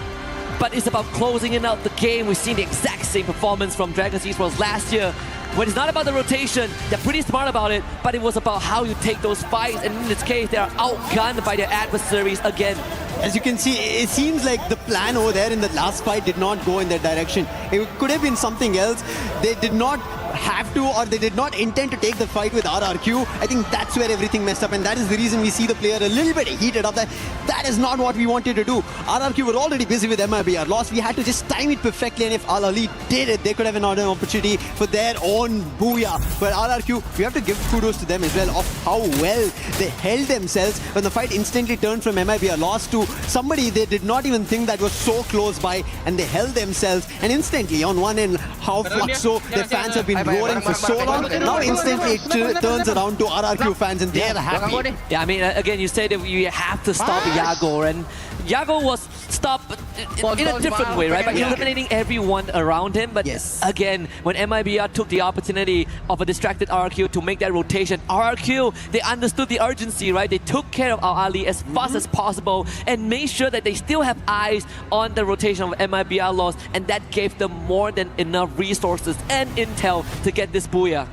But it's about closing it out the game. We've seen the exact same performance from Dragons Esports last year. When it's not about the rotation, they're pretty smart about it, but it was about how you take those fights, and in this case, they are outgunned by their adversaries again. As you can see, it seems like the plan over there in the last fight did not go in that direction. It could have been something else. They did not have to, or they did not intend to take the fight with RRQ. I think that's where everything messed up, and that is the reason we see the player a little bit heated up. That is not what we wanted to do. RRQ were already busy with MIBR loss. We had to just time it perfectly, and if Al Ali did it, they could have another opportunity for their own booyah. But RRQ, we have to give kudos to them as well of how well they held themselves when the fight instantly turned from MIBR loss to somebody they did not even think that was so close by, and they held themselves. And instantly on one end, how Fluxo, their fans have been roaring for so long. Now instantly it turns around to RRQ fans, and they're happy. Yeah, I mean, again, you said that you have to stop Yago, and Yago was stopped in a different way, right? By eliminating everyone around him. But again, when MIBR took the opportunity of a distracted RRQ to make that rotation, RRQ, they understood the urgency, right? They took care of Al Ali as fast as possible and made sure that they still have eyes on the rotation of MIBR loss, and that gave them more than enough resources and intel to get this booyah.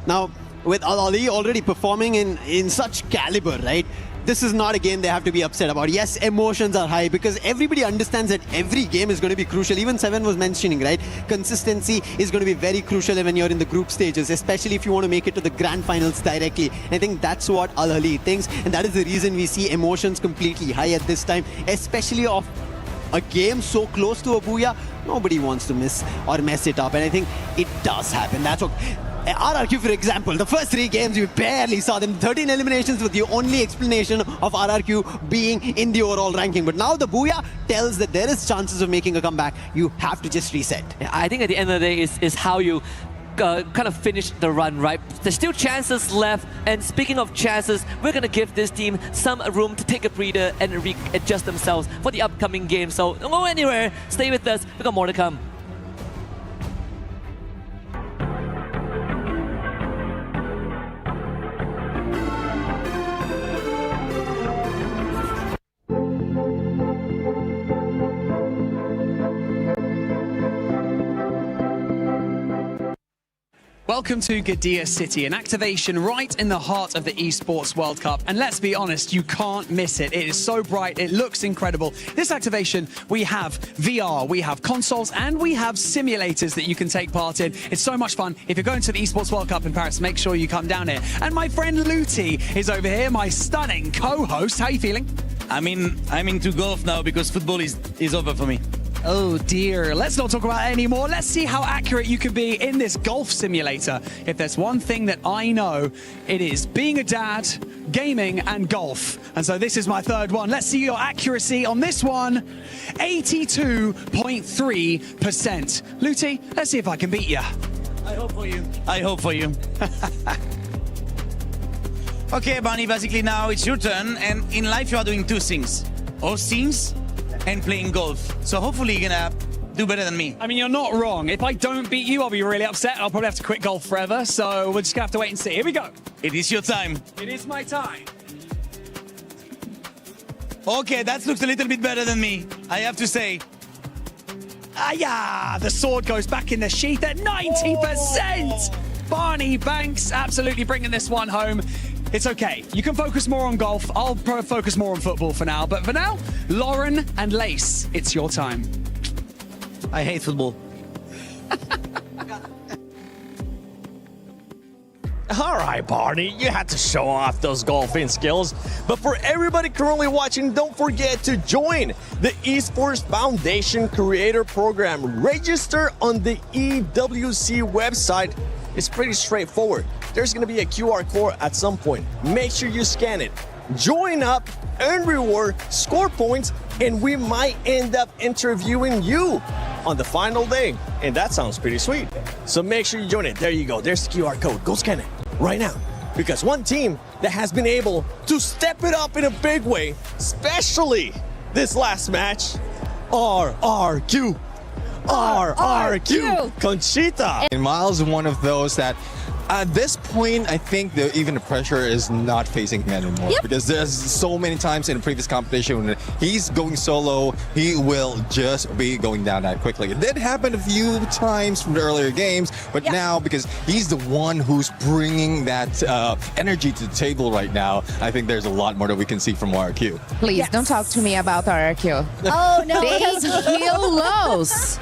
Now, with Al Ali already performing in such caliber, right? This is not a game they have to be upset about. Yes, emotions are high because everybody understands that every game is going to be crucial. Even Seven was mentioning, right? Consistency is going to be very crucial when you're in the group stages, especially if you want to make it to the grand finals directly. And I think that's what Al Ali thinks, and that is the reason we see emotions completely high at this time, especially of a game so close to a booyah. Nobody wants to miss or mess it up, and I think it does happen. That's what RRQ, for example, the first 3 games we barely saw them. 13 eliminations with the only explanation of RRQ being in the overall ranking. But now the booyah tells that there is chances of making a comeback. You have to just reset. Yeah, I think at the end of the day is how you kind of finish the run, right? There's still chances left, and speaking of chances, we're going to give this team some room to take a breather and readjust themselves for the upcoming game. So don't go anywhere, stay with us, we've got more to come. Welcome to Gadia City, an activation right in the heart of the Esports World Cup. And let's be honest, you can't miss it. It is so bright, it looks incredible. This activation, we have VR, we have consoles, and we have simulators that you can take part in. It's so much fun. If you're going to the Esports World Cup in Paris, make sure you come down here. And my friend Luti is over here, my stunning co-host. How are you feeling? I'm into golf now because football is over for me. Oh dear, let's not talk about it anymore. Let's see how accurate you can be in this golf simulator. If there's one thing that I know, it is being a dad, gaming, and golf. And so this is my third one. Let's see your accuracy on this one. 82.3%. Luti, let's see if I can beat you. I hope for you. I hope for you. Okay, Bunny, basically now it's your turn. And in life you are doing 2 things. Hostings and playing golf. So hopefully you're gonna do better than me. I mean, you're not wrong. If I don't beat you, I'll be really upset. I'll probably have to quit golf forever. So we're just gonna have to wait and see. Here we go. It is your time. It is my time. Okay, that looks a little bit better than me, I have to say. Yeah, the sword goes back in the sheath at 90%. Barney Banks absolutely bringing this one home. It's okay. You can focus more on golf. I'll focus more on football for now. But for now, Lauren and Lace, it's your time. I hate football. All right, Barney, you had to show off those golfing skills. But for everybody currently watching, don't forget to join the Esports Foundation Creator Program. Register on the EWC website. It's pretty straightforward. There's going to be a QR code at some point. Make sure you scan it. Join up, earn reward, score points, and we might end up interviewing you on the final day. And that sounds pretty sweet. So make sure you join it. There you go. There's the QR code. Go scan it right now. Because one team that has been able to step it up in a big way, especially this last match, RRQ. Conchita. And Miles is one of those that at this point, I think even the pressure is not facing him anymore. Yep. Because there's so many times in the previous competition when he's going solo, he will just be going down that quickly. It did happen a few times from the earlier games, but now because he's the one who's bringing that energy to the table right now, I think there's a lot more that we can see from RQ. Please don't talk to me about RQ. Oh, no. They because- heal lows.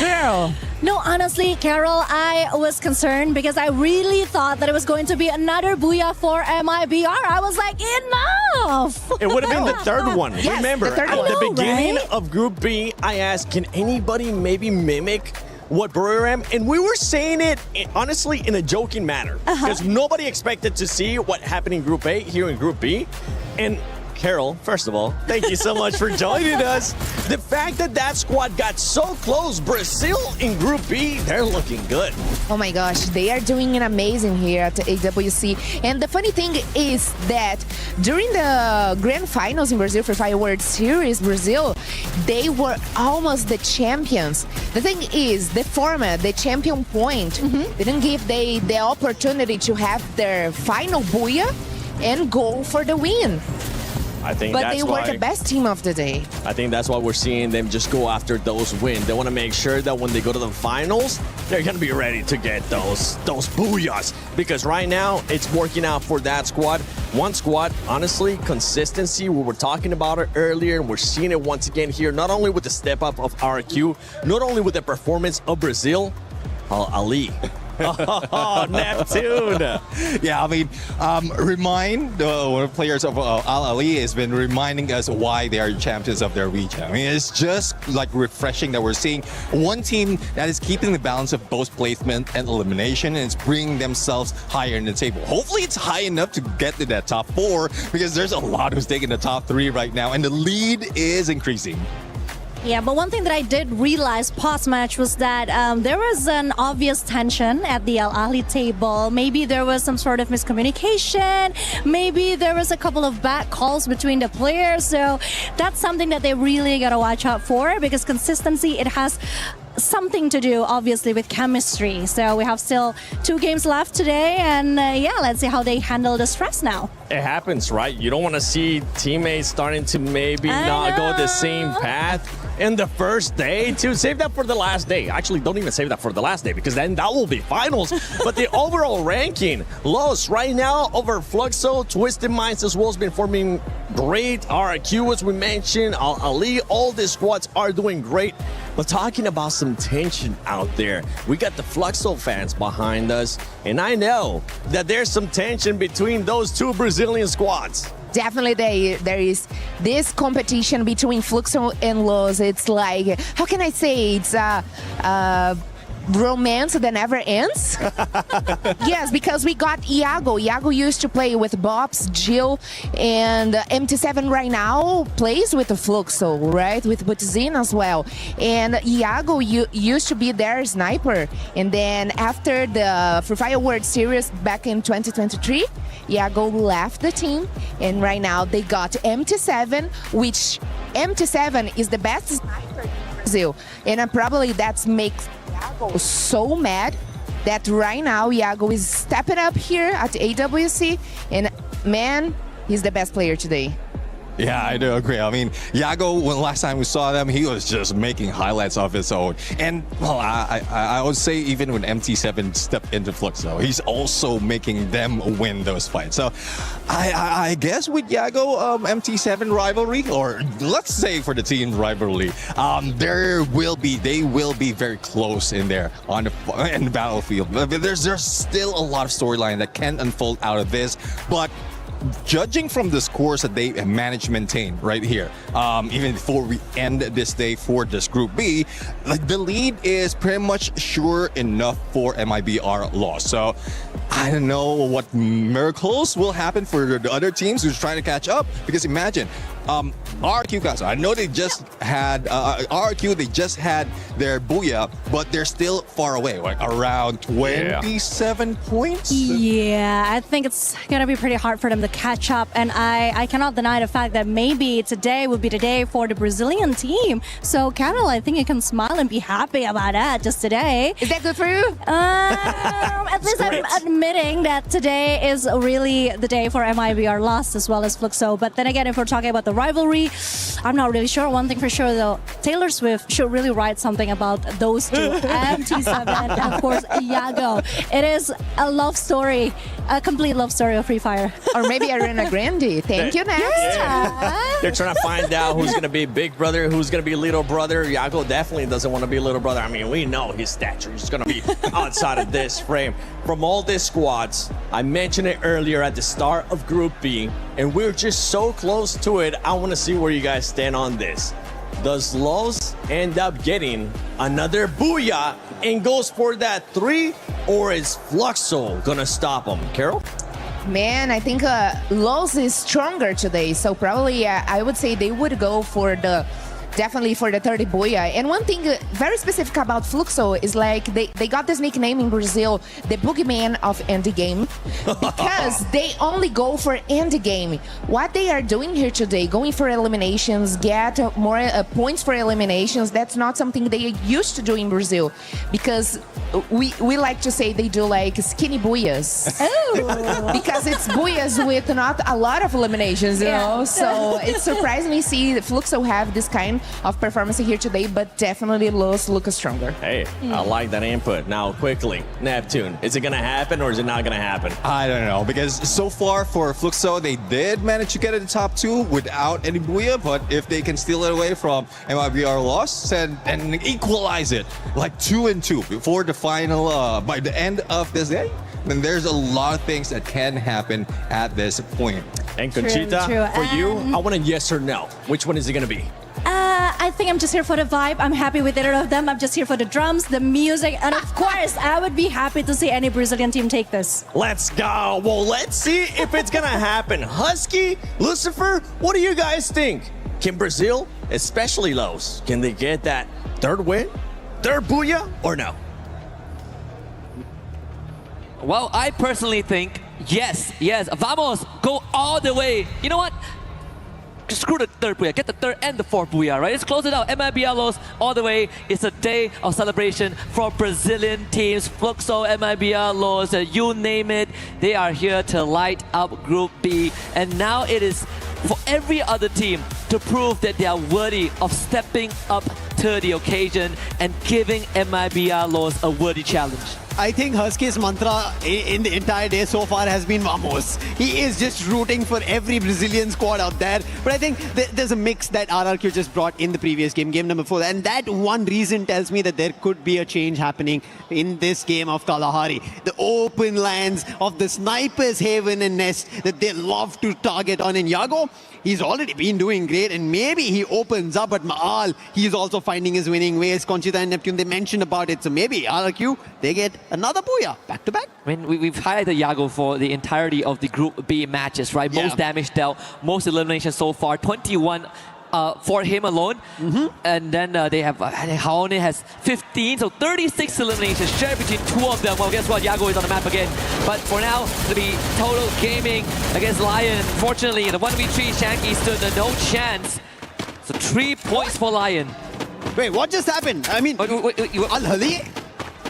Girl. No, honestly, Carol, I was concerned because I really thought that it was going to be another booyah for MIBR. I was like, enough! It would have been the third one. Yes, Remember, the third at one. the I know, beginning right? of Group B, I asked, can anybody maybe mimic what Buriram? And we were saying it, honestly, in a joking manner. Because nobody expected to see what happened in Group A here in Group B. And Carol, first of all, thank you so much for joining us. The fact that that squad got so close, Brazil in Group B, they're looking good. Oh my gosh, they are doing an amazing here at the AWC. And the funny thing is that during the grand finals in Brazil for Fire World Series, Brazil, they were almost the champions. The thing is, the format, the champion point, didn't give they the opportunity to have their final booyah and go for the win. I think But that's they were why the best team of the day. I think that's why we're seeing them just go after those wins. They want to make sure that when they go to the finals, they're going to be ready to get those booyahs. Because right now, it's working out for that squad. One squad, honestly, consistency. We were talking about it earlier, and we're seeing it once again here, not only with the step up of RQ, not only with the performance of Brazil, Ali. Oh, Neptune. Yeah, I mean, one of the players of Al Ali has been reminding us why they are champions of their region. I mean, it's just like refreshing that we're seeing one team that is keeping the balance of both placement and elimination, and it's bringing themselves higher in the table. Hopefully, it's high enough to get to that top 4 because there's a lot who's taking the top 3 right now, and the lead is increasing. Yeah, but one thing that I did realize post-match was that there was an obvious tension at the Al Ahly table. Maybe there was some sort of miscommunication. Maybe there was a couple of bad calls between the players. So that's something that they really got to watch out for because consistency, it has something to do, obviously, with chemistry. So we have still 2 games left today. And yeah, let's see how they handle the stress now. It happens, right? You don't want to see teammates starting to maybe not go the same path in the first day. To save that for the last day. Actually, don't even save that for the last day because then that will be finals. But the overall ranking, Los right now over Fluxo, Twisted Minds as well has been forming great. RQ, as we mentioned, Al Ali, all these squads are doing great. But talking about some tension out there, we got the Fluxo fans behind us, and I know that there's some tension between those 2 Brazilian squads. Definitely there is this competition between Fluxo and Los. It's like, how can I say, it's romance that never ends. Yes, because we got Iago. Iago used to play with Bobs, Jill, and MT7 right now plays with the Fluxo, right? With Butzin as well. And Iago used to be their sniper. And then after the Free Fire World Series back in 2023, Iago left the team. And right now they got MT7, which MT7 is the best sniper in Brazil. And probably that makes Iago so mad that right now Iago is stepping up here at AWC, and man, he's the best player today. Yeah, I do agree. I mean, Yago, when last time we saw them, he was just making highlights of his own. And, well, I would say even when MT7 stepped into Fluxo, he's also making them win those fights. So I guess with Yago, MT7 rivalry, or let's say for the team rivalry, they will be very close in there in the battlefield. There's still a lot of storyline that can unfold out of this, but judging from the scores that they managed to maintain right here, even before we end this day for this Group B, like the lead is pretty much sure enough for MIBR loss. So I don't know what miracles will happen for the other teams who's trying to catch up. Because imagine, RQ guys, I know they just had RQ, they just had their Booyah, but they're still far away, like around 27 points. Yeah, I think it's gonna be pretty hard for them to catch up, and I cannot deny the fact that maybe today will be the day for the Brazilian team. So Carol, I think you can smile and be happy about that just today. Is that good for you? At least I'm admitting that today is really the day for MIBR lost as well as Fluxo. But then again, if we're talking about the rivalry, I'm not really sure. One thing for sure though, Taylor Swift should really write something about those two, MT7 and of course Yago. It is a love story, a complete love story of Free Fire. Or maybe Ariana Grande. Thank you, Nat. Yeah. They're trying to find out who's going to be big brother, who's going to be little brother. Yago definitely doesn't want to be little brother. I mean, we know his stature is going to be outside of this frame. From all these squads, I mentioned it earlier at the start of Group B, and we're just so close to it. I want to see where you guys stand on this. Does Los end up getting another Booyah and goes for that 3, or is Fluxo going to stop him? Carol? Man, I think Los is stronger today, so probably I would say they would go for definitely for the 30 Booyah. And one thing very specific about Fluxo is like they got this nickname in Brazil, the boogeyman of end game, because they only go for end game. What they are doing here today, going for eliminations, get more points for eliminations, that's not something they used to do in Brazil, because we like to say they do like skinny Booyahs. Oh. Because it's Booyahs with not a lot of eliminations, you know? So it's surprising to see Fluxo have this kind of performance here today, but definitely Los look stronger. Hey, I like that input. Now, quickly, Neptune, is it going to happen or is it not going to happen? I don't know, because so far for Fluxo, they did manage to get in the top 2 without any Booyah, but if they can steal it away from MIBR loss and equalize it like 2-2 before the final, by the end of this day, then there's a lot of things that can happen at this point. And Conchita, True. for you, I want a yes or no. Which one is it going to be? I think I'm just here for the vibe. I'm happy with either of them. I'm just here for the drums, the music, and of course, I would be happy to see any Brazilian team take this. Let's go. Well, let's see if it's going to happen. Husky, Lucifer, what do you guys think? Can Brazil, especially Los, can they get that 3rd win, 3rd Booyah, or no? Well, I personally think yes. Vamos, go all the way. You know what? Just screw the 3rd Booyah, get the 3rd and the 4th Booyah, right? Let's close it out. MIBR Los all the way. It's a day of celebration for Brazilian teams. Fluxo, MIBR Los, you name it. They are here to light up Group B. And now it is for every other team to prove that they are worthy of stepping up to the occasion and giving MIBR Los a worthy challenge. I think Husky's mantra in the entire day so far has been Vamos. He is just rooting for every Brazilian squad out there. But I think there's a mix that RRQ just brought in the previous game number 4. And that one reason tells me that there could be a change happening in this game of Kalahari. The open lands of the Sniper's Haven and Nest that they love to target on in Yago. He's already been doing great, and maybe he opens up at Maal. He's also finding his winning ways. Conchita and Neptune, they mentioned about it. So maybe RRQ, they get another Booyah back to back. I mean, we've highlighted Yago for the entirety of the Group B matches, right? Most damage dealt, most eliminations so far, 21 for him alone. And then they have Haone has 15, so 36 eliminations shared between 2 of them. Well, guess what? Yago is on the map again. But for now, to be Total Gaming against Lion. Fortunately, in the 1v3, Shanky stood no chance. So 3 points for Lion. Wait, what just happened? I mean, Al-Hali?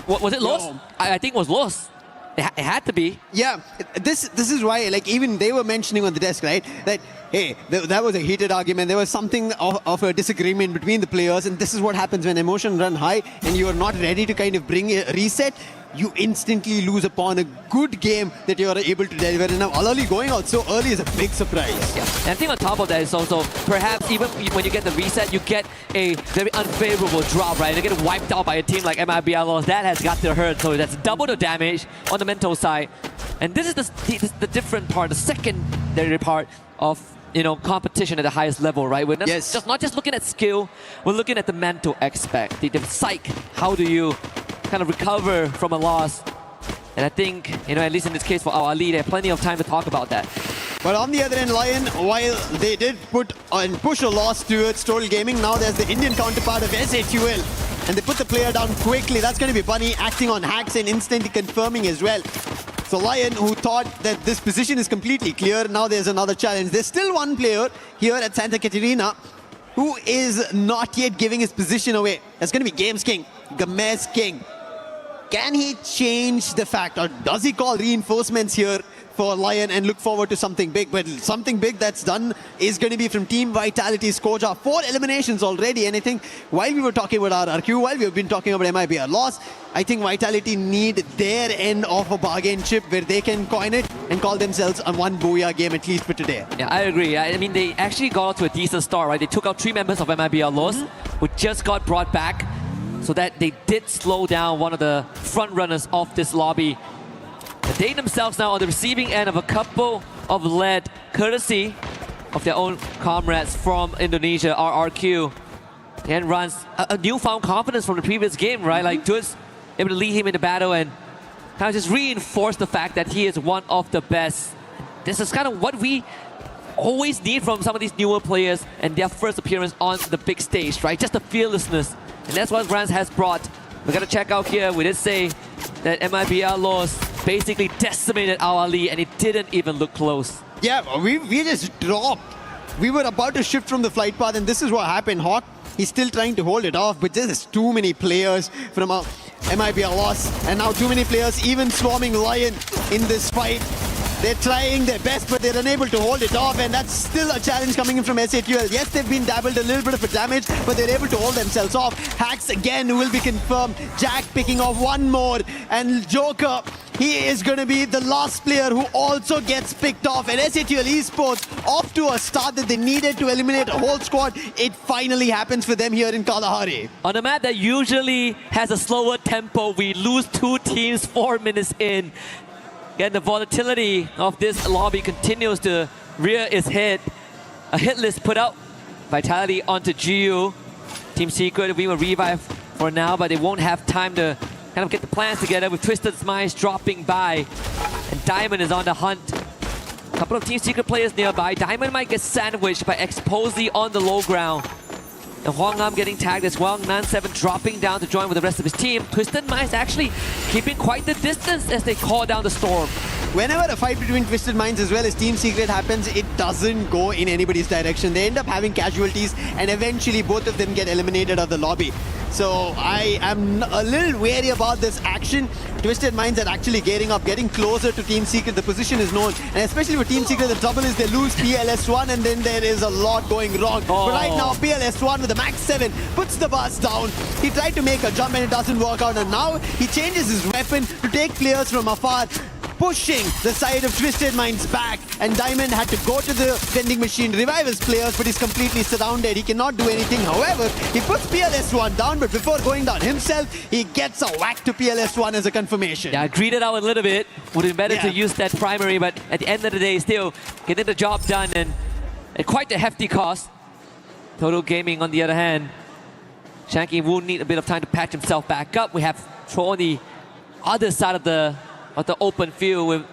Was it lost? I think it was lost. It had to be. Yeah, this is why, like, even they were mentioning on the desk, right, that, hey, that was a heated argument. There was something of a disagreement between the players, and this is what happens when emotions run high and you are not ready to kind of bring a reset. You instantly lose upon a good game that you are able to deliver. And now Al-Ali going out so early is a big surprise. Yeah. And I think on top of that is also, perhaps even when you get the reset, you get a very unfavorable drop, right? You get wiped out by a team like MIBL. That has got to hurt, so that's double the damage on the mental side. And this is the different part, the secondary part of competition at the highest level, right? We're not just looking at skill, we're looking at the mental aspect, the psych. How do you kind of recover from a loss? And I think, at least in this case for Al-Ali, they have plenty of time to talk about that. But on the other end, Lion, while they did push a loss towards Total Gaming, now there's the Indian counterpart of SAQL. And they put the player down quickly. That's going to be Bunny acting on hacks and instantly confirming as well. So Lion, who thought that this position is completely clear, now there's another challenge. There's still one player here at Santa Catarina who is not yet giving his position away. That's going to be Games King, Gamez King. Can he change the fact, or does he call reinforcements here for Lion and look forward to something big? But something big that's done is going to be from Team Vitality's Koja. 4 eliminations already, and I think while we were talking about RRQ, while we've been talking about MIBR loss, I think Vitality need their end of a bargain chip where they can coin it and call themselves a one booyah game, at least for today. Yeah, I agree. I mean, they actually got off to a decent start, right? They took out 3 members of MIBR loss, who just got brought back, so that they did slow down one of the front runners of this lobby. But they themselves now on the receiving end of a couple of lead, courtesy of their own comrades from Indonesia, RRQ. And runs a newfound confidence from the previous game, right? Like, just able to lead him in the battle and kind of just reinforce the fact that he is one of the best. This is kind of what we always need from some of these newer players and their first appearance on the big stage, right? Just the fearlessness. And that's what Rans has brought. We gotta check out here. We did say that MIBR loss basically decimated Al-Ali, and it didn't even look close. Yeah, we just dropped. We were about to shift from the flight path, and this is what happened. Hawk, he's still trying to hold it off, but there's too many players from MIBR loss, and now too many players even swarming Lion in this fight. They're trying their best, but they're unable to hold it off, and that's still a challenge coming in from SAQL. Yes, they've been dabbled a little bit of a damage, but they're able to hold themselves off. Hacks again will be confirmed. Jack picking off one more, and Joker, he is going to be the last player who also gets picked off. And SAQL Esports, off to a start that they needed to eliminate a whole squad. It finally happens for them here in Kalahari. On a map that usually has a slower tempo, we lose 2 teams 4 minutes in. Again, the volatility of this lobby continues to rear its head. A hit list put out. Vitality onto GU. Team Secret, we will revive for now, but they won't have time to kind of get the plans together with Twisted Smiles dropping by. And Diamond is on the hunt. A couple of Team Secret players nearby. Diamond might get sandwiched by Exposy on the low ground. And Huang Nam getting tagged as well. Nan7 dropping down to join with the rest of his team. Twisted Minds actually keeping quite the distance as they call down the storm. Whenever a fight between Twisted Minds as well as Team Secret happens, it doesn't go in anybody's direction. They end up having casualties, and eventually both of them get eliminated out of the lobby. So I am a little wary about this action. Twisted Minds are actually getting up, getting closer to Team Secret. The position is known, and especially for Team Secret, the trouble is they lose PLS1, and then there is a lot going wrong. But right now, PLS1 with the max 7 puts the bars down. He tried to make a jump and it doesn't work out, and now he changes his weapon to take players from afar, pushing the side of Twisted Minds back, and Diamond had to go to the vending machine, revive his players, but he's completely surrounded. He cannot do anything. However, he puts PLS1 down, but before going down himself, he gets a whack to PLS1 as a confirmation. Yeah, greeted out a little bit. Would have been better to use that primary, but at the end of the day, still getting the job done, and at quite a hefty cost. Total Gaming, on the other hand, Shanky will need a bit of time to patch himself back up. We have Tro on the other side of the open field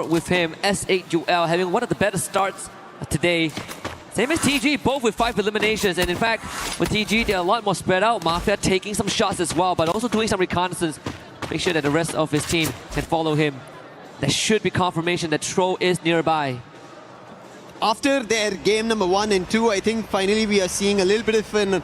with him, S8UL having one of the better starts today. Same as TG, both with 5 eliminations. And in fact, with TG, they're a lot more spread out. Mafia taking some shots as well, but also doing some reconnaissance. Make sure that the rest of his team can follow him. There should be confirmation that Tro is nearby. After their game number 1 and 2, I think finally we are seeing a little bit of an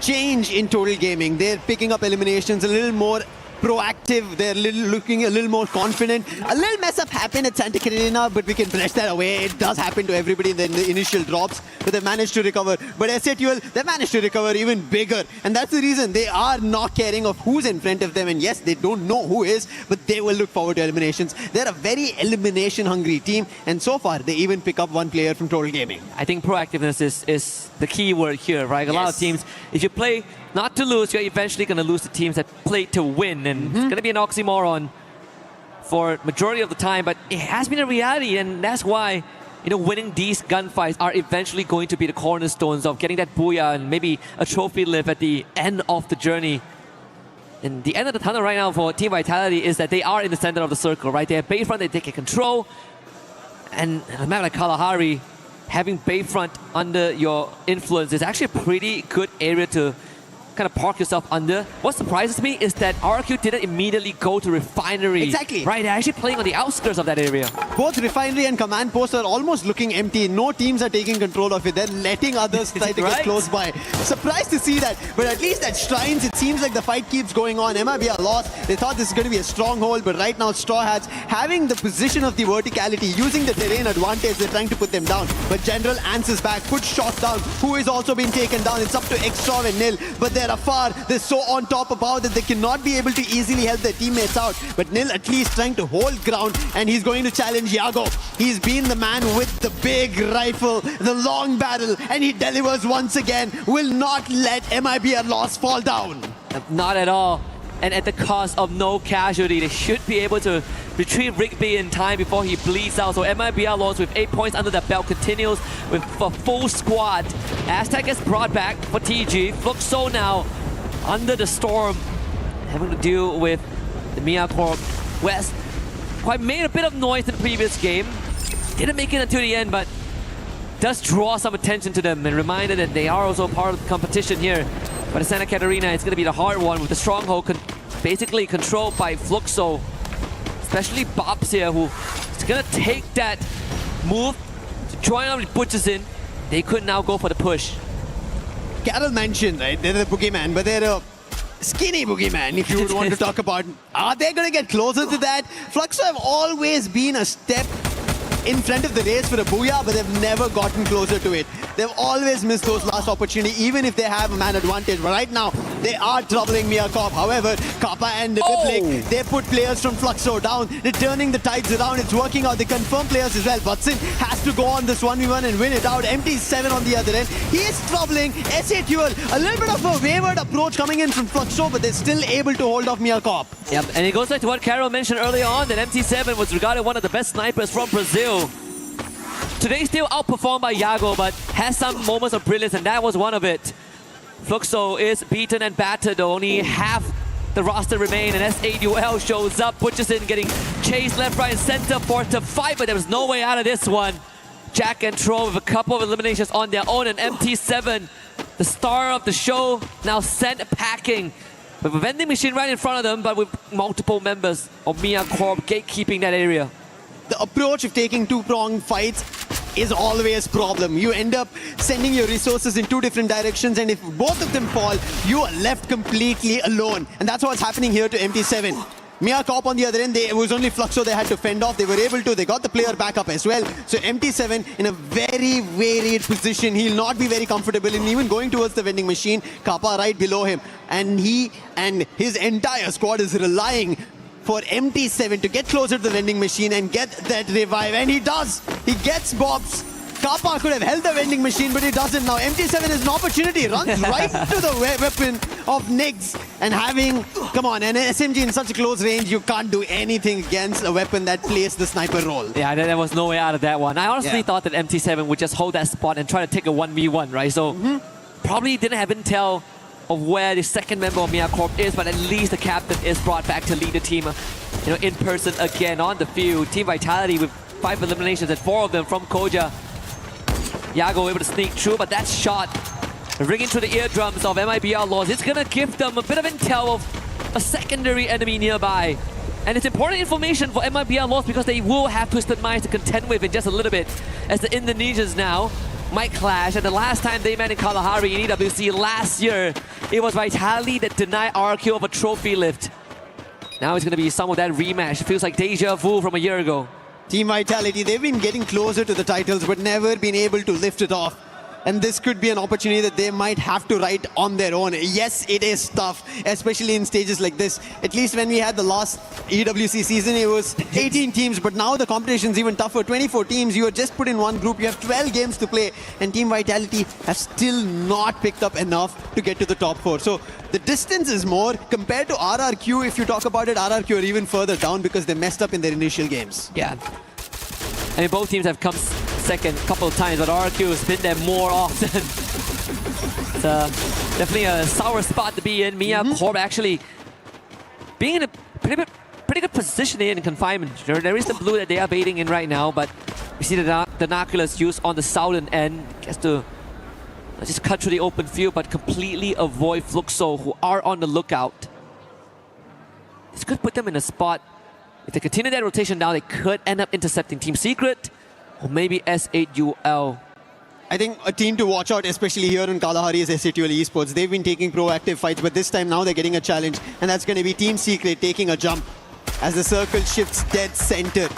change in Total Gaming. They're picking up eliminations a little more proactive. They're looking a little more confident. A little mess up happened at Santa Catarina, but we can brush that away. It does happen to everybody in the initial drops, but they managed to recover. But SATUL, they managed to recover even bigger. And that's the reason they are not caring of who's in front of them. And yes, they don't know who is, but they will look forward to eliminations. They're a very elimination-hungry team. And so far, they even pick up one player from Total Gaming. I think proactiveness is the key word here, right? A lot of teams, if you play not to lose, you're eventually going to lose to teams that play to win. And it's going to be an oxymoron for majority of the time, but it has been a reality, and that's why, you know, winning these gunfights are eventually going to be the cornerstones of getting that booyah and maybe a trophy lift at the end of the journey. And the end of the tunnel right now for Team Vitality is that they are in the center of the circle, right? They have Bayfront, they take control, and a map like Kalahari, having Bayfront under your influence is actually a pretty good area to kind of park yourself under. What surprises me is that RQ didn't immediately go to Refinery. Exactly. Right, they're actually playing on the outskirts of that area. Both Refinery and Command Post are almost looking empty. No teams are taking control of it. They're letting others try to get close by. Surprised to see that, but at least at Shrines, it seems like the fight keeps going on. MIBR lost. They thought this is going to be a stronghold, but right now Straw Hats having the position of the verticality, using the terrain advantage, they're trying to put them down. But General answers back, puts shots down, who is also been taken down. It's up to Extra and Nil, but they're afar. They're so on top about that they cannot be able to easily help their teammates out. But Nil at least trying to hold ground, and he's going to challenge Yago. He's been the man with the big rifle, the long barrel, and he delivers once again. Will not let MIBR loss fall down. Not at all. And at the cost of no casualty, they should be able to retrieve Rigby in time before he bleeds out. So MIBR lost with 8 points under the belt, continues with a full squad. Aztec gets brought back for TG. Fluxo now under the storm, having to deal with the Miyacorp West. Quite made a bit of noise in the previous game. Didn't make it until the end, but does draw some attention to them and reminded that they are also part of the competition here. But Santa Catarina, it's going to be the hard one with the stronghold basically controlled by Fluxo, especially Bobs here, who is going to take that move to join up with Butchers in. They could now go for the push. Carol mentioned, right, they're the boogeyman, but they're a skinny boogeyman, if you would want to talk about. Are they going to get closer to that? Fluxo have always been a step in front of the race for a booyah, but they've never gotten closer to it. They've always missed those last opportunities, even if they have a man advantage. But right now, they are troubling Miyacorp. However, Kappa and Biblik, they put players from Fluxo down. They're turning the tides around. It's working out. They confirm players as well. Butson has to go on this 1v1 and win it out. MT7 on the other end. He is troubling SATUL. A little bit of a wayward approach coming in from Fluxo, but they're still able to hold off Miyacorp. Yep, and it goes back to what Carol mentioned earlier on, that MT7 was regarded one of the best snipers from Brazil. Today still outperformed by Yago, but has some moments of brilliance, and that was one of it. Fluxo is beaten and battered, only half the roster remain, and SATUL shows up, Butchers in getting chased left, right, and center for to fight, but there was no way out of this one. Jack and Tro with a couple of eliminations on their own, and MT7, the star of the show, now sent packing. With a vending machine right in front of them, but with multiple members of Miyacorp gatekeeping that area. The approach of taking two-pronged fights is always a problem. You end up sending your resources in two different directions, and if both of them fall, you are left completely alone. And that's what's happening here to MT7. Miyacorp on the other end, it was only Fluxo they had to fend off. They were able to. They got the player back up as well. So MT7 in a very varied position. He'll not be very comfortable in even going towards the vending machine. Kappa right below him. And he and his entire squad is relying for MT7 to get closer to the vending machine and get that revive. And he does. He gets Bobs. Kappa could have held the vending machine, but he doesn't now. MT7 is an opportunity. Runs right to the weapon of Niggs. And having, come on, an SMG in such a close range, you can't do anything against a weapon that plays the sniper role. Yeah, there was no way out of that one. I honestly thought that MT7 would just hold that spot and try to take a 1v1, right? So probably didn't have intel of where the second member of Miyacorp is, but at least the captain is brought back to lead the team, in person again on the field. Team Vitality with 5 eliminations and 4 of them from Koja. Yago able to sneak through, but that shot ringing to the eardrums of MIBR Laws. It's gonna give them a bit of intel of a secondary enemy nearby. And it's important information for MIBR Laws because they will have Twisted Minds to contend with in just a little bit, as the Indonesians now might clash. And the last time they met in Kalahari in EWC last year, it was Vitality that denied RQ of a trophy lift. Now it's going to be some of that rematch. Feels like deja vu from a year ago. Team Vitality, they've been getting closer to the titles but never been able to lift it off. And this could be an opportunity that they might have to write on their own. Yes, it is tough, especially in stages like this. At least when we had the last EWC season, it was 18 teams, but now the competition is even tougher. 24 teams, you are just put in one group, you have 12 games to play, and Team Vitality has still not picked up enough to get to the top 4. So the distance is more compared to RRQ. If you talk about it, RRQ are even further down because they messed up in their initial games. Yeah. I mean, both teams have come second a couple of times, but RRQ has been there more often. It's definitely a sour spot to be in. Mia Corb actually being in a pretty good position in confinement. There is the blue that they are baiting in right now, but we see the binoculars used on the southern end. Gets to just cut through the open field, but completely avoid Fluxo, who are on the lookout. This could put them in a spot. If they continue that rotation down, they could end up intercepting Team Secret or maybe S8UL. I think a team to watch out, especially here in Kalahari, is S8UL Esports. They've been taking proactive fights, but this time now they're getting a challenge, and that's going to be Team Secret taking a jump as the circle shifts dead center.